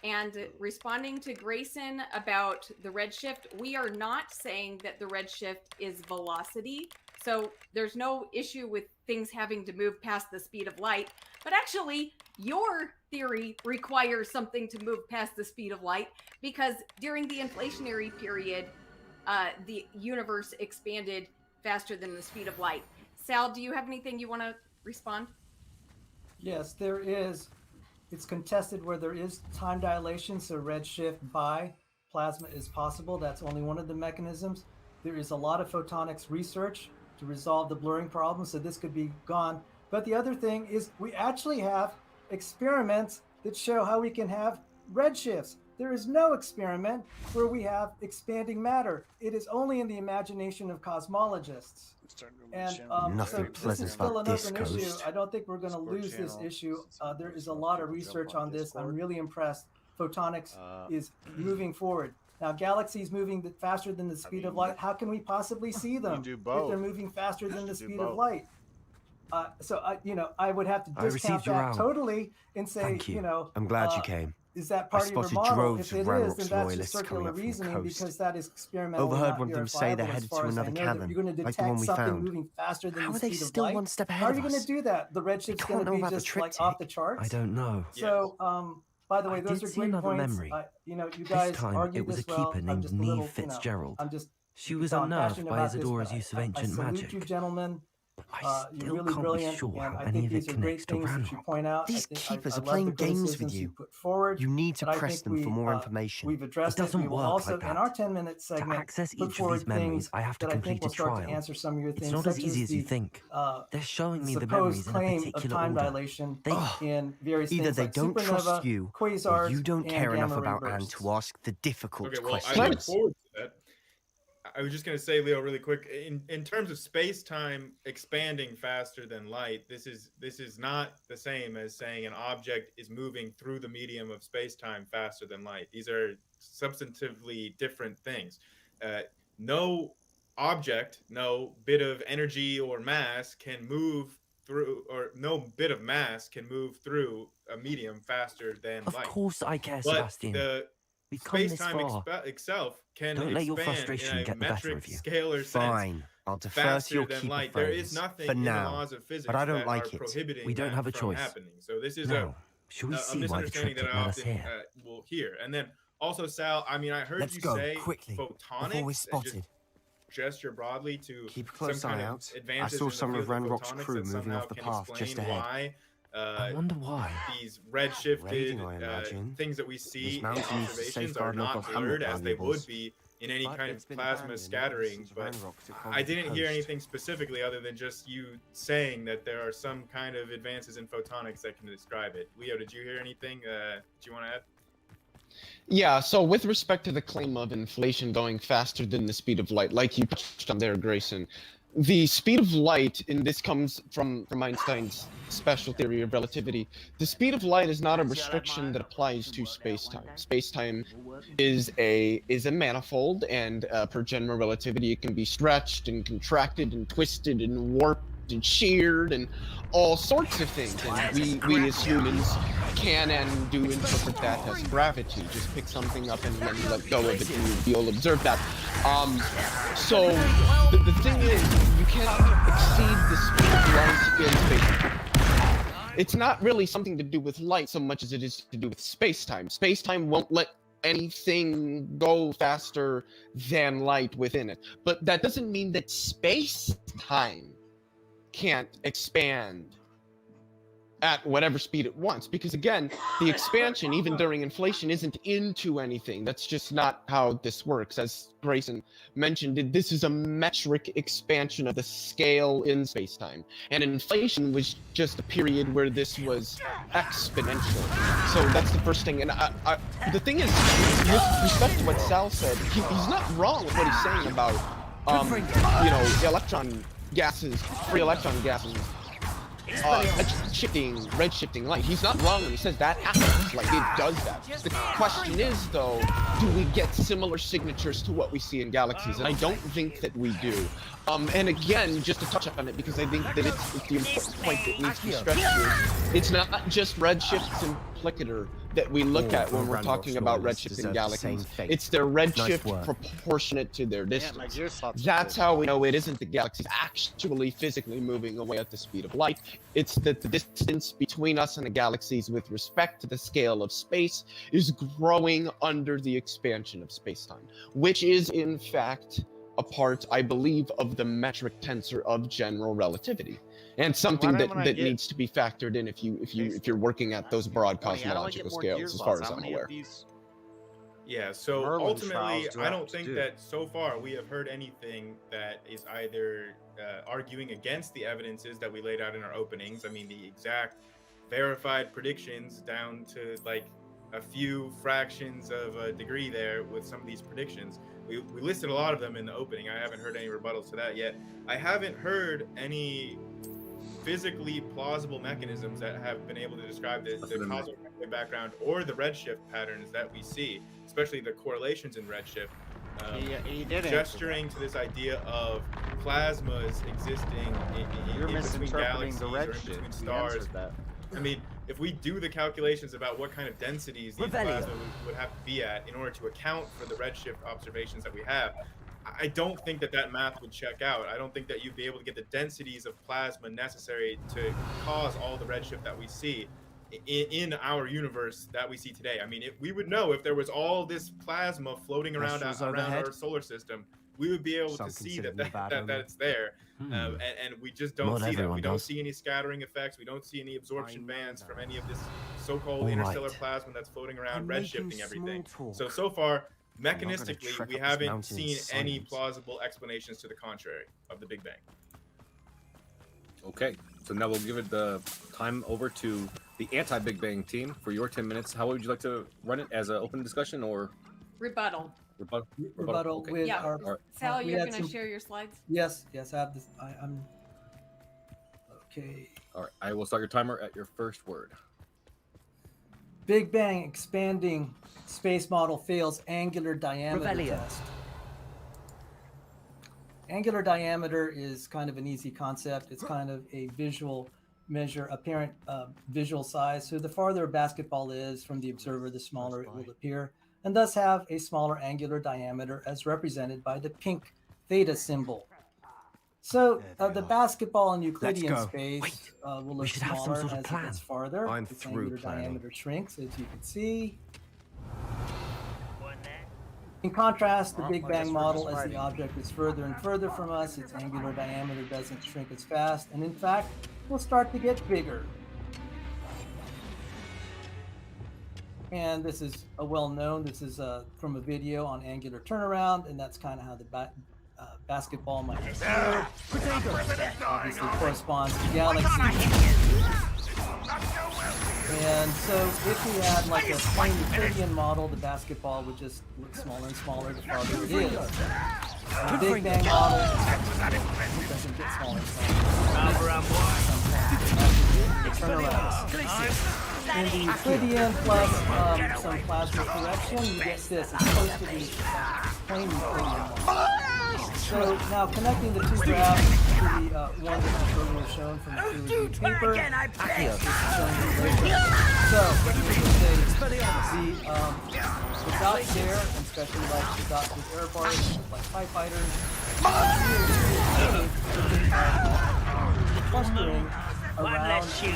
And responding to Grayson about the redshift, we are not saying that the redshift is velocity. So there's no issue with things having to move past the speed of light. But actually, your theory requires something to move past the speed of light because during the inflationary period, the universe expanded faster than the speed of light. Sal, do you have anything you want to respond? Yes, there is. It's contested where there is time dilation, so redshift by plasma is possible. That's only one of the mechanisms. There is a lot of photonics research to resolve the blurring problem, so this could be gone. But the other thing is we actually have experiments that show how we can have redshifts. There is no experiment where we have expanding matter. It is only in the imagination of cosmologists. And so this is still an open issue. I don't think we're going to lose this issue. There is a lot of research on this. I'm really impressed. photonics is moving forward. Now, galaxies moving faster than the speed of light. How can we possibly see them if they're moving faster than the speed of light? I would have to discount that totally and say, Thank you. I'm glad you came. Is that part of your model? Droves If of it is, Ranrock's then that's loyalists just coming circular up from the reasoning coast. because that is experimental. Overheard one of them say they're headed to another cavern, You're going to like the detect one we something found. moving faster than How the are they speed of still light. one step ahead How are of you going us? to do that? The redship's going to be just like off the charts. I don't know. So, by the way, those did are see great another points. memory. You This guys time argued it was this a well. keeper I'm named just a Neve little, Fitzgerald. You was can tell I'm unnerved passionate by about Isadora's this, use of I ancient salute magic. you, gentlemen. I You're still really can't be brilliant, sure and how I any think of these it are great connects to things that you Ranrock. point out. These I keepers love are playing the games with criticisms you. Put forward, You need to but I press think them for more information. We've addressed It doesn't We will work also, like that. in our 10-minute segment, access put each of forward these memories, things I have to that I think complete will a start trial. to answer some of your It's things, not as such easy as you the, think. They're showing me the supposed memories in a claim of particular time order. dilation in various Either things they like don't supernova, trust you, or quasars, you don't and care enough gamma about ray Anne bursts. to ask the difficult Okay, well, questions. I look forward to that. I was just going to say, Leo, really quick, in terms of space-time expanding faster than light, this is not the same as saying an object is moving through the medium of space-time faster than light. These are substantively different things. No object, no bit of energy or mass can move through, or no bit of mass can move through a medium faster than light. Of course I care, But Sebastian. the space-time itself can Don't let your expand frustration in a get the better metric of you. scalar Fine, sense I'll defer to faster your than keeper light. There friends is nothing for in the now, laws of physics but I don't that like are it. prohibiting We don't that have a from choice. happening. So this is Now, shall we a see why the misunderstanding that triptych I led us often here? will hear. And then also, Sal, I mean, I heard Let's you go, say quickly, before photonics we're and spotted. just gesture broadly to Keep a close some kind eye of out. I advances saw in the some of field Ranrock's photonics crew that moving somehow off the can path just explain ahead. why I wonder why. these redshifted Raiding, I imagine. things that we see in mountain needs to observations safeguard are not local blurred hamlet as they would valuables. be in any But kind it's of been plasma abandoned scattering. since But Ranrock took hold I of the didn't hear coast. anything specifically other than just you saying that there are some kind of advances in photonics that can describe it. Leo, did you hear anything? Do you want to add? Yeah, so with respect to the claim of inflation going faster than the speed of light, like you touched on there, Grayson, the speed of light, and this comes from Einstein's special theory of relativity, the speed of light is not a restriction that applies to space-time. Space-time is a manifold, and per general relativity, it can be stretched and contracted and twisted and warped and sheared and all sorts of things. And we as humans can and do interpret that as gravity. Just pick something up and then let go of it, and you'll observe that. So the thing is, you cannot exceed the speed of light in space. It's not really something to do with light so much as it is to do with space-time. Space-time won't let anything go faster than light within it. But that doesn't mean that space-time can't expand at whatever speed it wants, because again, the expansion even during inflation isn't into anything. That's just not how this works. As Grayson mentioned, this is a metric expansion of the scale in space-time, and inflation was just a period where this was exponential. So that's the first thing. And the thing is, with respect to what Sal said, he's not wrong with what he's saying about electron gases, free electron gases, redshifting light. He's not wrong when he says that happens. Like, it does that. The question is, though, do we get similar signatures to what we see in galaxies? And I don't think that we do. And again, just to touch on it, because I think that it's the important point that needs to be stressed here. It's not just redshifts and plicator that we look at when we're talking about redshift in galaxies. It's their redshift proportionate to their distance. That's how we know it isn't the galaxies actually physically moving away at the speed of light. It's that the distance between us and the galaxies with respect to the scale of space is growing under the expansion of space-time, which is in fact a part, I believe, of the metric tensor of general relativity, and something that needs to be factored in if you're working at those broad cosmological scales, as far as I'm aware. Yeah, so ultimately, I don't think that so far we have heard anything that is either arguing against the evidences that we laid out in our openings. I mean, the exact verified predictions down to like a few fractions of a degree there with some of these predictions. We listed a lot of them in the opening. I haven't heard any rebuttals to that yet. I haven't heard any physically plausible mechanisms that have been able to describe the causal background or the redshift patterns that we see, especially the correlations in redshift. He did gesturing to this idea of plasmas existing in between galaxies or in between stars. I mean, if we do the calculations about what kind of densities these plasma would have to be at in order to account for the redshift observations that we have, I don't think that math would check out. I don't think that you'd be able to get the densities of plasma necessary to cause all the redshift that we see in our universe that we see today. I mean, if we would know if there was all this plasma floating around our solar system, we would be able to see that it's there. And we just don't see that. We don't see any scattering effects. We don't see any absorption bands from any of this so-called interstellar plasma that's floating around, redshifting everything. So far, mechanistically, we haven't seen any plausible explanations to the contrary of the Big Bang. Okay, so now we'll give it the time over to the anti-Big Bang team for your 10 minutes. How would you like to run it, as an open discussion or rebuttal? Rebuttal. Okay. With yeah. our, Sal, you're going to share your slides? Yes, I have this. I'm okay. All right, I will start your timer at your first word. Big Bang expanding space model fails angular diameter test. Angular diameter is kind of an easy concept. It's kind of a visual measure, apparent visual size. So the farther a basketball is from the observer, the smaller it will appear, and thus have a smaller angular diameter as represented by the pink theta symbol. So the basketball in Euclidean space will look smaller as it gets farther. Its angular diameter shrinks, as you can see. In contrast, the Big Bang model, as the object is further and further from us, its angular diameter doesn't shrink as fast, and in fact, will start to get bigger. And this is a well-known, this is from a video on angular turnaround, and that's kind of how the basketball might appear. Obviously corresponds to galaxies. And so if we had like a plain Euclidean model, the basketball would just look smaller and smaller the farther it is. The Big Bang model doesn't get smaller and smaller. In the Euclidean plus some plasma correction, you get this. It's close to the plain Euclidean model. So now connecting the two graphs to the one that was shown from the peer-reviewed paper. So the dots there, and especially like the dots with air bars, like TIE fighters, clustering around what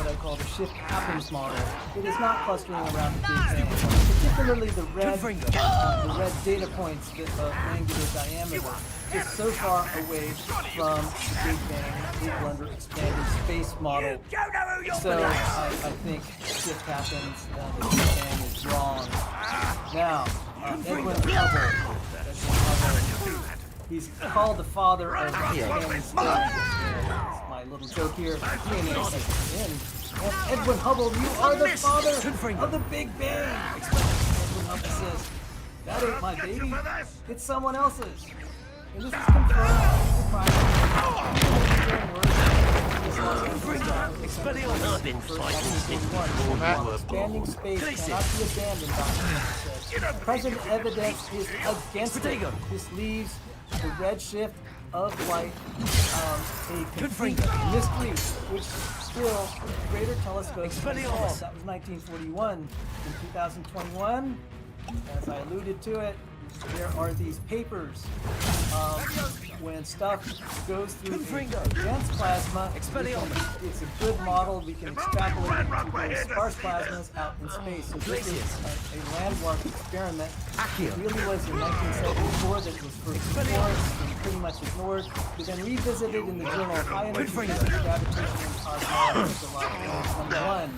I call the shift happens model. It is not clustering around the Big Bang, particularly the red data points with angular diameter, just so far away from the Big Bang equal expanded space model. So I think shift happens. The Big Bang is wrong. Now, Edwin Hubble. He's called the father of expanded space. My little joke here. Edwin Hubble, you are the father of the Big Bang. Edwin Hubble says, that ain't my baby. It's someone else's. And this is confirmed. Expanding space cannot be abandoned. Present evidence is against it. This leaves the redshift of light a complete mystery, which still greater telescopes can solve. That was 1941. In 2021, as I alluded to it, there are these papers when stuff goes through dense plasma. It's a good model. We can extrapolate it to very sparse plasmas out in space. So this is a landmark experiment. It really was in 1974 that it was first explored and pretty much ignored. We then revisited in the journal High Energy Gravitation and Cosmology July 2021.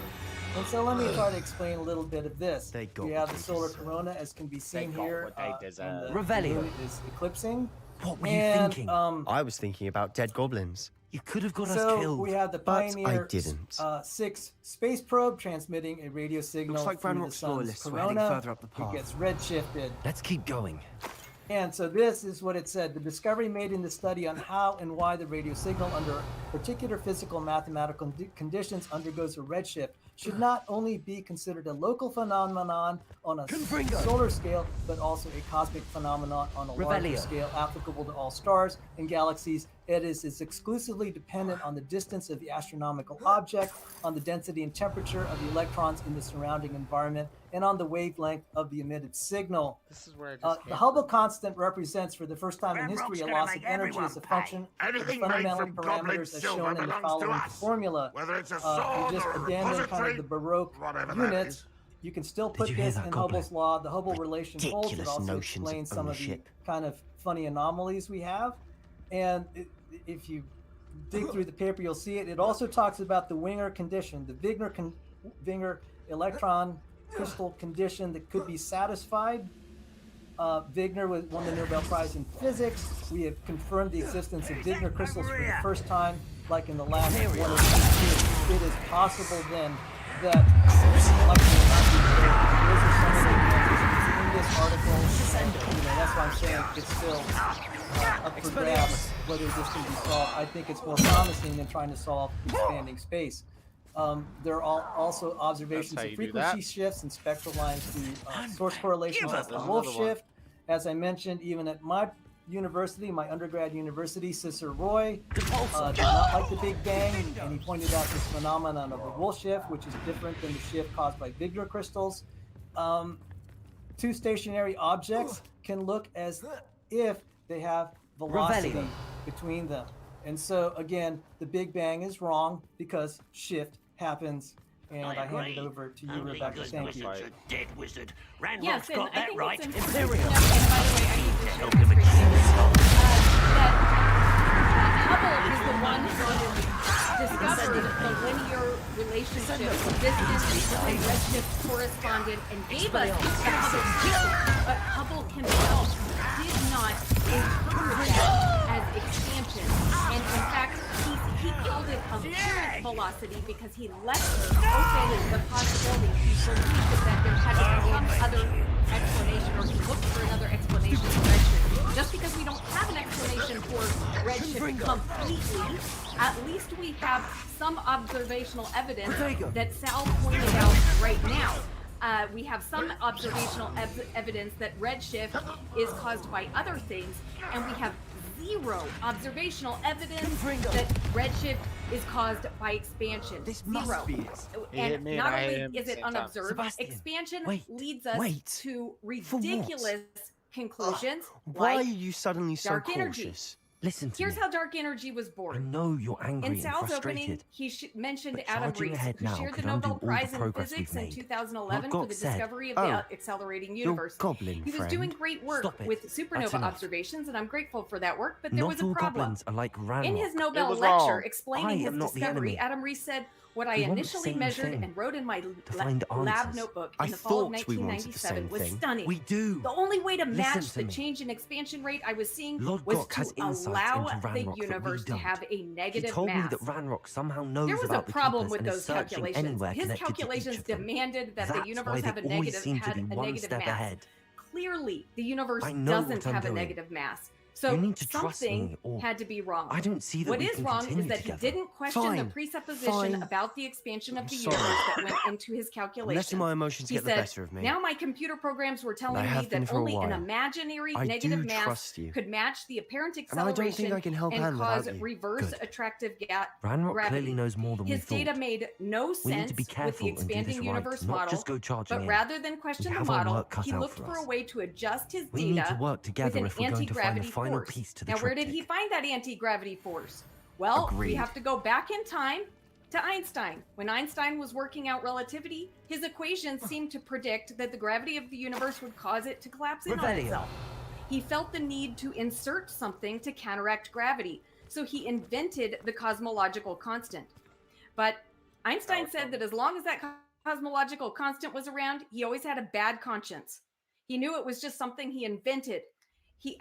And so let me try to explain a little bit of this. We have the solar corona, as can be seen here. The moon is eclipsing. What were you thinking? I was thinking about dead goblins. You could have got us killed. So we have the Pioneer I didn't. 6 space probe transmitting a radio signal Looks like through the Rock's sun's loyalists were heading corona. further up the path. It gets redshifted. Let's keep going. And so this is what it said. The discovery made in the study on how and why the radio signal under particular physical mathematical conditions undergoes a redshift should not only be considered a local phenomenon on a solar scale, but also a cosmic phenomenon on a larger scale applicable to all stars and galaxies. It is exclusively dependent on the distance of the astronomical object, on the density and temperature of the electrons in the surrounding environment, and on the wavelength of the emitted signal. This is where I just the Hubble constant represents for the first time in history a loss of energy as a function of the fundamental parameters as shown in the following formula. You just abandon kind of the Baroque units. You can still put this in Hubble's law. The Hubble relation holds. It also explains some of the kind of funny anomalies we have. And if you dig through the paper, you'll see it. It also talks about the Wigner condition, the Wigner electron crystal condition that could be satisfied. Wigner won the Nobel Prize in Physics. We have confirmed the existence of Wigner crystals for the first time, like in the last 1 or 2 years. It is possible then that those are some of the answers in this article. That's why I'm saying it's still up for grabs whether this can be solved. I think it's more promising than trying to solve expanding space. There are also observations of frequency shifts and spectral lines through source correlations like the Wolf shift. As I mentioned, even at my university, my undergrad university, Cicero Roy did not like the Big Bang, and he pointed out this phenomenon of the Wolf shift, which is different than the shift caused by Wigner crystals. 2 stationary objects can look as if they have velocity between them. And so, again, the Big Bang is wrong because shift happens. And I hand it over to you, Rebecca. Thank you. Dead wizard. Yes, and I think right. it's important to know, and by the way, I need to share this that Hubble is the one who discovered the linear relationship of distance with a redshift correspondent and gave us the Hubble field. But Hubble himself did not interpret that as expansion. And in fact, he called it apparent velocity because he left open the possibility. He believed that there had to be some other explanation, or he looked for another explanation for redshift. Just because we don't have an explanation for redshift completely, at least we have some observational evidence that Sal pointed out right now. We have some observational evidence that redshift is caused by other things, and we have 0 observational evidence that redshift is caused by expansion. 0. And not only is it unobserved, expansion leads us to ridiculous conclusions. Why like are you suddenly so dark cautious? energy. Listen to Here's me. how dark energy was born. I know you're angry In and Sal's frustrated. opening, he mentioned but Adam charging Rees, ahead who now shared the could undo Nobel all the Prize in progress Physics we've in made. 2011 What for the God said, discovery of the accelerating universe. goblin He was friend. doing great work Stop it. with That's supernova enough. observations, and I'm grateful for that work, but there Not was a all problem. goblins are like Ranrock. In his Nobel was lecture wrong. explaining I his am not the discovery, enemy. Adam Rees said, "What I We want the initially same measured thing. and wrote in my find lab answers. notebook I in the fall of thought we wanted the 1997 same was thing. stunning. We do. The only way to Listen match to the me. change in expansion rate I was seeing Lord was Gok has to insights allow into the Ranrock that we universe to don't. have a He negative told mass. me that Ranrock somehow knows There was a about the problem keepers with and is those searching calculations. anywhere His connected to each calculations of them. demanded that That's the universe why have a they always negative seem to be one negative step mass. ahead. Clearly, the universe I know doesn't what I'm have a doing. negative mass. So You need to trust something me, or had to be wrong. I don't see that What we is can wrong continue is that together. he didn't question the Fine. presupposition Fine. about the expansion of the sorry. universe that went into his calculations. Letting my emotions He get the said, better of me. now my computer programs were telling I me have been that for a only an while. imaginary I negative do mass trust you. could match the apparent And I don't think acceleration I can help and Anne cause without you. reverse Good. attractive Ranrock gravity. clearly knows more than His we data thought. made no We need sense to be with the careful and do this expanding right, universe not model, just go charging but in. rather than question We the have our model, work cut he out looked for for a us. way to adjust his We need data to work with together an if we're going to find the anti-gravity final force. piece to the Now, where did triptych. he find that anti-gravity force? Well, we Agreed. have to go back in time to Einstein. When Einstein was working out relativity, his equations seemed to predict that the gravity of the universe would cause it to collapse in on Revelio. itself. He felt the need to insert something to counteract gravity, so he invented the cosmological constant. But Einstein said that as long as that cosmological constant was around, he always had a bad conscience. He knew it was just something he invented. He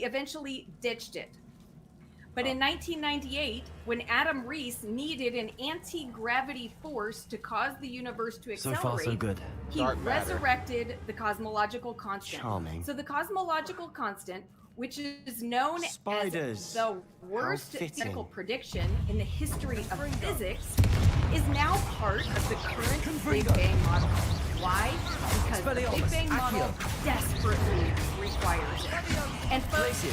eventually ditched it. But in 1998, when Adam Rees needed an anti-gravity force to cause the universe to accelerate, so far, so good. He resurrected the cosmological constant. Charming. So the cosmological constant, which is known as the worst physical prediction in the history of physics, is now part of the current Big Bang model. Why? Because the Big Bang model desperately requires it. And folks,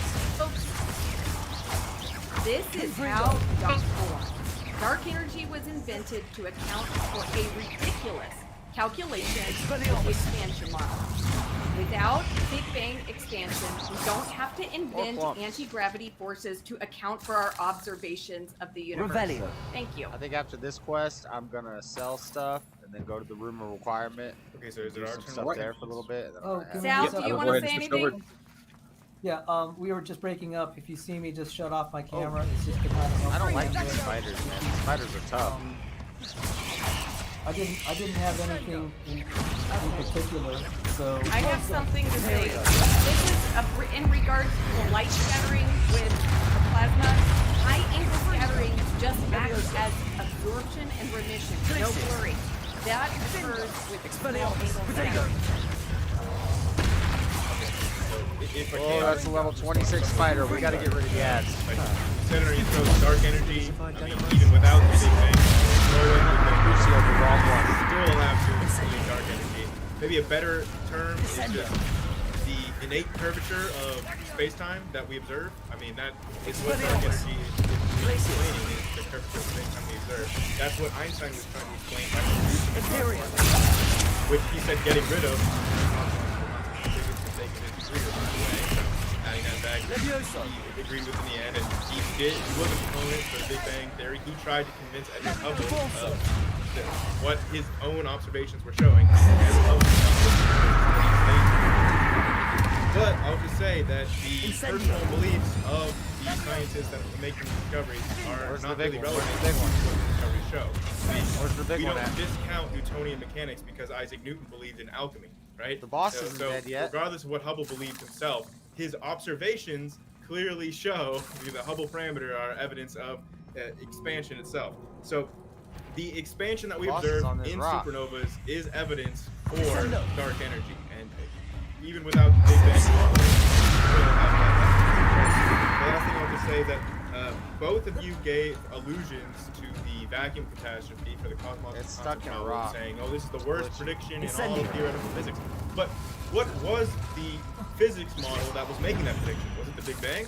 this is how dark formed. Dark energy was invented to account for a ridiculous calculation of the expansion model. Without Big Bang expansion, we don't have to invent anti-gravity forces to account for our observations of the universe. Revelio. Thank you. I think after this quest, I'm gonna sell stuff and then go to the room of requirement. Okay, so is it our turn? Stuff there for a little bit. Oh, Sal, do you want to say anything? Yeah, we were just breaking up. If you see me, just shut off my camera. It's just to kind of help. I don't like these spiders, man. Spiders are tough. I didn't have anything in particular, so. I have something to say. This is in regards to the light scattering with the plasma. High angle scattering just acts as absorption and remission. No blurring. That occurs with small angle scattering. Oh, that's a level 26 spider. We gotta get rid of the ads. Senator, you throw dark energy. I mean, even without the Big Bang, still allowed to include dark energy. Maybe a better term is just the innate curvature of space-time that we observe. I mean, that is what dark energy is explaining, is the curvature of space-time we observe. That's what Einstein was trying to explain by which he said getting rid of. Adding that back, he agreed with in the end, and he was a proponent for the Big Bang Theory. He tried to convince Edwin Hubble of what his own observations were showing. But I'll just say that the personal beliefs of the scientists that are making the discoveries are not really relevant to what the discoveries show. We don't discount Newtonian mechanics because Isaac Newton believed in alchemy, right? The boss isn't dead yet. Regardless of what Hubble believed himself, his observations clearly show the Hubble parameter are evidence of expansion itself. So the expansion that we observe in supernovas is evidence for dark energy, and even without the Big Bang, the last thing I'll just say that both of you gave allusions to the vacuum catastrophe for the cosmological constant, saying, "Oh, this is the worst prediction in all of theoretical physics." But what was the physics model that was making that prediction? Was it the Big Bang?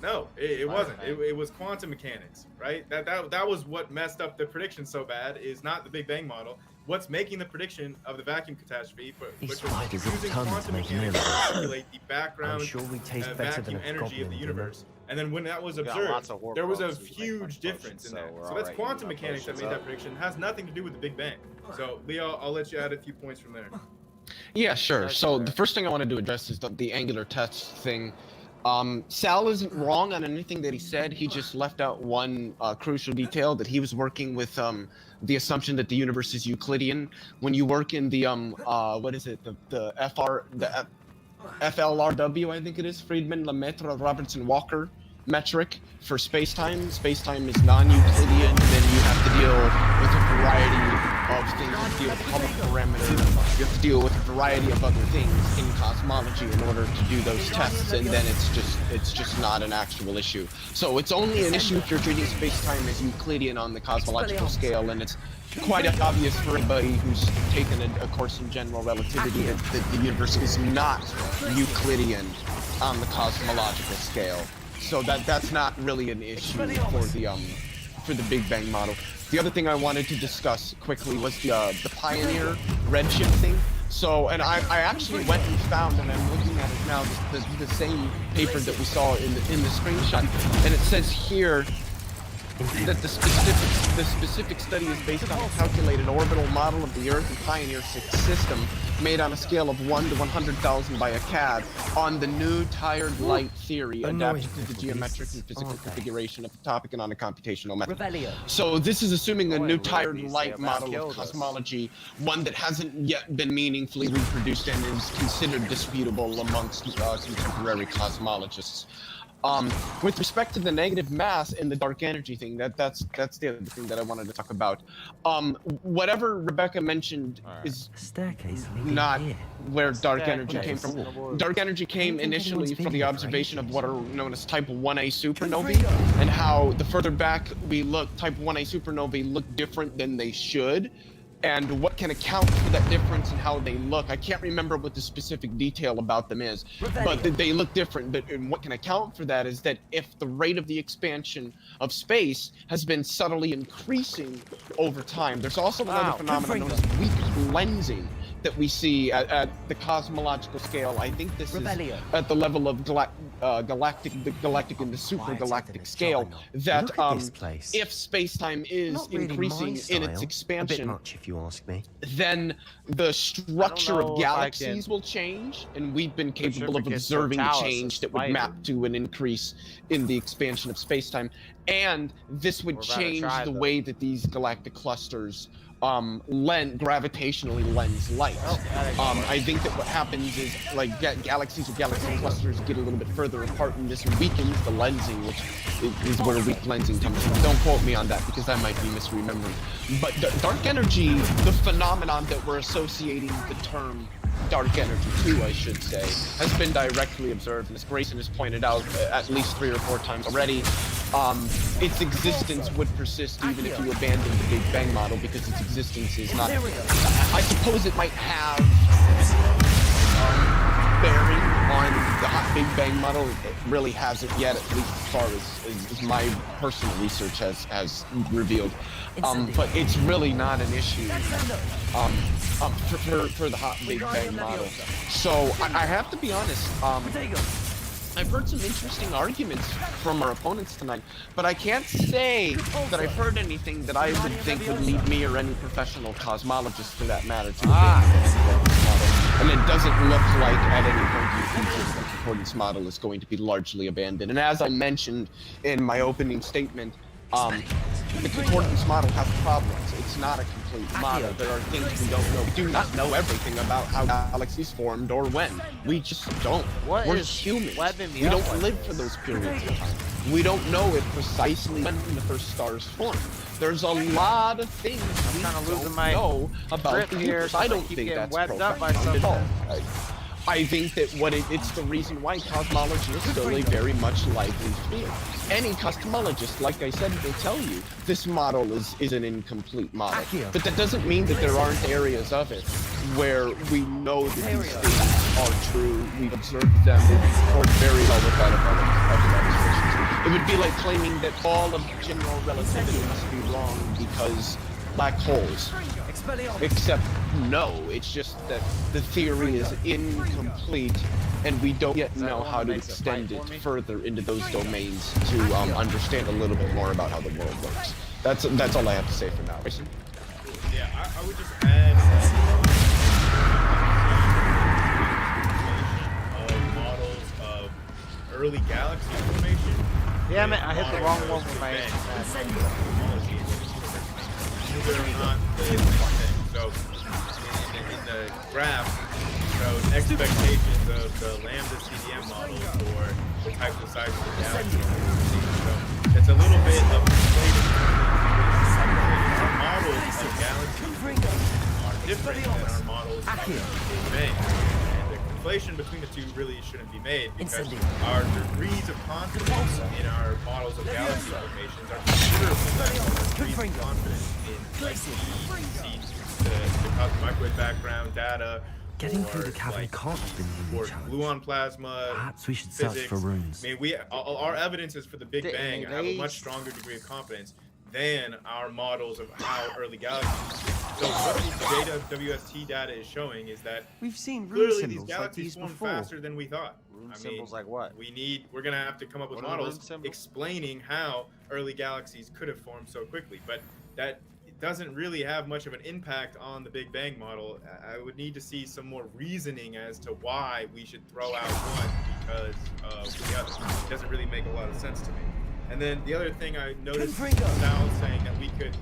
No, it wasn't. It was quantum mechanics, right? That was what messed up the prediction so bad. Is not the Big Bang model. What's making the prediction of the vacuum catastrophe, which was using quantum mechanics to calculate the background vacuum energy of the universe. And then when that was observed, there was a huge difference in that. So that's quantum mechanics that made that prediction. It has nothing to do with the Big Bang. So Leo, I'll let you add a few points from there. Yeah, sure. So the first thing I wanted to address is the angular test thing. Sal isn't wrong on anything that he said. He just left out one crucial detail, that he was working with the assumption that the universe is Euclidean. When you work in the what is it, the FLRW, I think it is, Friedman, Lemaitre, Robertson, Walker metric for space-time. Space-time is non-Euclidean, and then you have to deal with a variety of things. You have to deal with Hubble parameters. You have to deal with a variety of other things in cosmology in order to do those tests, and then it's just not an actual issue. So it's only an issue if you're treating space-time as Euclidean on the cosmological scale, and it's quite obvious for anybody who's taken a course in general relativity that the universe is not Euclidean on the cosmological scale. So that's not really an issue for the Big Bang model. The other thing I wanted to discuss quickly was the Pioneer redshift thing. So, and I actually went and found, and I'm looking at it now, the same paper that we saw in the screenshot, and it says here that the specific study is based on a calculated orbital model of the Earth and Pioneer 6 system made on a scale of 1 to 100,000 by a CAD on the new tired light theory adapted to the geometric and physical configuration of the topic and on a computational method. So this is assuming a new tired light model of cosmology, one that hasn't yet been meaningfully reproduced and is considered disputable amongst contemporary cosmologists. With respect to the negative mass and the dark energy thing, that's the other thing that I wanted to talk about. Whatever Rebecca mentioned is not where dark energy came from. Dark energy came initially from the observation of what are known as Type 1A supernovae, and how the further back we look, Type 1A supernovae look different than they should. And what can account for that difference and how they look. I can't remember what the specific detail about them is, but they look different. But what can account for that is that if the rate of the expansion of space has been subtly increasing over time, there's also another phenomenon known as weak lensing that we see at the cosmological scale. I think this is at the level of galactic and the supergalactic scale, that if space-time is increasing in its expansion, a bit much if you ask me, then the structure of galaxies will change, and we've been capable of observing change that would map to an increase in the expansion of space-time, and this would change the way that these galactic clusters gravitationally lens light. I think that what happens is, like, galaxies or galaxy clusters get a little bit further apart, and this weakens the lensing, which is where weak lensing comes from. Don't quote me on that, because I might be misremembering. But dark energy, the phenomenon that we're associating the term dark energy to, I should say, has been directly observed, and as Grayson has pointed out at least 3 or 4 times already, its existence would persist even if you abandon the Big Bang model, because its existence is not... I suppose it might have bearing on the hot Big Bang model. It really hasn't yet, at least as far as my personal research has revealed. But it's really not an issue for the hot Big Bang model. So I have to be honest, I've heard some interesting arguments from our opponents tonight, but I can't say that I've heard anything that I would think would lead me or any professional cosmologist, for that matter, to abandon the concordance model. And it doesn't look like at any point in the future the concordance model is going to be largely abandoned. And as I mentioned in my opening statement, the concordance model has problems. It's not a complete model. There are things we don't know. We do not know everything about how galaxies formed or when. We just don't. We're human. We don't live for those periods of time. We don't know it precisely when the first stars formed. There's a lot of things we don't know about the universe. I don't think that's profound at all. I think that it's the reason why cosmology is still a very much lively field. Any cosmologist, like I said, will tell you this model is an incomplete model. But that doesn't mean that there aren't areas of it where we know that these things are true. We've observed them. They accord very well with that of it would be like claiming that all of general relativity must be wrong because black holes. Except no, it's just that the theory is incomplete, and we don't yet know how to extend it further into those domains to understand a little bit more about how the world works. That's all I have to say for now. Yeah, I would just add models of early galaxy formation. Yeah, man, I hit the wrong one with my So, in the graph, shows expectations of the lambda CDM model for the types of sizes of galaxies. So, it's a little bit of inflated. Our models of galaxies are different than our models of Big Bang. And the conflation between the two really shouldn't be made, because our degrees of confidence in our models of galaxy formations are considerably less than our degrees of confidence in the cosmic microwave background data. Getting through the cavern can't have been the only challenge. Gluon plasma. Perhaps we should physics. search for runes. I mean, our evidences for the Big Bang have a much stronger degree of confidence than our models of how early galaxies. So what the WST data is showing is that we've seen rune symbols these galaxies like these form faster than we thought. Rune symbols like what? We're gonna have to come up with models explaining how early galaxies could have formed so quickly, but that doesn't really have much of an impact on the Big Bang model. I would need to see some more reasoning as to why we should throw out one because of the other. It doesn't really make a lot of sense to me. And then the other thing I noticed Sal saying that we could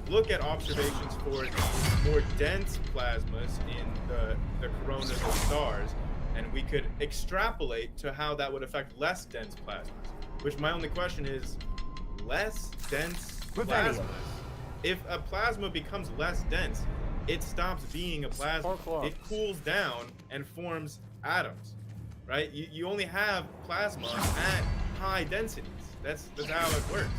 look at observations for the more dense plasmas in the coronas of stars and we could extrapolate to how that would affect less dense plasmas. Which my only question is, less dense plasmas. If a plasma becomes less dense, it stops being a plasma. It cools down and forms atoms, right? You only have plasma at high densities. That's how it works.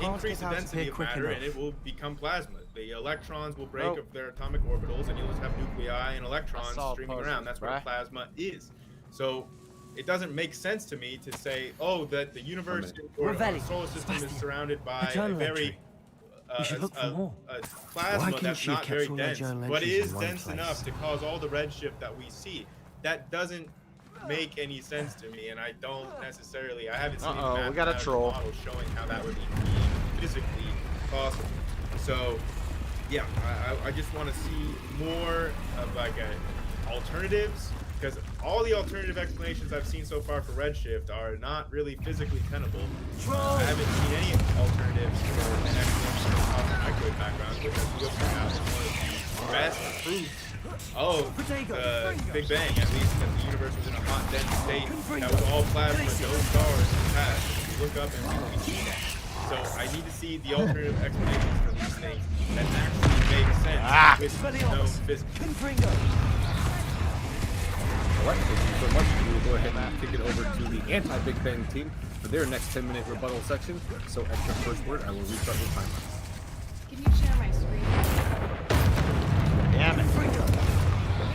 Increase the density of matter and it will become plasma. The electrons will break of their atomic orbitals and you'll just have nuclei and electrons streaming around. That's what plasma is. So it doesn't make sense to me to say, oh, that the universe or the solar system is surrounded by a very a plasma that's not very dense, but is dense enough to cause all the redshift that we see. That doesn't make any sense to me, and I don't necessarily. I haven't seen any mathematical models showing how that would be physically possible. So, yeah, I just want to see more of like alternatives, because all the alternative explanations I've seen so far for redshift are not really physically tenable. I haven't seen any alternatives for an explanation of cosmic microwave background, which as we pointed out is one of the best proofs of the Big Bang, at least that the universe was in a hot, dense state that was all plasma, no stars in the past. We look up and we see that. So I need to see the alternative explanations for these things that actually make sense with no physics. All right, thank you so much. We will go ahead and kick it over to the anti-Big Bang team for their next 10-minute rebuttal section. So at your first word, I will restart your timer. Can you share my screen? Damn it.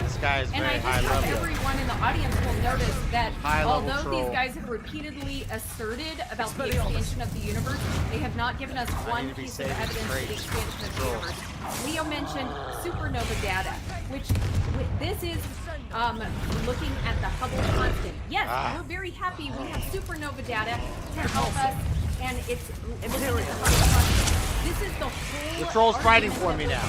This guy is very high level. And I just hope everyone in the audience will notice that although these guys have repeatedly asserted about the expansion of the universe, they have not given us one piece of evidence for the expansion of the universe. Leo mentioned supernova data, which this is looking at the Hubble constant. Yes, we're very happy we have supernova data to help us, and it's looking at the Hubble constant. This is the whole. The troll's fighting for me now.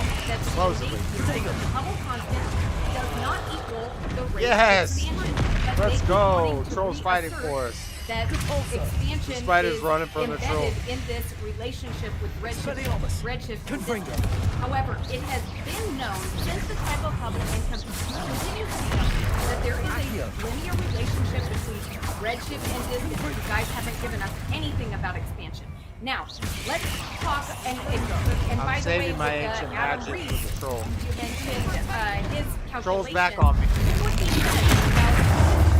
Supposedly. The Hubble constant does not equal the rate yes. of expansion. Let's go. Troll's fighting for us. That expansion the spider's is running from the troll. in this relationship with redshift. However, it has been known since the time of Hubble and continues to be known that there is a linear relationship between redshift and distance. You guys haven't given us anything about expansion. Now, let's talk, and by the way, with Adam Reed, you mentioned his calculation. Troll's back on me. Here's what he said about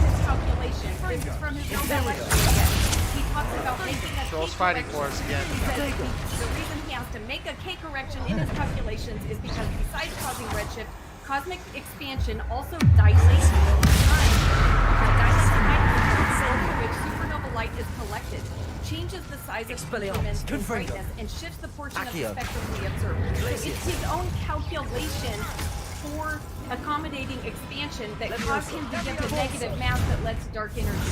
his calculation. This is from his own lecture again. He talks about making a Troll's fighting for us again. The reason he has to make a K correction in his calculations is because besides causing redshift, cosmic expansion also dilates time. Dilates the time over which supernova light is collected, changes the size of filaments and brightness, and shifts the portion of the spectrum we observe. So it's his own calculation for accommodating expansion that caused him to get the negative mass that led to dark energy.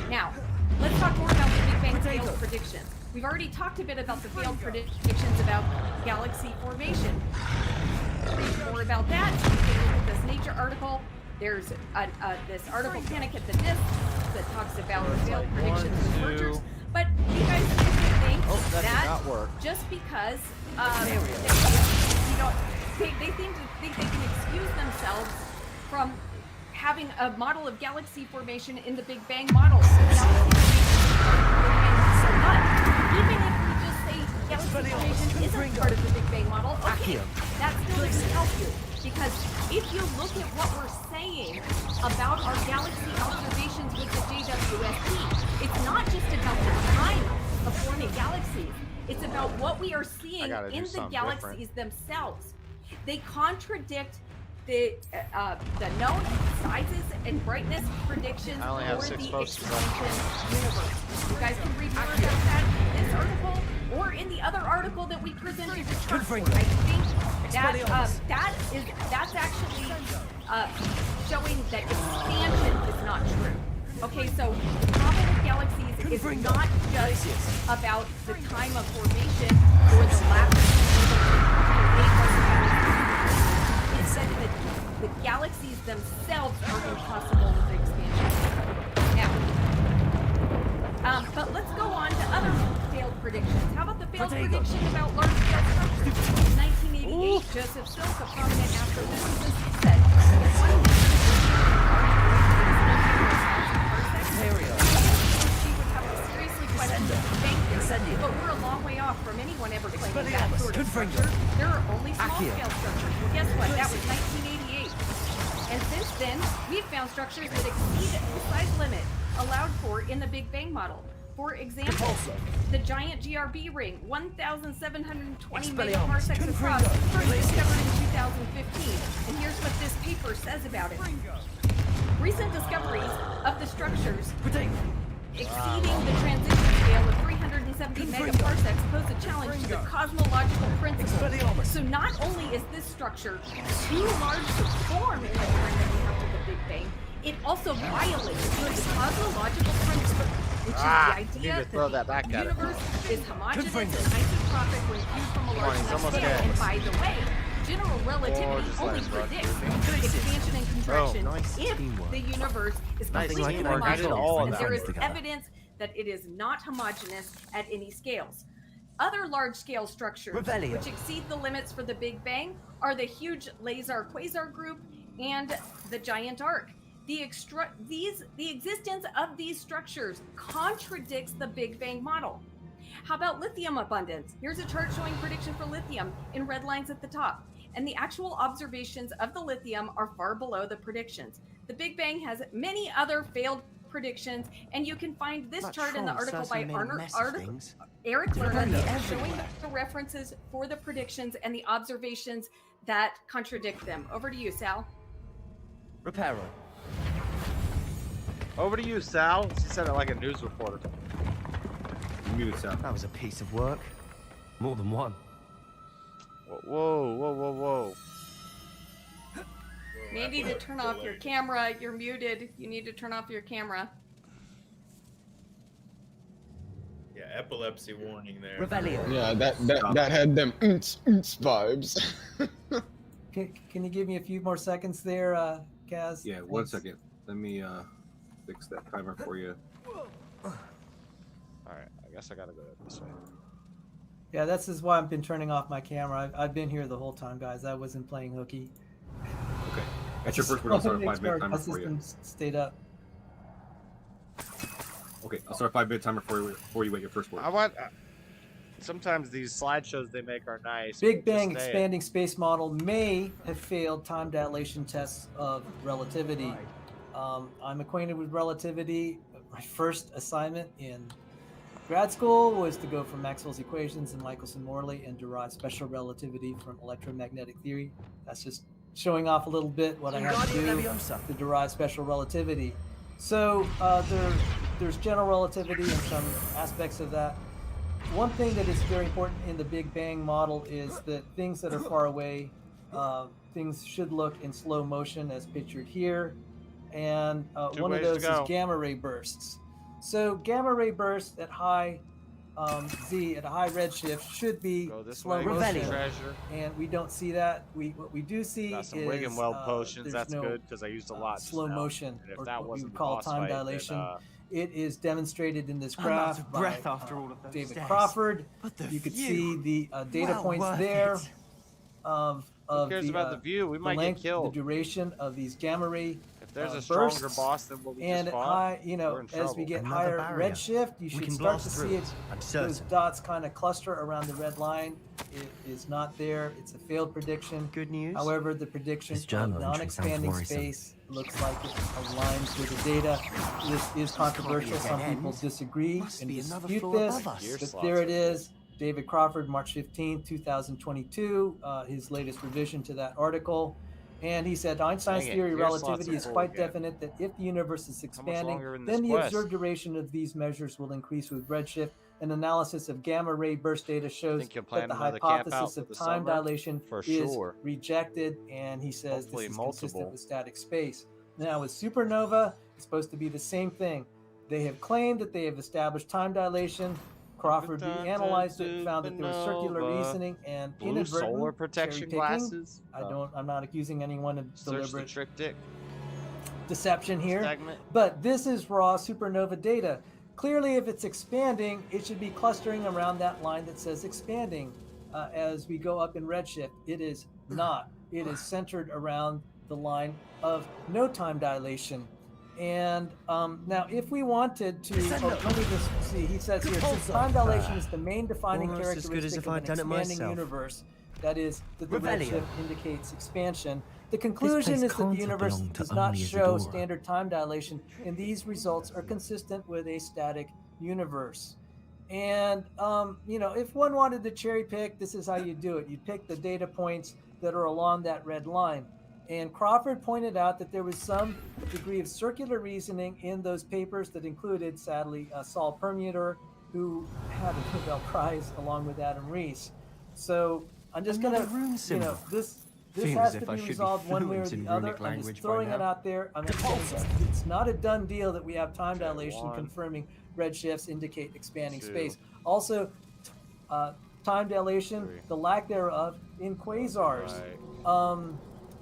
Now, let's talk more about the Big Bang failed predictions. We've already talked a bit about the failed predictions about galaxy formation. Read more about that. You can look at this Nature article. There's this article, Panic at the Disk, that talks about failed predictions of mergers. But you guys think that just because they seem to think they can excuse themselves from having a model of galaxy formation in the Big Bang model. Even if we just say galaxy formation isn't part of the Big Bang model, okay, that still doesn't help you. Because if you look at what we're saying about our galaxy observations with the JWST, it's not just about the time of forming galaxies. It's about what we are seeing in the galaxies themselves. They contradict the known sizes and brightness predictions for the expansion universe. You guys can read more about that in this article or in the other article that we presented to Chart. I think that that's actually showing that expansion is not true. Okay, so the problem with galaxies is not just about the time of formation or the lack of it's that the galaxies themselves are impossible with the expansion. Now, but let's go on to other failed predictions. How about the failed prediction about large-scale structures? In 1988, Joseph Silk, a prominent astrophysicist, said but we're a long way off from anyone ever claiming that sort of structure. There are only small-scale structures. Well, guess what? That was 1988. And since then, we've found structures that exceed the size limit allowed for in the Big Bang model. For example, the giant GRB ring, 1,720 megaparsecs across, first discovered in 2015. And here's what this paper says about it. Recent discoveries of the structures exceeding the transition scale of 370 megaparsecs pose a challenge to the cosmological principle. So not only is this structure too large to form in the time that we have to the Big Bang, it also violates the cosmological principle, which is the idea that the universe is homogeneous and isotropic when viewed from a large enough scale. And by the way, general relativity only predicts expansion and contraction if the universe is completely homogeneous, and there is evidence that it is not homogeneous at any scales. Other large-scale structures which exceed the limits for the Big Bang are the huge Lazar-Quasar group and the giant arc. The existence of these structures contradicts the Big Bang model. How about lithium abundance? Here's a chart showing prediction for lithium in red lines at the top. And the actual observations of the lithium are far below the predictions. The Big Bang has many other failed predictions, and you can find this chart in the article by Eric Lerner showing the references for the predictions and the observations that contradict them. Over to you, Sal. Reparo. Over to you, Sal. She said it like a news reporter. You muted, Sal. That was a piece of work. More than one. Whoa, whoa, whoa, whoa. You need to turn off your camera. You're muted. You need to turn off your camera. Yeah, epilepsy warning there. Rebellion. Yeah, that had them vibes. Can you give me a few more seconds there, Kaz? Yeah, 1 second. Let me fix that timer for you. Alright, I guess I gotta go this way. Yeah, this is why I've been turning off my camera. I've been here the whole time, guys. I wasn't playing hooky. Okay. That's your first word. I'll start a 5-minute timer for you. Stayed up. Okay, I'll start a 5-minute timer for you at your first word. I want... sometimes these slideshows they make are nice. Big Bang expanding space model may have failed time dilation tests of relativity. I'm acquainted with relativity. My first assignment in grad school was to go from Maxwell's equations and Michelson-Morley and derive special relativity from electromagnetic theory. That's just showing off a little bit what I have to do to derive special relativity. So there's general relativity and some aspects of that. One thing that is very important in the Big Bang model is that things that are far away, things should look in slow motion as pictured here. And one of those is gamma ray bursts. So gamma ray bursts at high Z, at a high redshift, should be slow motion. And we don't see that. What we do see is some Wigan-Weld potions. That's good because I used a lot. Slow motion, or what we would call time dilation. It is demonstrated in this graph by David Crawford. You could see the data points there of Who cares about the view? We might get killed. The duration of these gamma ray If there's a stronger boss than what we just fought, as we get higher redshift, you should start to see it. Those dots kind of cluster around the red line. It is not there. It's a failed prediction. Good news. However, the prediction of non-expanding space looks like it aligns with the data. This is controversial. Some people disagree and dispute this, but there it is. David Crawford, March 15, 2022, his latest revision to that article. And he said, Einstein's theory of relativity is quite definite that if the universe is expanding, then the observed duration of these measures will increase with redshift. An analysis of gamma ray burst data shows that the hypothesis of time dilation is rejected, and he says this is consistent with static space. Now, with supernova, it's supposed to be the same thing. They have claimed that they have established time dilation. Crawford analyzed it, found that there was circular reasoning and inadvertent solar protection glasses. I'm not accusing anyone of deliberate triptych deception here, but this is raw supernova data. Clearly, if it's expanding, it should be clustering around that line that says expanding. as we go up in redshift. It is not. It is centered around the line of no time dilation. And now, if we wanted to, let me just see. He says here, since time dilation is the main defining characteristic of an expanding universe, that is, that the redshift indicates expansion. The conclusion is that the universe does not show standard time dilation, and these results are consistent with a static universe. And you know, if one wanted to cherry pick, this is how you do it. You pick the data points that are along that red line. And Crawford pointed out that there was some degree of circular reasoning in those papers that included, sadly, Saul Perlmutter, who had a Nobel Prize along with Adam Rees. So I'm just going to, you know, this has to be resolved one way or the other. I'm just throwing it out there. I'm not saying it's not a done deal that we have time dilation confirming redshifts indicate expanding space. Also, time dilation, the lack thereof in quasars.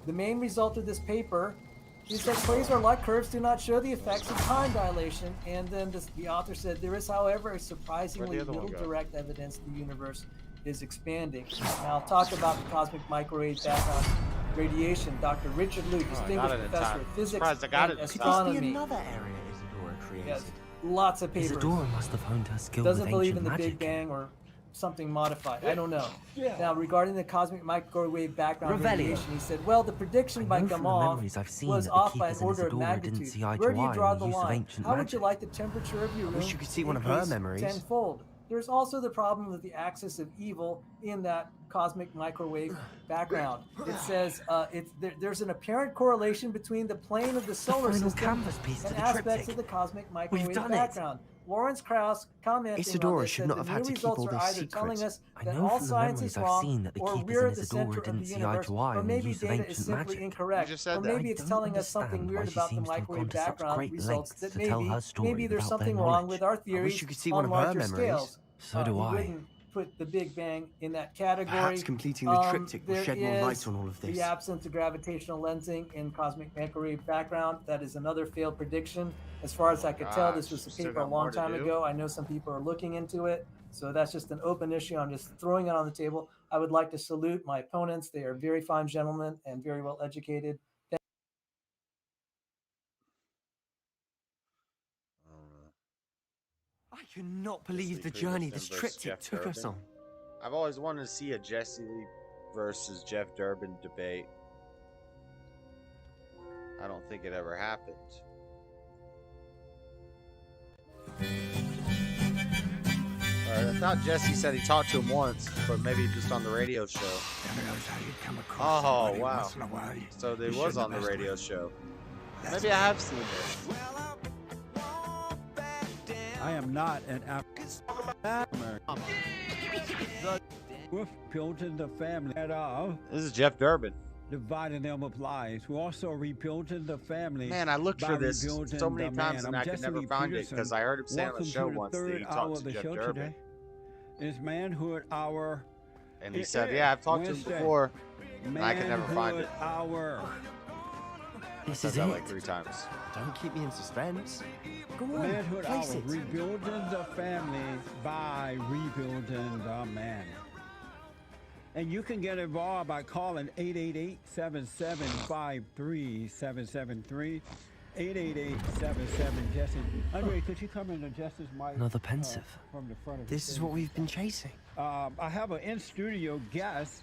The main result of this paper is that quasar-like curves do not show the effects of time dilation. And then the author said, there is, however, surprisingly little direct evidence the universe is expanding. Now, I'll talk about the cosmic microwave background radiation. Dr. Richard Luke, distinguished professor of physics and astronomy. Could be another area Isadora created. Yes, lots of papers. Isadora must have honed her skill Doesn't with believe ancient in the magic. Big Bang or something modified. I don't know. Now, regarding the cosmic microwave background radiation, he said, well, the prediction by Gamow was off by an order of magnitude. Where do you draw the line? How would you like the temperature of your room? I wish you could see one of her memories. Tenfold. There's also the problem with the axis of evil in that cosmic microwave background. It says there's an apparent correlation between the plane of the solar system and aspects of the cosmic microwave background. Lawrence Krauss commenting Isadora on this should said not the have new had to keep results all are those either secrets. telling us I that know all from the science memories is I've wrong, seen that the or keepers we're in at the Isadora center of didn't the see eye universe, to eye or on the maybe use of data is ancient simply magic. incorrect, You just said or that. maybe I it's don't telling us something understand weird why she about the seems to have microwave gone to such background great results lengths that to tell her story maybe there's without their something wrong knowledge. with our I wish theories you could see on one of her larger memories. scales. So do You I. wouldn't put the Big Bang in that category. Perhaps completing the triptych will There shed more light is on all of this. the absence of gravitational lensing in cosmic microwave background. That is another failed prediction. As far as I could tell, this was a Still paper a got more long to time do. ago. I know some people are looking into it. So that's just an open issue. I'm just throwing it on the table. I would like to salute my opponents. They are very fine gentlemen and very well educated. I cannot believe the journey this triptych took us on. I've always wanted to see a Jesse Lee versus Jeff Durbin debate. I don't think it ever happened. I thought Jesse said he talked to him once, but maybe just on the radio show. Oh, wow. So they was on the radio show. Maybe I have seen it. I am not an African. We're building the family of. This is Jeff Durbin. Dividing them of lies. We're also rebuilding the family. Man, I looked for this so many times and I could Jesse never Lee find it Peterson. because I heard him say on the Welcome show to once that third he hour talked of to the Jeff show Durbin. today. Is Manhood Hour. And he said, yeah, I've talked to him Wednesday. before. And I could never find it. Manhood Hour. This Said is that it. like 3 times. Don't keep me in suspense. Go on, Manhood Hour. place it. Rebuilding the family by rebuilding the man. And you can get involved by calling 888-7753-773. 888-77-JESSE. Andre, could you come into Jesse's mic? Another pensive. From the front of This is what we've been chasing. I have an in-studio guest.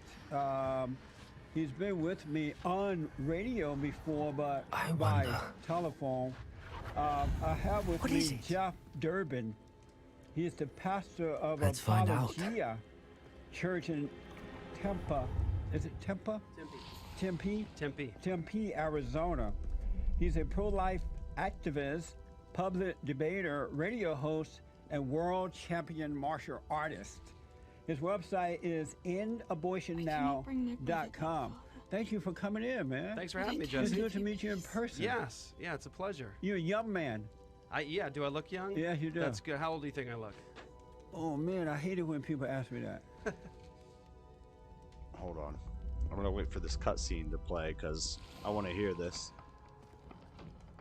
He's been with me on radio before, but by telephone. I have with me Jeff Durbin. He is the pastor of Apologia Church in Tempe. Is it Tempe? Tempe, Arizona. He's a pro-life activist, public debater, radio host, and world champion martial artist. His website is endabortionnow.com. Thank you for coming in, man. Thanks for having me, Jesse. It's good to meet you in person. Yes, yeah, it's a pleasure. You're a young man. Yeah, do I look young? Yeah, you do. That's good. How old do you think I look? Oh, man, I hate it when people ask me that. Hold on. I'm going to wait for this cutscene to play because I want to hear this.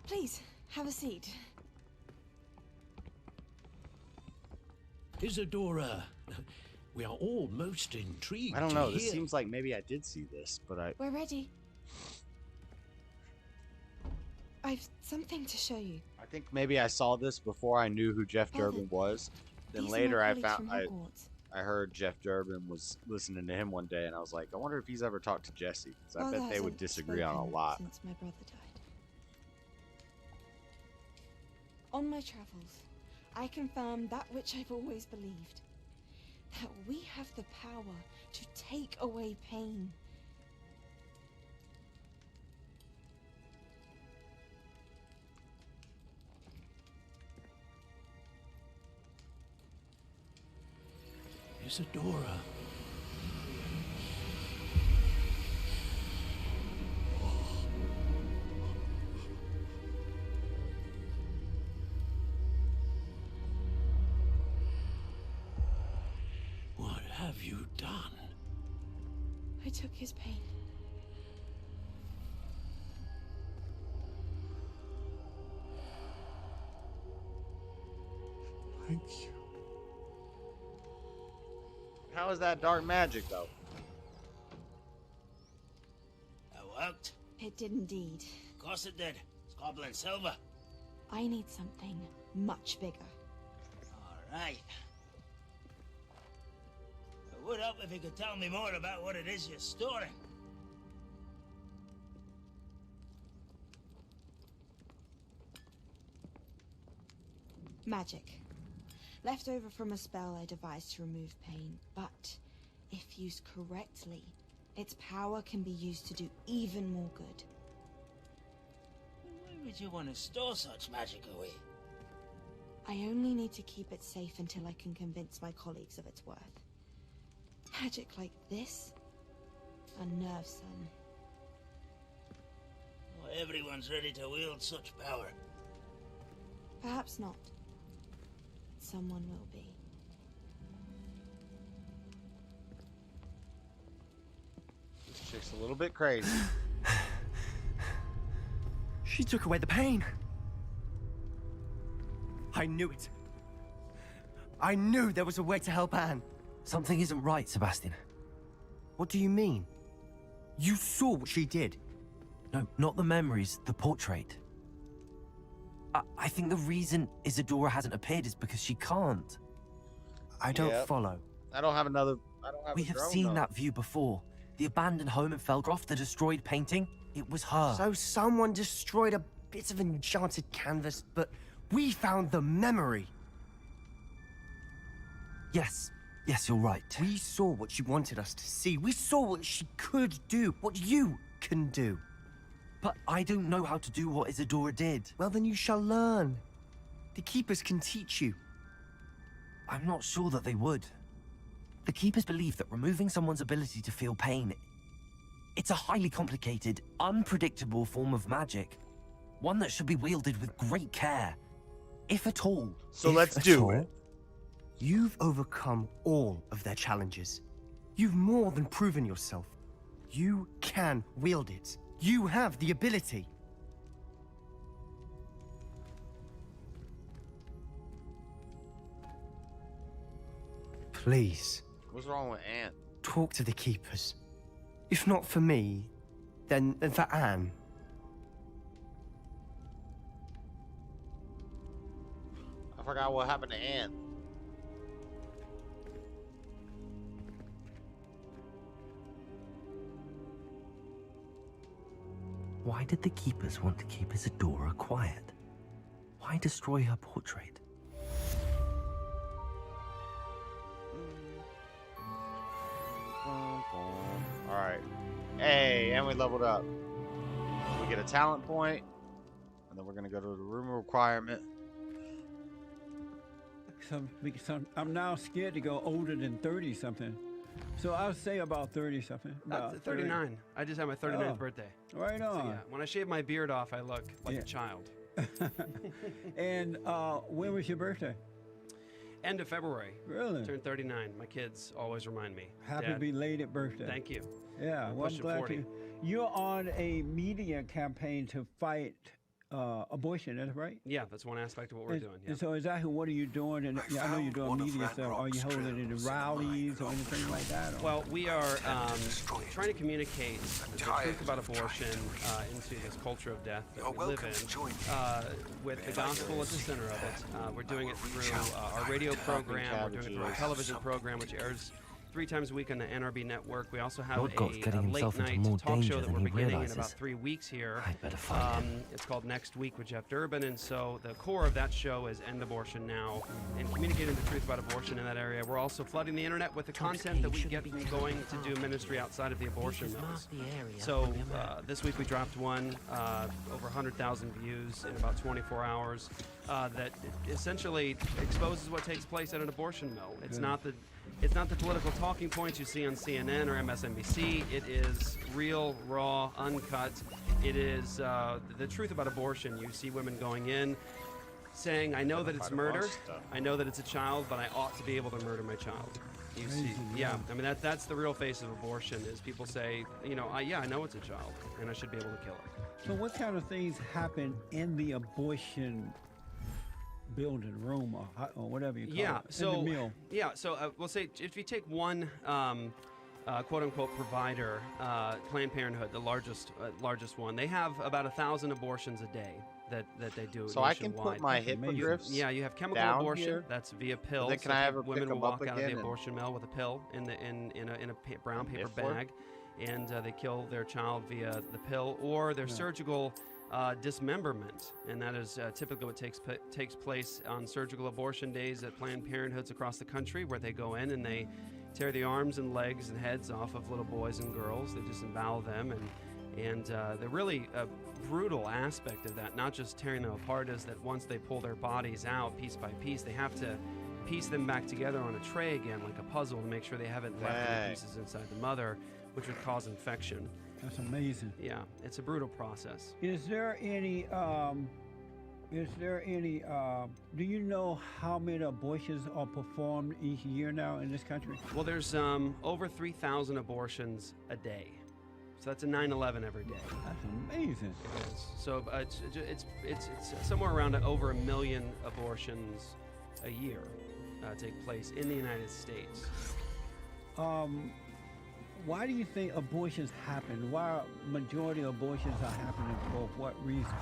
Please, have a seat. Isadora, We are all most intrigued. I don't know. This seems like maybe I did see this, but We're ready. I've something to show you. I think maybe I saw this before I knew who Jeff Durbin was. Then later I heard Jeff Durbin was listening to him one day, and I was like, I wonder if he's ever talked to Jesse, because I bet they would disagree on a lot. Since my brother died. On my travels, I confirmed that which I've always believed. That we have the power to take away pain. Isadora. What have you done? I took his pain. Thank you. How is that dark magic, though? That worked? It did indeed. Of course it did. It's goblin silver. I need something much bigger. All right. It would help if you could tell me more about what it is you're storing. Magic. Left over from a spell I devised to remove pain, but if used correctly, its power can be used to do even more good. Why would you want to store such magic away? I only need to keep it safe until I can convince my colleagues of its worth. Magic like this unnerves some. Not everyone's ready to wield such power. Perhaps not. Someone will be. This chick's a little bit crazy. She took away the pain. I knew it. I knew there was a way to help Anne. Something isn't right, Sebastian. What do you mean? You saw what she did. No, not the memories, the portrait. I think the reason Isadora hasn't appeared is because she can't. I don't follow. I don't have another. We have seen that view before. The abandoned home in Felgroth, the destroyed painting. It was her. So someone destroyed a bit of enchanted canvas, but we found the memory. Yes, you're right. We saw what she wanted us to see. We saw what she could do, what you can do. But I don't know how to do what Isadora did. Well, then you shall learn. The Keepers can teach you. I'm not sure that they would. The Keepers believe that removing someone's ability to feel pain, it's a highly complicated, unpredictable form of magic. One that should be wielded with great care, if at all. So let's do it. You've overcome all of their challenges. You've more than proven yourself. You can wield it. You have the ability. Please. What's wrong with Anne? Talk to the Keepers. If not for me, then for Anne. I forgot what happened to Anne. Why did the Keepers want to keep Isadora quiet? Why destroy her portrait? Alright. Hey, and we leveled up. We get a talent point, and then we're gonna go to the room requirement. I'm now scared to go older than 30 something. So I'll say about 30 something. About 39. I just had my 39th birthday. Right on. So, yeah, when I shave my beard off, I look like a child. And when was your birthday? End of February. Really? Turned 39. My kids always remind me. Happy Dad, belated birthday. Thank you. Yeah, well, I'm glad you're on a media campaign to fight abortion. That's right. Yeah, that's one aspect of what we're doing. Yeah. And so exactly what are you doing? And I know you're doing media stuff. Are you holding any rallies or anything like that? Or? Well, we are trying to communicate the truth about abortion into this culture of death that we live in, with the gospel at the center of it. We're doing it through our radio program. We're doing it through our television program, which airs 3 times a week on the NRB network. We also have a late-night talk show that we're beginning in about 3 weeks here. It's called Next Week with Jeff Durbin, and so the core of that show is End Abortion Now and communicating the truth about abortion in that area. We're also flooding the internet with the content that we get from going to do ministry outside of the abortion mills. So this week we dropped one, over 100,000 views in about 24 hours, that essentially exposes what takes place at an abortion mill. It's not the political talking points you see on CNN or MSNBC. It is real, raw, uncut. It is the truth about abortion. You see women going in saying, I know that it's murder. I know that it's a child, but I ought to be able to murder my child. You see, yeah. I mean, that's the real face of abortion is people say, I know it's a child, and I should be able to kill it. So what kind of things happen in the abortion building room or whatever you call it, in the mill? Yeah, so we'll say if you take one quote-unquote provider, Planned Parenthood, the largest one, they have about 1,000 abortions a day that they do. So I can put my hippogriffs. Yeah, you have chemical abortion. Here. That's via pills. Then can I have women will walk out of the abortion mill with a pill in a brown paper bag, and they kill their child via the pill or their surgical dismemberment, and that is typically what takes place on surgical abortion days at Planned Parenthoods across the country, where they go in and they tear the arms and legs and heads off of little boys and girls. They disembowel them, and the really brutal aspect of that, not just tearing them apart, is that once they pull their bodies out piece by piece, they have to piece them back together on a tray again, like a puzzle, to make sure they haven't left any pieces inside the mother, which would cause infection. That's amazing. Yeah, it's a brutal process. Is there any, do you know how many abortions are performed each year now in this country? Well, there's over 3,000 abortions a day. So that's a 9/11 every day. That's amazing. It is. So it's somewhere around over 1 million abortions a year take place in the United States. Why do you think abortions happen? Why majority of abortions are happening? For what reason?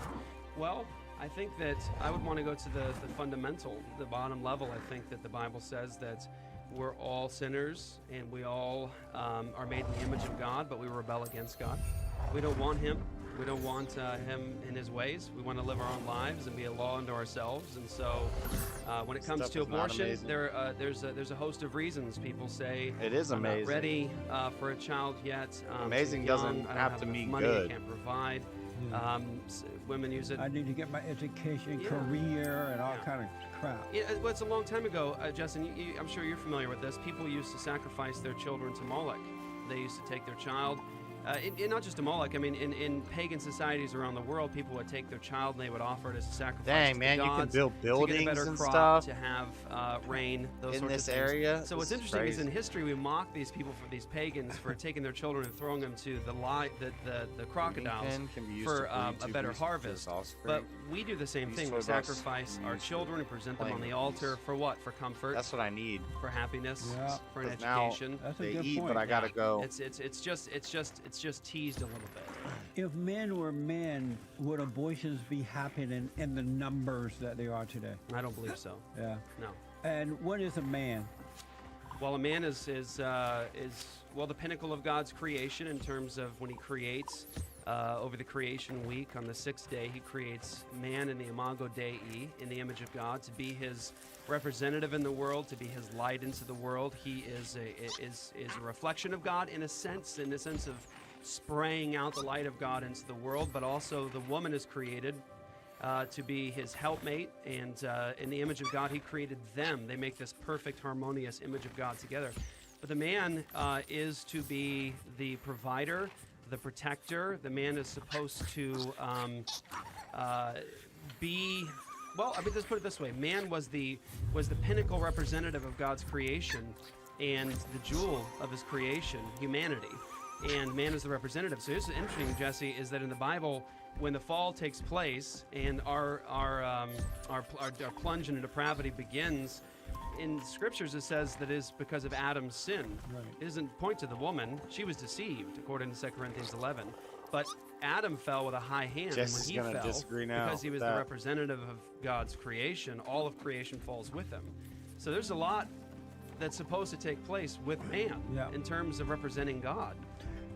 Well, I think that I would want to go to the fundamental, the bottom level. I think that the Bible says that we're all sinners and we all are made in the image of God, but we rebel against God. We don't want Him. We don't want Him in His ways. We want to live our own lives and be a law unto ourselves. And so when it comes to abortion, there's a host of reasons. People say, it is amazing. I'm not ready for a child yet. Amazing doesn't have to mean money, good. I can't provide. Women use it. I need to get my education, career, and all kind of crap. Well, it's a long time ago, Justin. I'm sure you're familiar with this. People used to sacrifice their children to Moloch. They used to take their child. Not just to Moloch. I mean, in pagan societies around the world, people would take their child and they would offer it as a sacrifice. Dang, man, to the gods, you can build buildings to get a better and crop, stuff to have rain, those in sorts this of things. area. So what's interesting is in history we mock these people, for these pagans, for taking their children and throwing them to the crocodiles for a better harvest. But we do the same thing. We sacrifice our children and present them on the altar for what? For comfort. That's what I need. For happiness. Yeah. For an education. That's a they good eat, point. but I gotta go. It's just teased a little bit. If men were men, would abortions be happening in the numbers that they are today? I don't believe so. Yeah. No. And what is a man? Well, a man is the pinnacle of God's creation in terms of when He creates. Over the creation week, on the 6th day, He creates man in the imago Dei, in the image of God, to be His representative in the world, to be His light into the world. He is a reflection of God in the sense of spraying out the light of God into the world, but also the woman is created to be His helpmate, and in the image of God He created them. They make this perfect, harmonious image of God together. But the man is to be the provider, the protector. The man is supposed to be, well, I mean, let's put it this way. Man was the pinnacle representative of God's creation and the jewel of His creation, humanity. and man is the representative. So here's what's interesting, Jesse, is that in the Bible, when the fall takes place and our plunge into depravity begins, in scriptures it says that is because of Adam's sin. Right. It doesn't point to the woman. She was deceived, according to 2 Corinthians 11. But Adam fell with a high hand when he fell because he was the representative of God's creation. All of creation falls with him. So there's a lot that's supposed to take place with man in terms of representing God.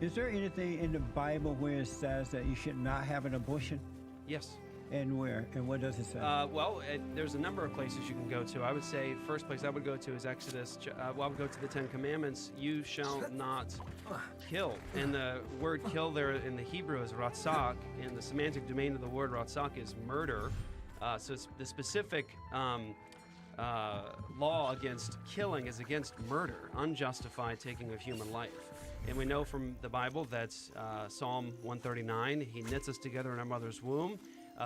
Is there anything in the Bible where it says that you should not have an abortion? Yes. And where? And what does it say? Well, there's a number of places you can go to. I would say first place I would go to is Exodus. I would go to the Ten Commandments. You shall not kill. And the word kill there in the Hebrew is ratzak, and the semantic domain of the word ratzak is murder. So it's the specific law against killing is against murder, unjustified taking of human life. And we know from the Bible that's Psalm 139, he knits us together in our mother's womb.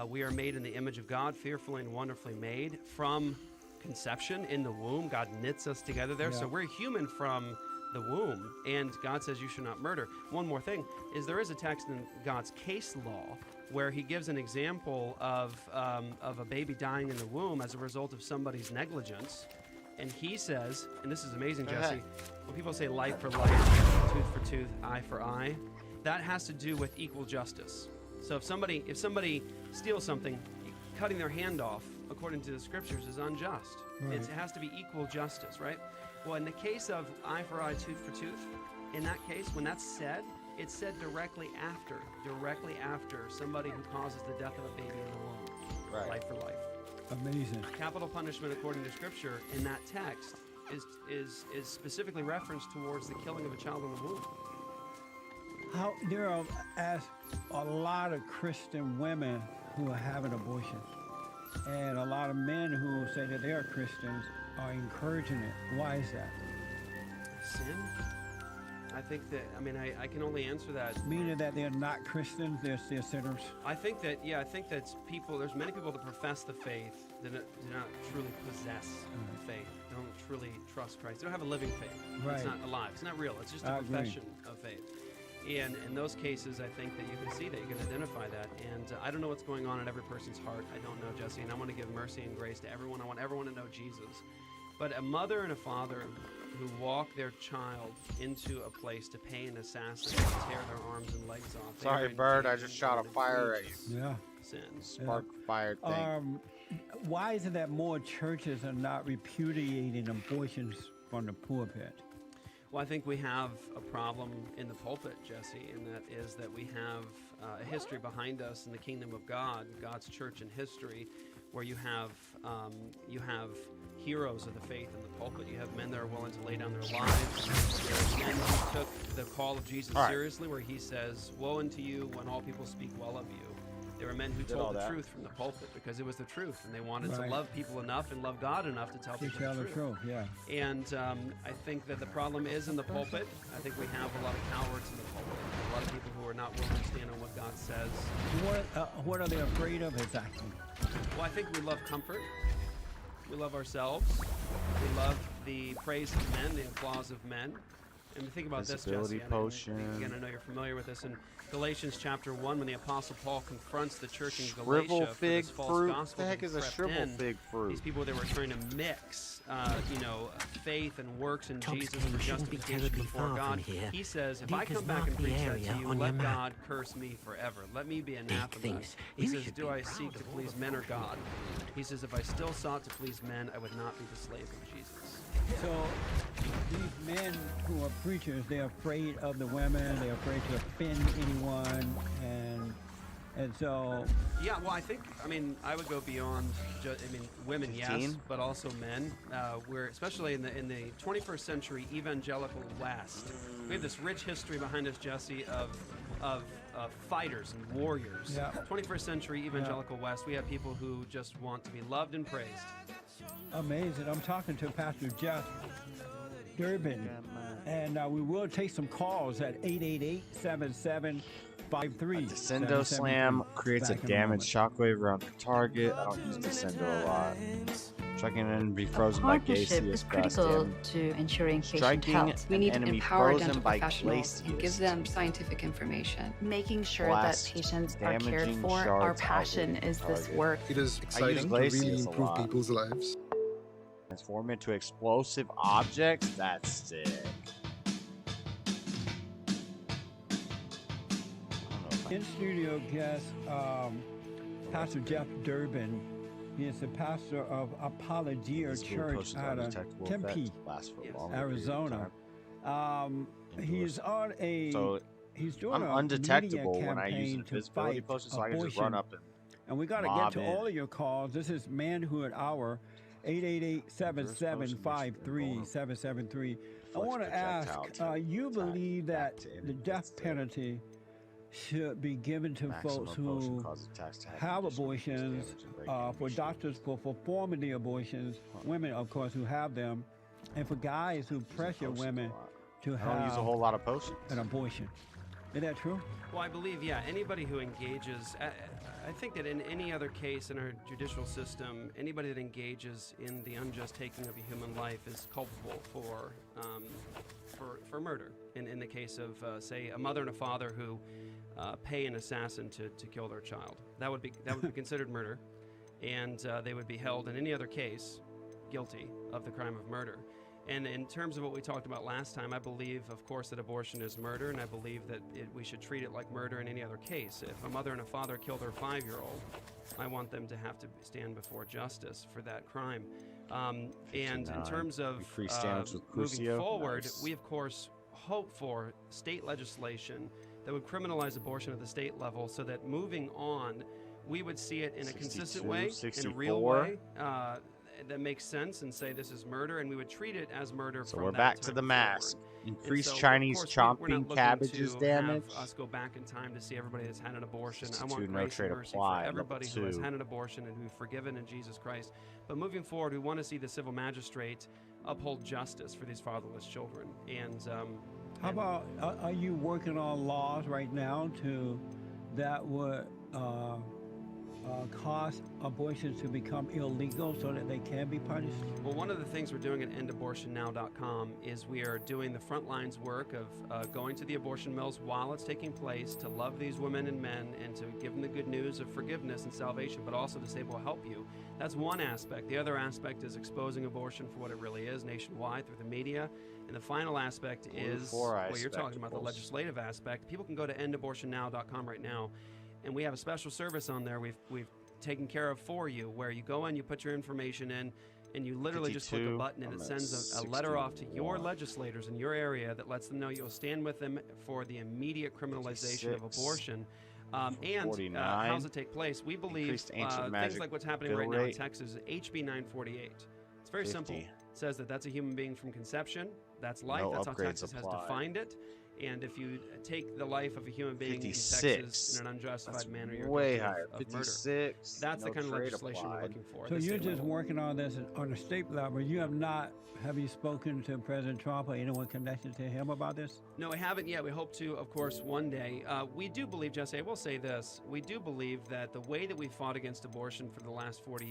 We are made in the image of God, fearfully and wonderfully made. From conception in the womb, God knits us together there. So we're human from the womb, and God says you should not murder. One more thing is there is a text in God's case law where he gives an example of a baby dying in the womb as a result of somebody's negligence. And he says, and this is amazing, Jesse, when people say life for life, tooth for tooth, eye for eye, that has to do with equal justice. So if somebody steals something, cutting their hand off, according to the scriptures, is unjust. Right. It has to be equal justice, right? Well, in the case of eye for eye, tooth for tooth, in that case, when that's said, it's said directly after somebody who causes the death of a baby in the womb. Right. Life for life. Amazing. Capital punishment, according to scripture, in that text is specifically referenced towards the killing of a child in the womb. There are a lot of Christian women who are having abortions, and a lot of men who say that they are Christians are encouraging it. Why is that? Sin? I think that, I can only answer that. Meaning that they're not Christians, they're sinners? I think that there's many people that profess the faith that do not truly possess the faith, don't truly trust Christ. They don't have a living faith. Right. It's not alive. It's not real. It's just a profession of faith. And in those cases, I think that you can see that, you can identify that. And I don't know what's going on in every person's heart. I don't know, Jesse, and I want to give mercy and grace to everyone. I want everyone to know Jesus. But a mother and a father who walk their child into a place to pay an assassin and tear their arms and legs off. Sorry, Bird, I just shot a fire at you. Yeah. Sin. Spark fire thing. Why is it that more churches are not repudiating abortions from the pulpit? Well, I think we have a problem in the pulpit, Jesse, and that is that we have a history behind us in the kingdom of God, God's church in history, where you have heroes of the faith in the pulpit. You have men that are willing to lay down their lives. There's men who took the call of Jesus seriously, where he says, "Woe unto you when all people speak well of you." There were men who told the truth from the pulpit because it was the truth, and they wanted to love people enough and love God enough to tell people the truth. Yeah. And I think that the problem is in the pulpit. I think we have a lot of cowards in the pulpit. A lot of people who are not willing to stand on what God says. What are they afraid of exactly? Well, I think we love comfort. We love ourselves. We love the praise of men, the applause of men. And think about this, Jesse. Potion. Again, I know you're familiar with this. In Galatians chapter 1, when the Apostle Paul confronts the church in Shrivel Galatia for fig this false fruit? gospel, What the heck is a shrivel fig fruit? These people that were trying to mix, faith and works in Jesus for justification before God. He says, if I come back and preach that to you, let God curse me forever. Let me be anathema. He says, do I seek to please men or God? He says, if I still sought to please men, I would not be the slave of Jesus. So these men who are preachers, they're afraid of the women, they're afraid to offend anyone, and so... Yeah, well, I would go beyond women, yes, but also men. We're, especially in the 21st century evangelical West, we have this rich history behind us, Jesse, of fighters and warriors. Yeah. 21st century evangelical West, we have people who just want to be loved and praised. Amazing. I'm talking to Pastor Jeff Durbin, and we will take some calls at 888-7753. Descendo Slam creates a damaged shockwave around the target. I don't use Descendo a lot. Striking an enemy frozen by Partnership is critical to ensuring patient health. We need to empower dental professionals and give them scientific information. Making sure that patients are cared for. Our passion is this work. It is exciting to really improve people's lives. Transform into explosive objects? That's sick. In studio guest Pastor Jeff Durbin. He is the pastor of Apologia Church out of Tempe, Arizona. He's on a he's doing I'm a undetectable media when I use campaign an to invisibility fight potion, so I can just run up and we got to get to all of your calls. This is Manhood Hour, 888-775-3773. I want to ask, you believe that the death penalty should be given to folks who have abortions, for doctors for performing the abortions, women, of course, who have them, and for guys who pressure women to have use a whole lot of potions. An abortion. Is that true? Well, I believe, yeah, anybody who engages, I think that in any other case in our judicial system, anybody that engages in the unjust taking of a human life is culpable for murder. In the case of, say, a mother and a father who pay an assassin to kill their child, that would be considered murder, and they would be held in any other case guilty of the crime of murder. And in terms of what we talked about last time, I believe, of course, that abortion is murder, and I believe that we should treat it like murder in any other case. If a mother and a father kill their 5-year-old, I want them to have to stand before justice for that crime. And in terms of moving forward, we, of course, hope for state legislation that would criminalize abortion at the state level so that moving on, we would see it in a consistent way, in a real way. That makes sense and say this is murder, and we would treat it as murder. So we're back to the mask. Increased Chinese chomping cabbages damage. Us go back in time to see everybody that's had an abortion. I want grace and mercy for everybody who has had an abortion and who is forgiven in Jesus Christ. But moving forward, we want to see the civil magistrate uphold justice for these fatherless children. And how about, are you working on laws right now that would cause abortions to become illegal so that they can be punished? Well, one of the things we're doing at endabortionnow.com is we are doing the front lines work of going to the abortion mills while it's taking place to love these women and men and to give them the good news of forgiveness and salvation, but also to say we'll help you. That's one aspect. The other aspect is exposing abortion for what it really is nationwide through the media. And the final aspect is what you're talking about, the legislative aspect. People can go to endabortionnow.com right now, and we have a special service on there we've taken care of for you, where you go in, you put your information in, and you literally just click a button, and it sends a letter off to your legislators in your area that lets them know you'll stand with them for the immediate criminalization of abortion. And how does it take place? We believe things like what's happening right now in Texas, HB 948. It's very simple. It says that that's a human being from conception. That's life. That's how Texas has defined it. And if you take the life of a human being in Texas in an unjustified manner, you're way guilty higher. of 56. That's the kind of legislation we're looking for. So you're just working on this on a state level. You have not. Have you spoken to President Trump or anyone connected to him about this? No, we haven't yet. We hope to, of course, one day. We do believe, Jesse, I will say this. We do believe that the way that we fought against abortion for the last 40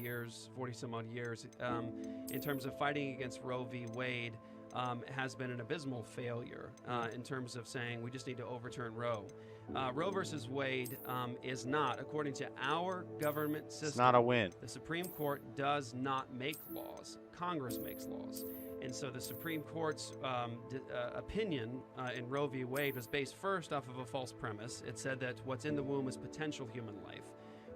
some odd years, in terms of fighting against Roe v. Wade, has been an abysmal failure in terms of saying we just need to overturn Roe. Roe versus Wade is not, according to our government system, it's not a win. The Supreme Court does not make laws. Congress makes laws. And so the Supreme Court's opinion in Roe v. Wade was based first off of a false premise. It said that what's in the womb is potential human life.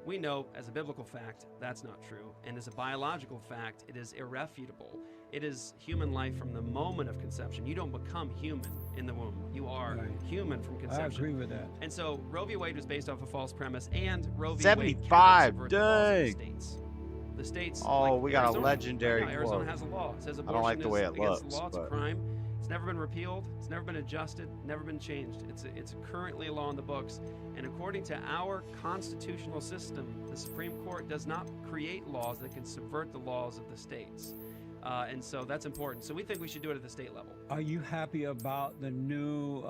We know, as a biblical fact, that's not true. And as a biological fact, it is irrefutable. It is human life from the moment of conception. You don't become human in the womb. You are human from conception. I agree with that. And so Roe v. Wade was based off a false premise, and Roe v. 75, Wade dang. The states. Oh, we got Arizona, a legendary right now, Arizona has a law. It says I don't like the way it looks. The law. It's a crime. It's never been repealed. It's never been adjusted. Never been changed. It's currently a law in the books. And according to our constitutional system, the Supreme Court does not create laws that can subvert the laws of the states. And so that's important. So we think we should do it at the state level. Are you happy about the new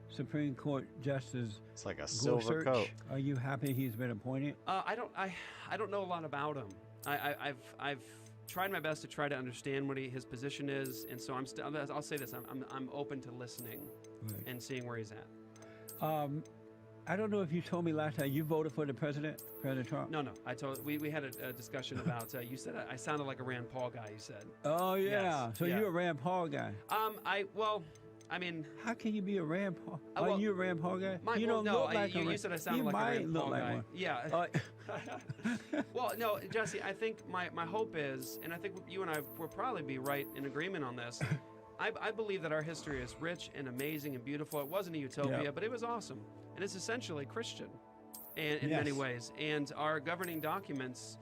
Supreme Court Justice? It's like a silver coat. Are you happy he's been appointed? I don't know a lot about him. I've tried my best to try to understand what his position is, and so I'll say this: I'm open to listening and seeing where he's at. I don't know if you told me last time you voted for the President Trump. No. I told we had a discussion about. You said I sounded like a Rand Paul guy. You said. Oh yeah. Yes, So you're a Rand Paul guy. I mean, how can you be a Rand Paul? Are you a Rand Paul guy? You don't look like you said I sounded like a Rand Paul guy. One. Yeah. Well, no, Jesse. I think my hope is, and I think you and I will probably be right in agreement on this. I believe that our history is rich and amazing and beautiful. It wasn't a utopia, but it was awesome, and it's essentially Christian, in many ways. And our governing documents,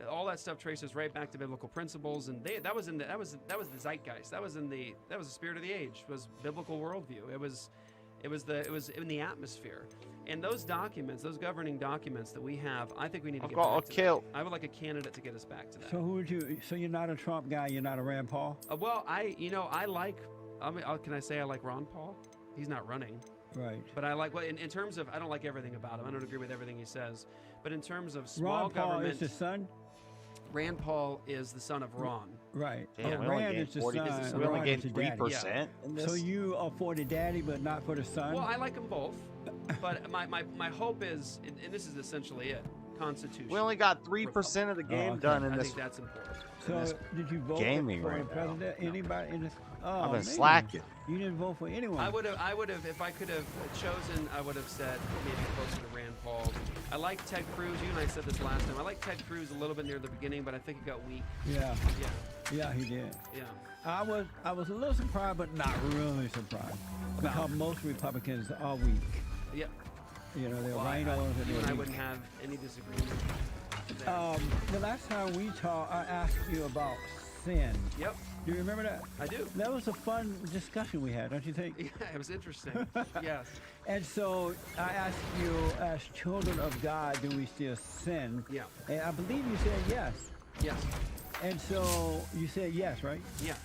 all that stuff traces right back to biblical principles, and that was the zeitgeist. That was the spirit of the age. Was biblical worldview. It was in the atmosphere. And those documents, those governing documents that we have, I think we need to get back to that. I would like a candidate to get us back to that. So so you're not a Trump guy, you're not a Rand Paul? Well, can I say I like Ron Paul? He's not running. Right. But I like, in terms of, I don't like everything about him. I don't agree with everything he says. But in terms of small government. Ron Paul is the son? Rand Paul is the son of Ron. Right. Damn, Rand is the son. We only gained 3% in this. So you are for the daddy, but not for the son? Well, I like them both. But my hope is, and this is essentially it, Constitution. We only got 3% of the game done in I this. think that's important. So did you vote for the president? Anybody in this? I've been slacking. You didn't vote for anyone. I would have, if I could have chosen, I would have said maybe closer to Rand Paul. I like Ted Cruz. You and I said this last time. I like Ted Cruz a little bit near the beginning, but I think it got weak. Yeah, he did. Yeah. I was a little surprised, but not really surprised, because most Republicans are weak. Yeah. You know, they're rhinos and you they're and I weak. wouldn't have any disagreement. The last time we talked, I asked you about sin. Yep. Do you remember that? I do. That was a fun discussion we had, don't you think? Yeah, it was interesting. Yes. And so I asked you, as children of God, do we still sin? Yeah. And I believe you said yes. Yes. And so you said yes, right? Yeah.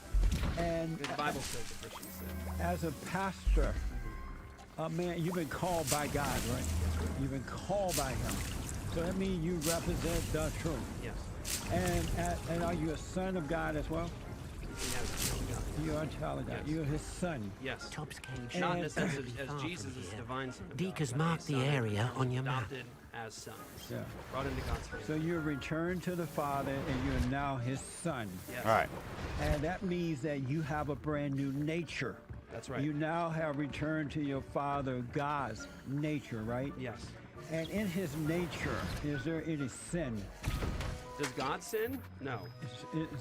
And the Bible says the Christian sin. As a pastor, man, you've been called by God, right? You've been called by Him. So that means you represent the truth. Yes. And are you a son of God as well? Yes. You are a child of God. Yes. You're His son. Yes. Top's cage. Not in the sense as Jesus is divine son. Deke has marked the area on your map. Adopted as sons. Yeah. Brought into God's family. So you're returned to the Father, and you're now His son. Yes. All right. And that means that you have a brand new nature. That's right. You now have returned to your Father God's nature, right? Yes. And in His nature, is there any sin? Does God sin? No.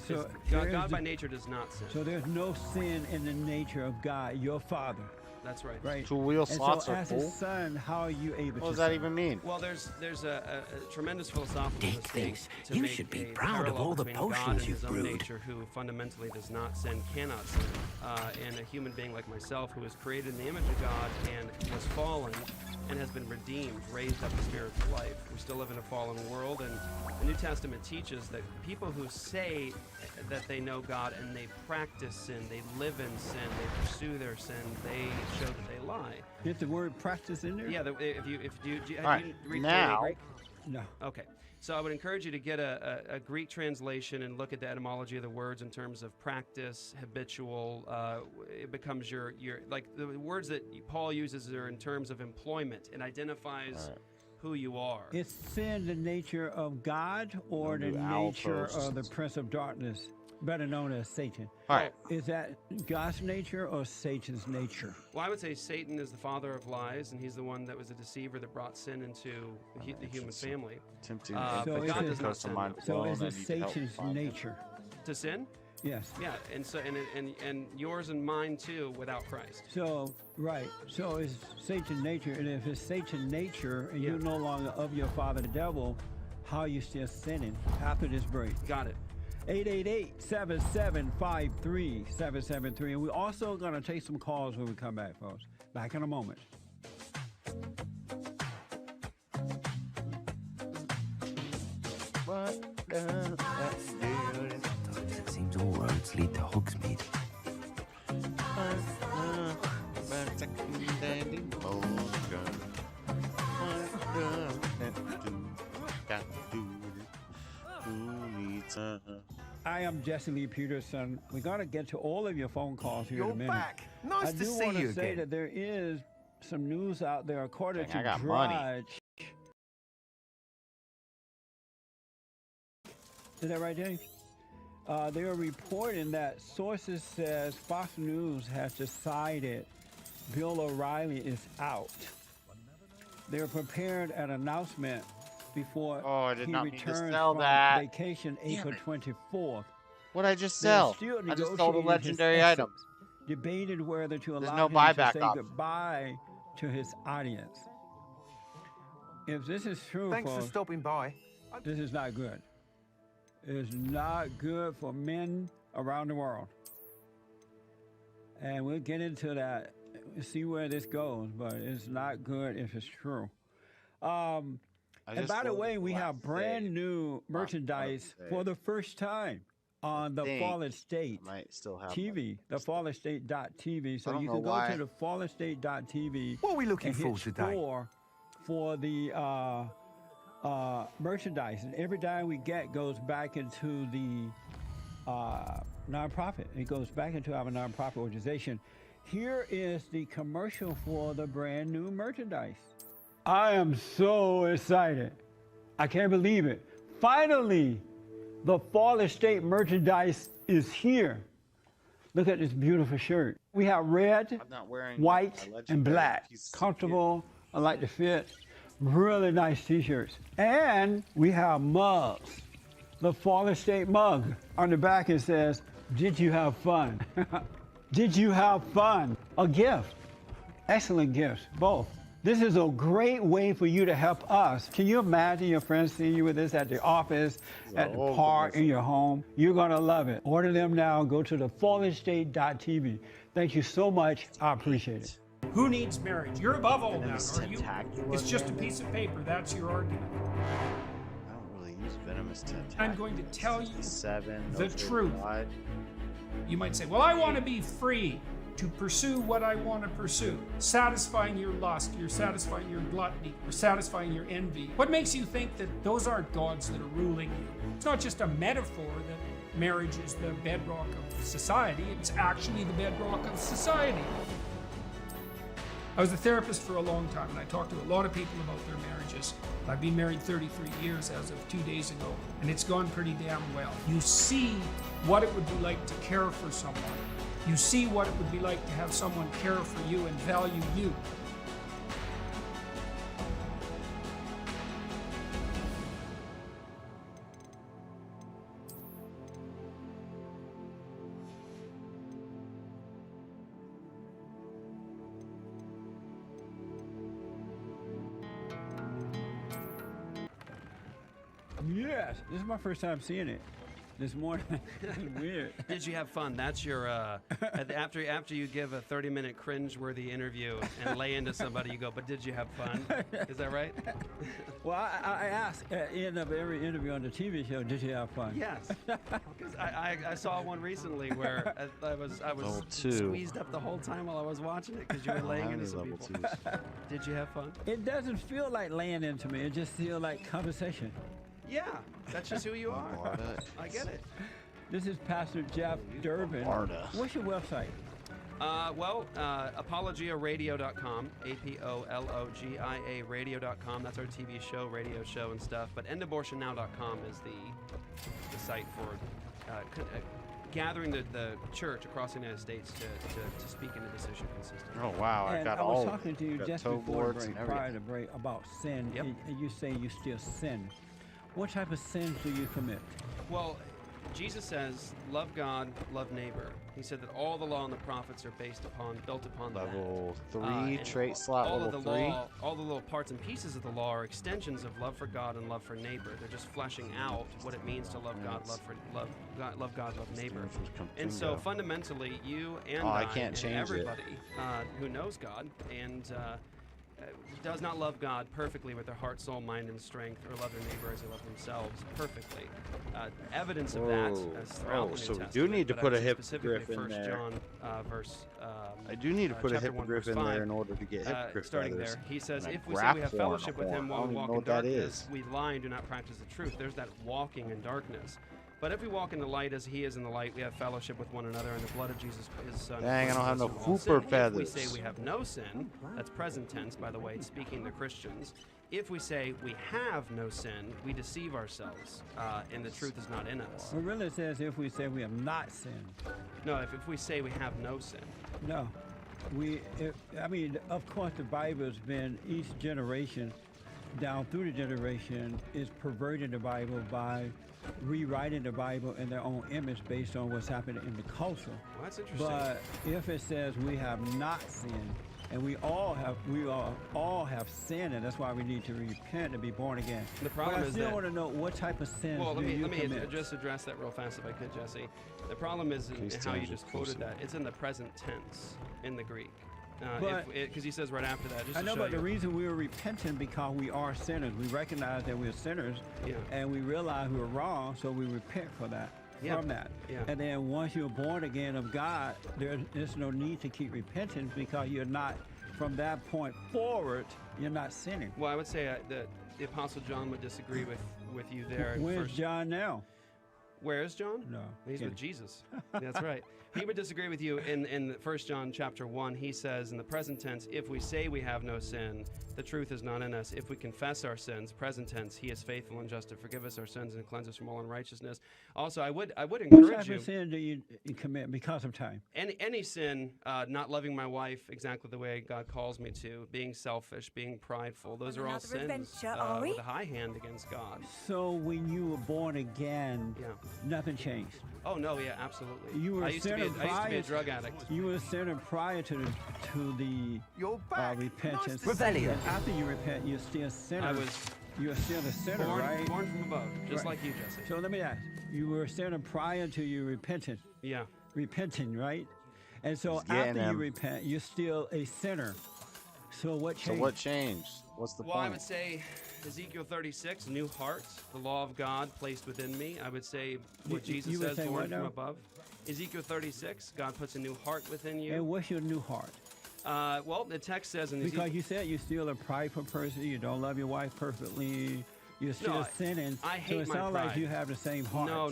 So God by nature does not sin. So there's no sin in the nature of God, your Father. That's right. Right. Two-wheel slots so are as cool. His son, how are you able to? What does that even mean? Well, there's a tremendous philosophical Deke mistake thinks to you make should be a proud of parallel all the between God potions and you've his own brewed. nature, who fundamentally does not sin, cannot sin, and a human being like myself, who is created in the image of God and was fallen and has been redeemed, raised up to spiritual life. We still live in a fallen world, and the New Testament teaches that people who say that they know God and they practice sin, they live in sin, they pursue their sin, they show that they lie. Is the word practice in there? Yeah, if you All right, read now. Greek? No. Okay. So I would encourage you to get a Greek translation and look at the etymology of the words in terms of practice, habitual. It becomes your like the words that Paul uses are in terms of employment. It identifies who you are. Is sin the nature of God or the nature of the prince of darkness, better known as Satan? All right. Is that God's nature or Satan's nature? Well, I would say Satan is the father of lies, and he's the one that was a deceiver that brought sin into the human family. But God does not sin. So is it Satan's nature? To sin? Yes. Yeah, and so and yours and mine too, without Christ. So right. So it's Satan's nature, and if it's Satan's nature, and you're no longer of your father, the devil, how are you still sinning after this break? Got it. 888-775-3773. And we're also going to take some calls when we come back, folks. Back in a moment. It seems all roads lead to Hogsmeade. I am Jesse Lee Peterson. We're going to get to all of your phone calls here in a minute. Back. Nice to see you I do want to say again. that there is some news out there according Dang, I to got money. Is that right, Dave? They are reporting that sources says Fox News has decided Bill O'Reilly is out. They're prepared an announcement before he returns from vacation April 24th. What did I just sell? I just sold a legendary item. Debated whether to allow him buyback to say goodbye to his audience. If this is true, Thanks for stopping by. This is not good. It's not good for men around the world. And we'll get into that, see where this goes, but it's not good if it's true. And by the way, we have brand new merchandise for the first time on the Fallen State TV, the fallenestate.tv. So you can go to the fallenestate.tv. What are we looking for today? For the merchandise, and every dime we get goes back into the nonprofit. It goes back into our nonprofit organization. Here is the commercial for the brand new merchandise. I am so excited. I can't believe it. Finally, the Fallen State merchandise is here. Look at this beautiful shirt. We have red, white, and black. Comfortable. I like the fit. Really nice t-shirts. And we have mugs. The Fallen State mug. On the back it says, "Did you have fun?" Did you have fun? A gift. Excellent gifts, both. This is a great way for you to help us. Can you imagine your friends seeing you with this at the office, at the park, in your home? You're gonna love it. Order them now. Go to the fallenestate.tv. Thank you so much. I appreciate it. Who needs marriage? You're above all that, are you? It's just a piece of paper. That's your argument. I don't really use venomous tentacle. I'm going to tell you the truth. Blood. You might say, well, I want to be free to pursue what I want to pursue. Satisfying your lust, you're satisfying your gluttony, or satisfying your envy. What makes you think that those aren't gods that are ruling you? It's not just a metaphor that marriage is the bedrock of society. It's actually the bedrock of society. I was a therapist for a long time, and I talked to a lot of people about their marriages. I've been married 33 years as of 2 days ago, and it's gone pretty damn well. You see what it would be like to care for someone. You see what it would be like to have someone care for you and value you. Yes, this is my first time seeing it this morning. Weird. Did you have fun? That's your after you give a 30-minute cringe-worthy interview and lay into somebody, you go, but did you have fun? Is that right? Well, I ask at the end of every interview on the TV show, did you have fun? Yes. Because I saw one recently where I was squeezed up the whole time while I was watching it because you were laying into some people. Did you have fun? It doesn't feel like laying into me. It just feels like conversation. Yeah, that's just who you are. I get it. This is Pastor Jeff Durbin. What's your website? Apologiaradio.com, APOLOGIA radio.com. That's our TV show, radio show, and stuff. But endabortionnow.com is the site for gathering the church across the United States to speak into this issue consistently. Oh, wow. And I was talking to you just before the break, prior to break, about sin. Yep. And you say you still sin. What type of sins do you commit? Well, Jesus says, love God, love neighbor. He said that all the law and the prophets are built upon level 3, trait slot level 3. All the little parts and pieces of the law are extensions of love for God and love for neighbor. They're just fleshing out what it means to love God, love God, love neighbor. And so fundamentally, you and I and everybody who knows God and does not love God perfectly with their heart, soul, mind, and strength, or love their neighbor as they love themselves perfectly. Evidence of that is throughout the New Testament. We do need to put a hippogriff in there. John, verse. I do need to put a hippogriff in there in order to get hippogriff. Starting there, he says, if we say we have fellowship with him while we walk in darkness, we lie and do not practice the truth. There's that walking in darkness. But if we walk in the light as he is in the light, we have fellowship with one another, and the blood of Jesus, his son. Dang, I don't have no Cooper feathers. If we say we have no sin, that's present tense, by the way, it's speaking to Christians. If we say we have no sin, we deceive ourselves, and the truth is not in us. It really says if we say we have not sinned. No, if we say we have no sin. No. I mean, of course, the Bible has been, each generation, down through the generation, is perverting the Bible by rewriting the Bible in their own image based on what's happening in the culture. Well, that's interesting. But if it says we have not sinned, and we all have sinned, and that's why we need to repent and be born again. The problem but I still want to know what type of sins let me commit. just address that real fast if I could, Jesse. The problem is in how you just quoted that. It's in the present tense in the Greek. Because he says right after that. Just I know, but the reason we are repenting because we are sinners. We recognize that we're sinners, and we realize we were wrong, so we repent for that. From that. Yeah. And then once you're born again of God, there's no need to keep repenting because you're not, from that point forward, you're not sinning. Well, I would say that the Apostle John would disagree with you there. Where's John now? Where is John? No. He's with Jesus. That's right. He would disagree with you in 1 John chapter 1. He says in the present tense, if we say we have no sin, the truth is not in us. If we confess our sins, present tense, he is faithful and just to forgive us our sins and cleanse us from all unrighteousness. Also, I would encourage you. What type of sin do you commit because of time? Any sin, not loving my wife exactly the way God calls me to, being selfish, being prideful, those are all sins with a high hand against God. So when you were born again, nothing changed? Oh, no, yeah, absolutely. You were I used to be a drug addict. You were a sinner prior to the repentance. Rebellion. After you repent, you're still a sinner. You're still a sinner, right? Born from above, just like you, Jesse. So let me ask, you were a sinner prior to your repentance. Yeah. Repenting, right? And so after you repent, you're still a sinner. So what changed? So what changed? What's the point? Well, I would say Ezekiel 36, new heart, the law of God placed within me. I would say what Jesus says, born from above. Ezekiel 36, God puts a new heart within you. And what's your new heart? Well, the text says in Because you said you're still a prideful person, you don't love your wife perfectly, you're still sinning. I hate my pride. So it sounds like you have the same heart. No.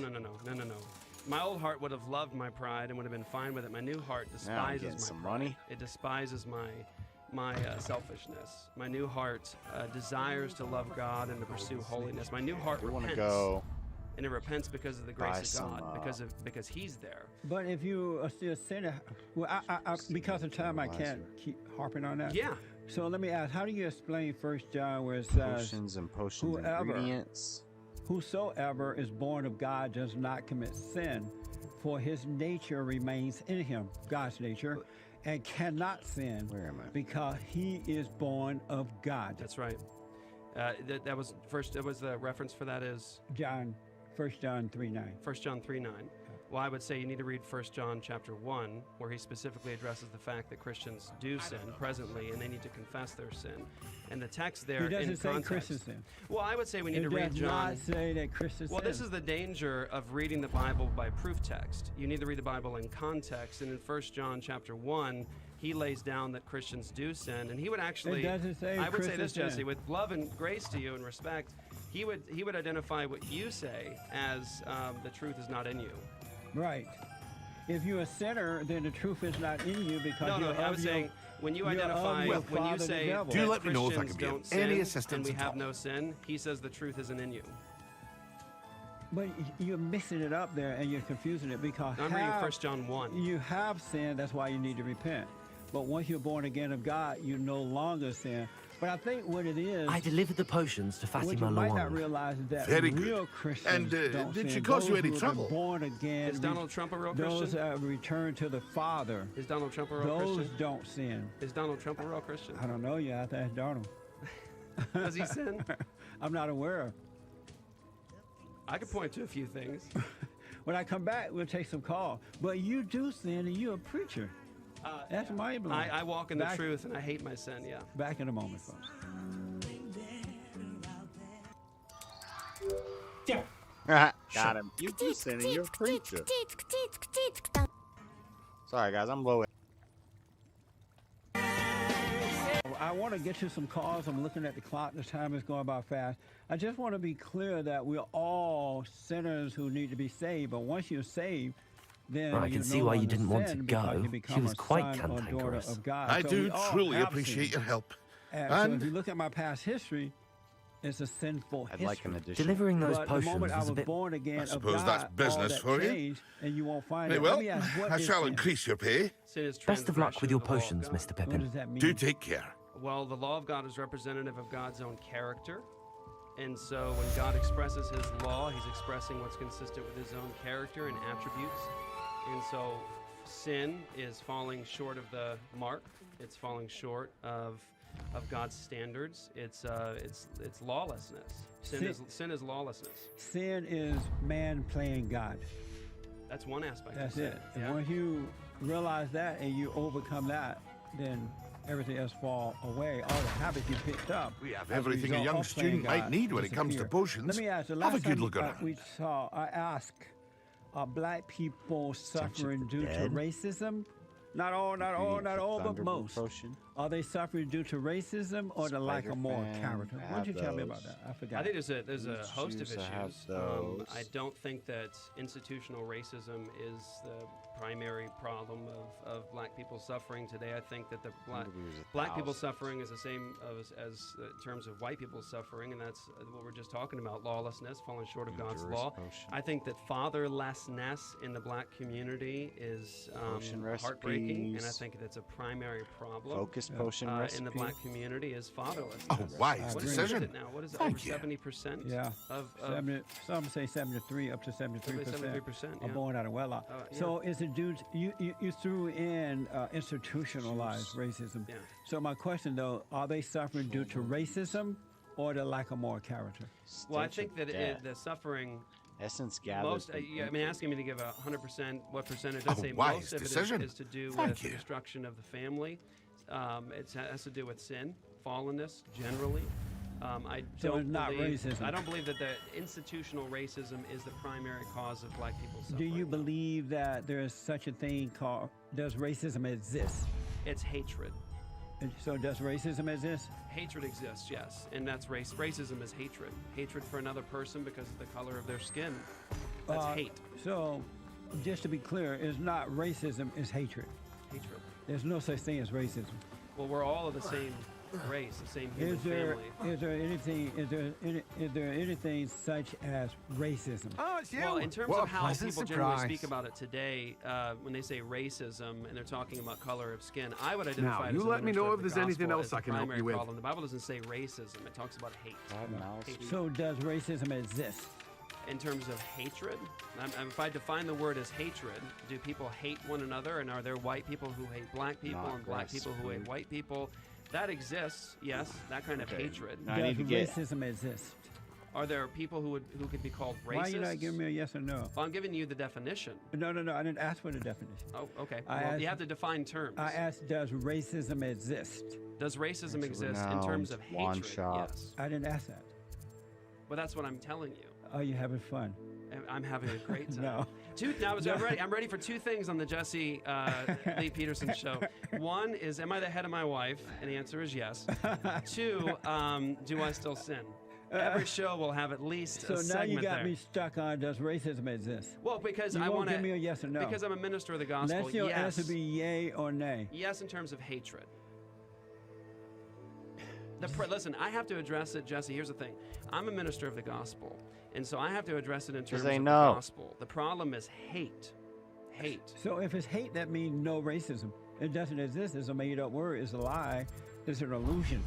My old heart would have loved my pride and would have been fine with it. My new heart despises my pride. It despises my selfishness. My new heart desires to love God and to pursue holiness. My new heart repents. And it repents because of the grace of God, because He's there. But if you are still a sinner, well, because of time, I can't keep harping on that. Yeah. So let me ask, how do you explain 1 John where it says, potions and ingredients? Whosoever is born of God does not commit sin, for his nature remains in him, God's nature, and cannot sin because he is born of God. That's right. That was the reference for that is 1 John 3:9. 1 John 3:9. Well, I would say you need to read 1 John chapter 1, where he specifically addresses the fact that Christians do sin presently, and they need to confess their sin. And the text there, He doesn't in say context, Christians sin. Well, I would say we need to read John. It does not say that Christians Well, sin. this is the danger of reading the Bible by proof text. You need to read the Bible in context. And in 1 John chapter 1, he lays down that Christians do sin, and he would actually. It doesn't say I would say Christians this, Jesse, sin. with love and grace to you and respect. He would identify what you say as the truth is not in you. Right. If you're a sinner, then the truth is not in you because No, I was saying when you identify, when you say that do let me know if I Christians can be of don't any sin assistance and we at have all. no sin, he says the truth isn't in you. But you're mixing it up there and you're confusing it because I'm reading 1 John 1. You have sinned, that's why you need to repent. But once you're born again of God, you no longer sin. But I think what it is, I delivered the potions to Fatima what you might Lawang. not realize is that Very real good. Christians And, don't did sin. she cause you Those any who have trouble? been born again, Is Donald Trump a real those Christian? that return to the Father, Is Donald Trump a real those Christian? don't sin. Is Donald Trump a real Christian? I don't know yet. I have to ask Donald. Does he sin? I'm not aware of. I could point to a few things. When I come back, we'll take some call. But you do sin, and you're a preacher. That's my belief. I walk in the truth, and I hate my sin, yeah. Back in a moment, folks. Got him. You do sin and you're a preacher. Sorry, guys, I'm low. I want want to get to some calls. I'm looking at the clock. The time is going by fast. I just want to be clear that we're all sinners who need to be saved. But once you're saved, then I can see why you didn't want to go. She was quite cantankerous. I do truly appreciate your help. And so if you look at my past history, it's a sinful history. Like an addition. Delivering those but potions the moment I was bit... born again, I suppose that's business for you. And you won't find Very well, I shall increase your pay. Best of luck with your potions, Mr. Pippin. What does that mean? Do take care. Well, the law of God is representative of God's own character. And so when God expresses his law, he's expressing what's consistent with his own character and attributes. And so sin is falling short of the mark. It's falling short of God's standards. It's lawlessness. Sin is lawlessness. Sin is man playing God. That's one aspect. That's of it. sin. And Yeah. once you realize that and you overcome that, then everything else fall away. All the habits you picked up. We have everything a young student might need when it comes to potions. Let me ask. The Have a last good time look around. we saw, I asked, are black people suffering due to racism? Not all, but most. Are they suffering due to racism or the lack of moral character? What did you tell me about that? I forgot. I think there's a host of issues. I don't think that institutional racism is the primary problem of black people suffering today. I think that the black people suffering is the same as in terms of white people suffering, and that's what we're just talking about: lawlessness, falling short of God's law. I think that fatherlessness in the black community is heartbreaking, and I think that's a primary problem. Focus potion recipe in the black community is fatherlessness. Oh, wise decision. Now, what is it? Thank Over you. 70%? Yeah. Of 70, some say 73, up to 73%. 73%. Are born out of wedlock. Yeah. So is it due? You threw in institutionalized racism. Yeah. So my question though, are they suffering due to racism or the lack of moral character? Well, I think that the suffering. Essence gathered. Most, asking me to give 100%, what percentage? I'd say wise most of decision. it is to do Thank with you. the destruction of the family. It has to do with sin, fallenness, generally. I So it's not racism. I don't believe that the institutional racism is the primary cause of black people suffering. Do you believe that there is such a thing called, does racism exist? It's hatred. And so does racism exist? Hatred exists, yes, and that's race. Racism is hatred. Hatred for another person because of the color of their skin. That's hate. So, just to be clear, it's not racism, it's hatred. Hatred. There's no such thing as racism. Well, we're all of the same race, the same human family. Is there anything such as racism? Oh, it's you. Well, in terms What of a how pleasant people generally surprise. speak about it today, when they say racism and they're talking about color of skin, I would identify Now, it you as a let me minister know of if the there's anything gospel else as the I can help primary you with. problem. The Bible doesn't say racism; it talks about hate. Hatred. So does racism exist? In terms of hatred, if I define the word as hatred, do people hate one another, and are there white people who hate black people and black people who hate white people? That exists, yes, that kind of hatred. Does racism exist? Are there people who could be called racist? Why are you not giving me a yes or no? Well, I'm giving you the definition. No, I didn't ask for the definition. Oh, okay. I Well, asked- you have to define terms. I asked, does racism exist? Does racism exist in terms of hatred? Yes. I didn't ask that. But that's what I'm telling you. Are you having fun? I'm having a great time. No. I'm ready for two things on the Jesse Lee Peterson show. One is, am I the head of my wife? And the answer is yes. Two, do I still sin? Every show will have at least a So now segment you got there. me stuck on, does racism exist? Well, because you I won't want to give me a yes or no. Because I'm a minister of the gospel. Let your yes. answer be yay or nay. Yes, in terms of hatred. Listen, I have to address it, Jesse. Here's the thing. I'm a minister of the gospel, and so I have to address it in terms of the gospel. The problem is hate. Hate. So if it's hate, that means no racism. It doesn't exist. It's a made-up word. It's a lie. It's an illusion.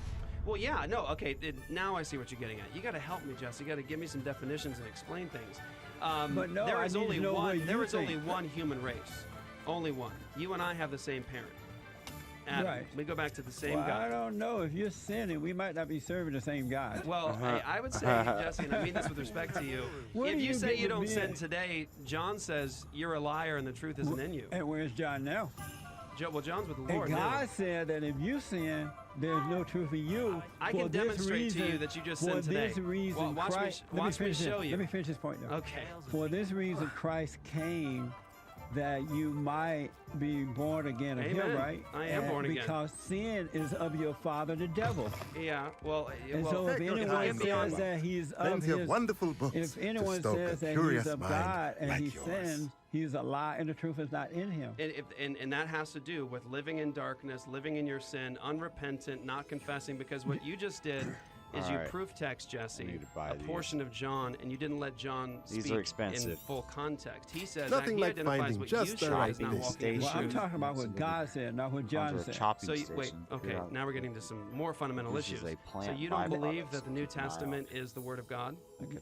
Well, yeah, no, okay. Now I see what you're getting at. You got to help me, Jesse. You got to give me some definitions and explain things. But no, there is I need only to know one. what There you is only think. one human race. Only one. You and I have the same parent. Adam. Right. We go back to the same Well, guy. I don't know. If you're sinning, we might not be serving the same God. Well, I would say, Jesse, and I mean this with respect to you, What if do you you say get you with don't being- sin today, John says you're a liar and the truth isn't in you. And where's John now? Well, John's with the And Lord now. God said that if you sin, there's no truth in you. I For can this demonstrate reason, to you that you just for sinned today. this reason, Well, watch Christ, me show you. Let me finish this point, though. Okay. For this reason, Christ came that you might be born again of him, right? I am born again. Because sin is of your father, the devil. Yeah, well... And so if anyone says that he's of his... wonderful books if anyone says that he's of God and he sins, he's a lie and the truth is not in him. And that has to do with living in darkness, living in your sin, unrepentant, not confessing, because what you just did is you proof text Jesse a portion of John, and you didn't let John speak in full context. He says that he identifies what you said as not walking in Well, I'm talking about what God said, not what John said. So wait, okay, now we're getting to some more fundamental issues. So you don't believe that the New Testament is the Word of God?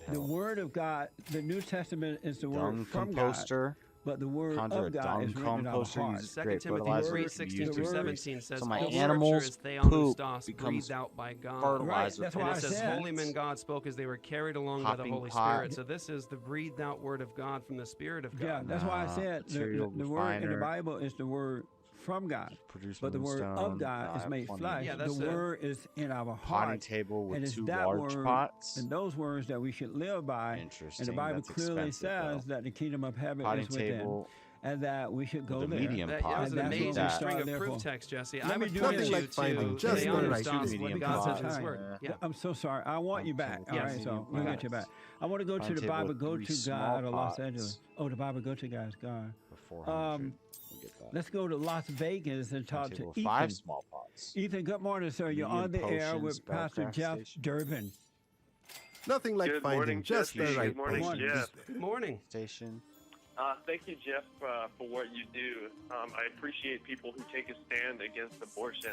The Word of God, the New Testament is the Word from God. But the word of God is written in our hearts. 2 Timothy 3:16-17 says, so my all animals scripture is poop theonostos, breathed out by God. fertilizer. Right, that's and why it says, holy men God spoke as they were carried along by the Holy Spirit. So this is the breathed out word of God from the Spirit of God. Yeah, that's why I said the word in the Bible is the word from God, but the word of God is made flesh. Yeah, the word is in our heart. Potting table with and it's 2 that large word, pots. and those words that we should live by. Interesting. And the Bible That's clearly expensive, says that the kingdom of heaven potting is within. table And that we should go with a there. medium pot. That was an And that's what amazing we string start of proof therefore. text, Jesse. Let I me would do point this. you Like to just the right theonostos, what God says in His Word. Yeah. I'm so sorry. I want you back. All right, so we'll get you back. I want to go to Potting the table Bible with Go 3 To small God of Los pots. Angeles. Oh, the Bible Go To God is gone. For 400. Let's go to Las Vegas and talk to Ethan. 5 small pots. Ethan, good morning, sir. You're Medium on the air potions, with Pastor Spellcraft Jeff station. Durbin. Nothing like Good finding morning, just Jesse. the right Good morning, potion. Jeff. Good morning. Station. Thank you, Jeff, for what you do. I appreciate people who take a stand against abortion.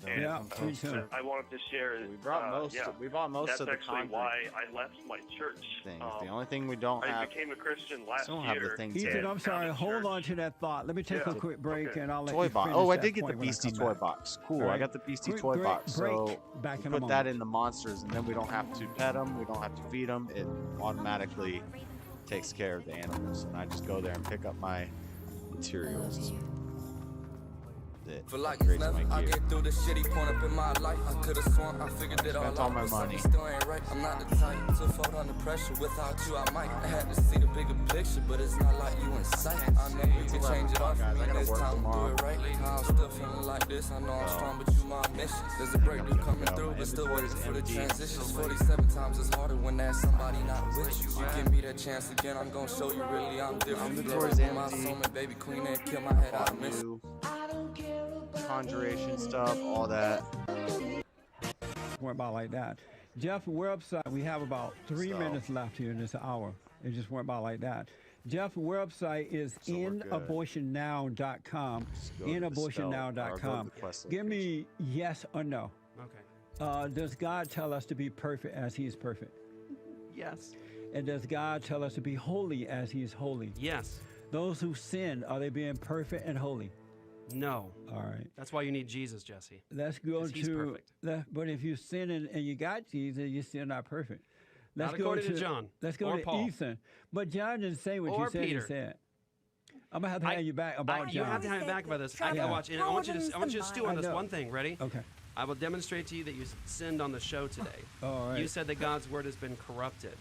And Yeah, me too. I wanted to share. We brought most. We bought most that's of the actually concrete why I left my church. things. The only thing we don't I have. became a Christian last Still don't have the year. things Ethan, yet. I'm sorry. Hold on to that thought. Let me take a quick break, and I'll let Toy you box. finish Oh, I that did get the point when I Beastie come toy back. box. Cool. All I right. got the Beastie Quick toy break, box. So back we in a put that moment. in the monsters, and then we don't have to pet them. We don't have to feed them. It automatically takes care of the animals, and I just go there and pick up my materials. For like it's nothing, I get through the shitty point up in my life. I could've sworn I figured it all Spent all out, my but money. something still ain't right. I'm not the type to fold under pressure. Without you, I might. I had to see the bigger picture, but it's not like you in sight. I know you can change it off for me this time. Do it right. Now I'm still feeling like this. I know I'm strong, but you my mission. There's a breakthrough coming through, but still waiting for the transitions. 47 times it's harder when there's somebody not with you. You give me that chance again, I'm gonna show you really I'm different. Inventory's Blow my empty. soul, and baby queen and kill my head out of miss. Conjuration stuff, all that. Went by like that. Jeff, we're upside. We have about 3 minutes left here in this hour. It just went by like that. Jeff, website is inabortionnow.com. Inabortionnow.com. Give me yes or no. Okay. Does God tell us to be perfect as He is perfect? Yes. And does God tell us to be holy as He is holy? Yes. Those who sin, are they being perfect and holy? No. All right. That's why you need Jesus, Jesse. Let's go 'Cause he's to. perfect. But if you sin and you got Jesus, you're still not perfect. Let's Not go according to John Let's go or to Paul. Ethan. But John didn't say what Or you said Peter. he said. I'm gonna have to have you back about John. You have to have me back about this. I Yeah. can watch. And I want you to stew on I this know. one thing. Ready? Okay. I will demonstrate to you that you sinned on the show today. All right. You said that God's word has been corrupted.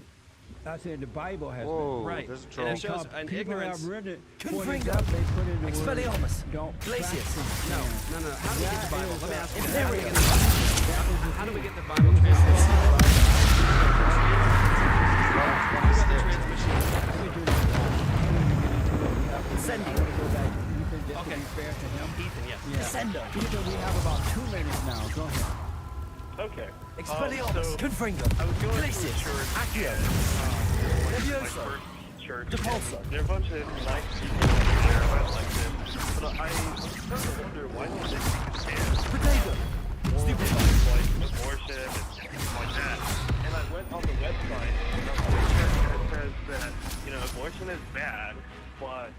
I said the Bible has Whoa, been. Right. there's a And troll. it shows an People ignorance. have written it. Confringo. They put in the word, Expelliarmus. don't Glacius. practice No, sin. no, no. How do we get the Bible? Let me ask you this. Imperium. How do we get the Bible translated? Descending. Okay. Ethan, yes. Descendo. Ethan, we have about 2 minutes now. Go ahead. Okay. Expelliarmus. So, Confringo. I was going to a Glacius. church. Accio. My Levioso. first church. Depulso. There are a bunch of nice people there about like this. But I was starting to wonder why don't they take a stand? Potato. Stupid like abortion and things like that. And I went on the website and on the church and it says that, you know, abortion is bad, but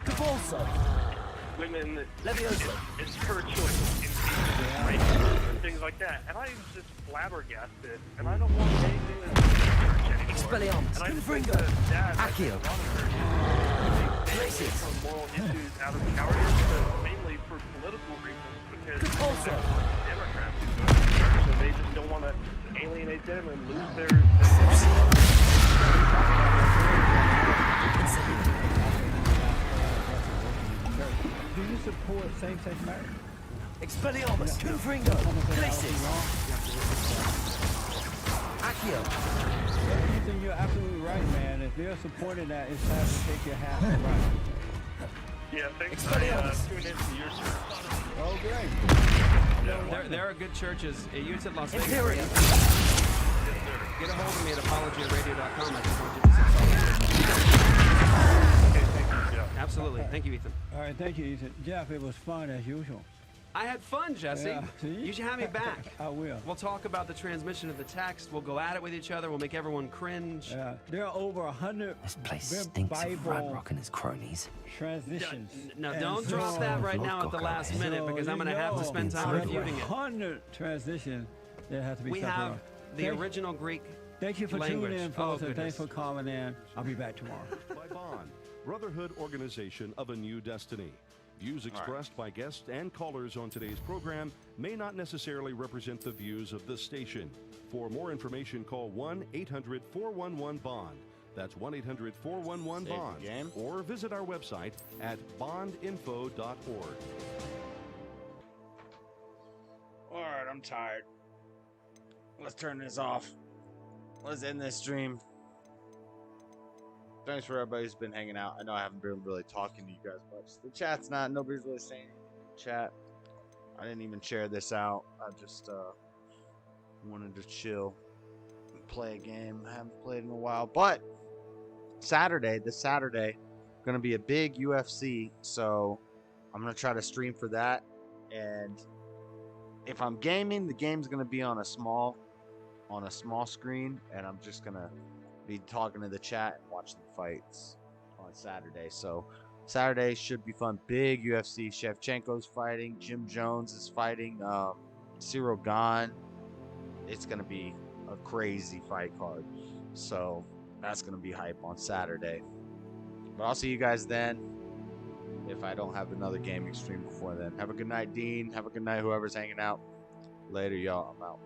Depulso. women, Levioso. it's her choice in cases and things like that. And I was just flabbergasted, and I don't want anything to do with church anymore. Expelliarmus. And I just think Confringo. that dad, like, Accio. a lot of churches, they take some moral issues out of cowardice, but mainly for political reasons, because Depulso. Democrats who go to church, and they just don't want to alienate them and lose their same-sex marriage. Expelliarmus, Confringo, Glacis, Accio. Ethan, you're absolutely right, man. If they're supporting that, it's time to take your hat and run. Yeah, thanks. Tune in to your service. Oh, great. There are good churches. You said Las Vegas. Right? Get a hold of me at apologyradio.com. I just want you to Okay, thank you, Jeff. Absolutely. Thank you, Ethan. All right, thank you, Ethan. Jeff, it was fun as usual. I had fun, Jesse. Yeah, see? You should have me back. I will. We'll talk about the transmission of the text. We'll go at it with each other. We'll make everyone cringe. Yeah, there are over 100 This place stinks of Rat Rock and his cronies. transitions. No, don't drop that right now at the last minute because I'm going to have to spend time reviewing it. 100 transitions that have to be We stuck have around. the original Greek Thank you for language. tuning in, folks, and goodness. thanks for calling in. I'll be back tomorrow. By Bond, Brotherhood Organization of a New Destiny. Views expressed by guests and callers on today's program may not necessarily represent the views of the station. For more information, call 1-800-411-BOND. That's 1-800-411-BOND. Or visit our website at bondinfo.org. All right, I'm tired. Let's turn this off. Let's end this stream. Thanks for everybody who's been hanging out. I know I haven't been really talking to you guys much. The chat's nobody's really saying anything in the chat. I didn't even share this out. I just wanted to chill and play a game. I haven't played in a while. But this Saturday, gonna be a big UFC, so I'm gonna try to stream for that. And if I'm gaming, the game's gonna be on a small screen, and I'm just gonna be talking to the chat and watching the fights on Saturday. So Saturday should be fun. Big UFC. Shevchenko's fighting. Jim Jones is fighting. Cyril Gane. It's gonna be a crazy fight card. So that's gonna be hype on Saturday. But I'll see you guys then. If I don't have another gaming stream before then. Have a good night, Dean. Have a good night, whoever's hanging out. Later, y'all. I'm out.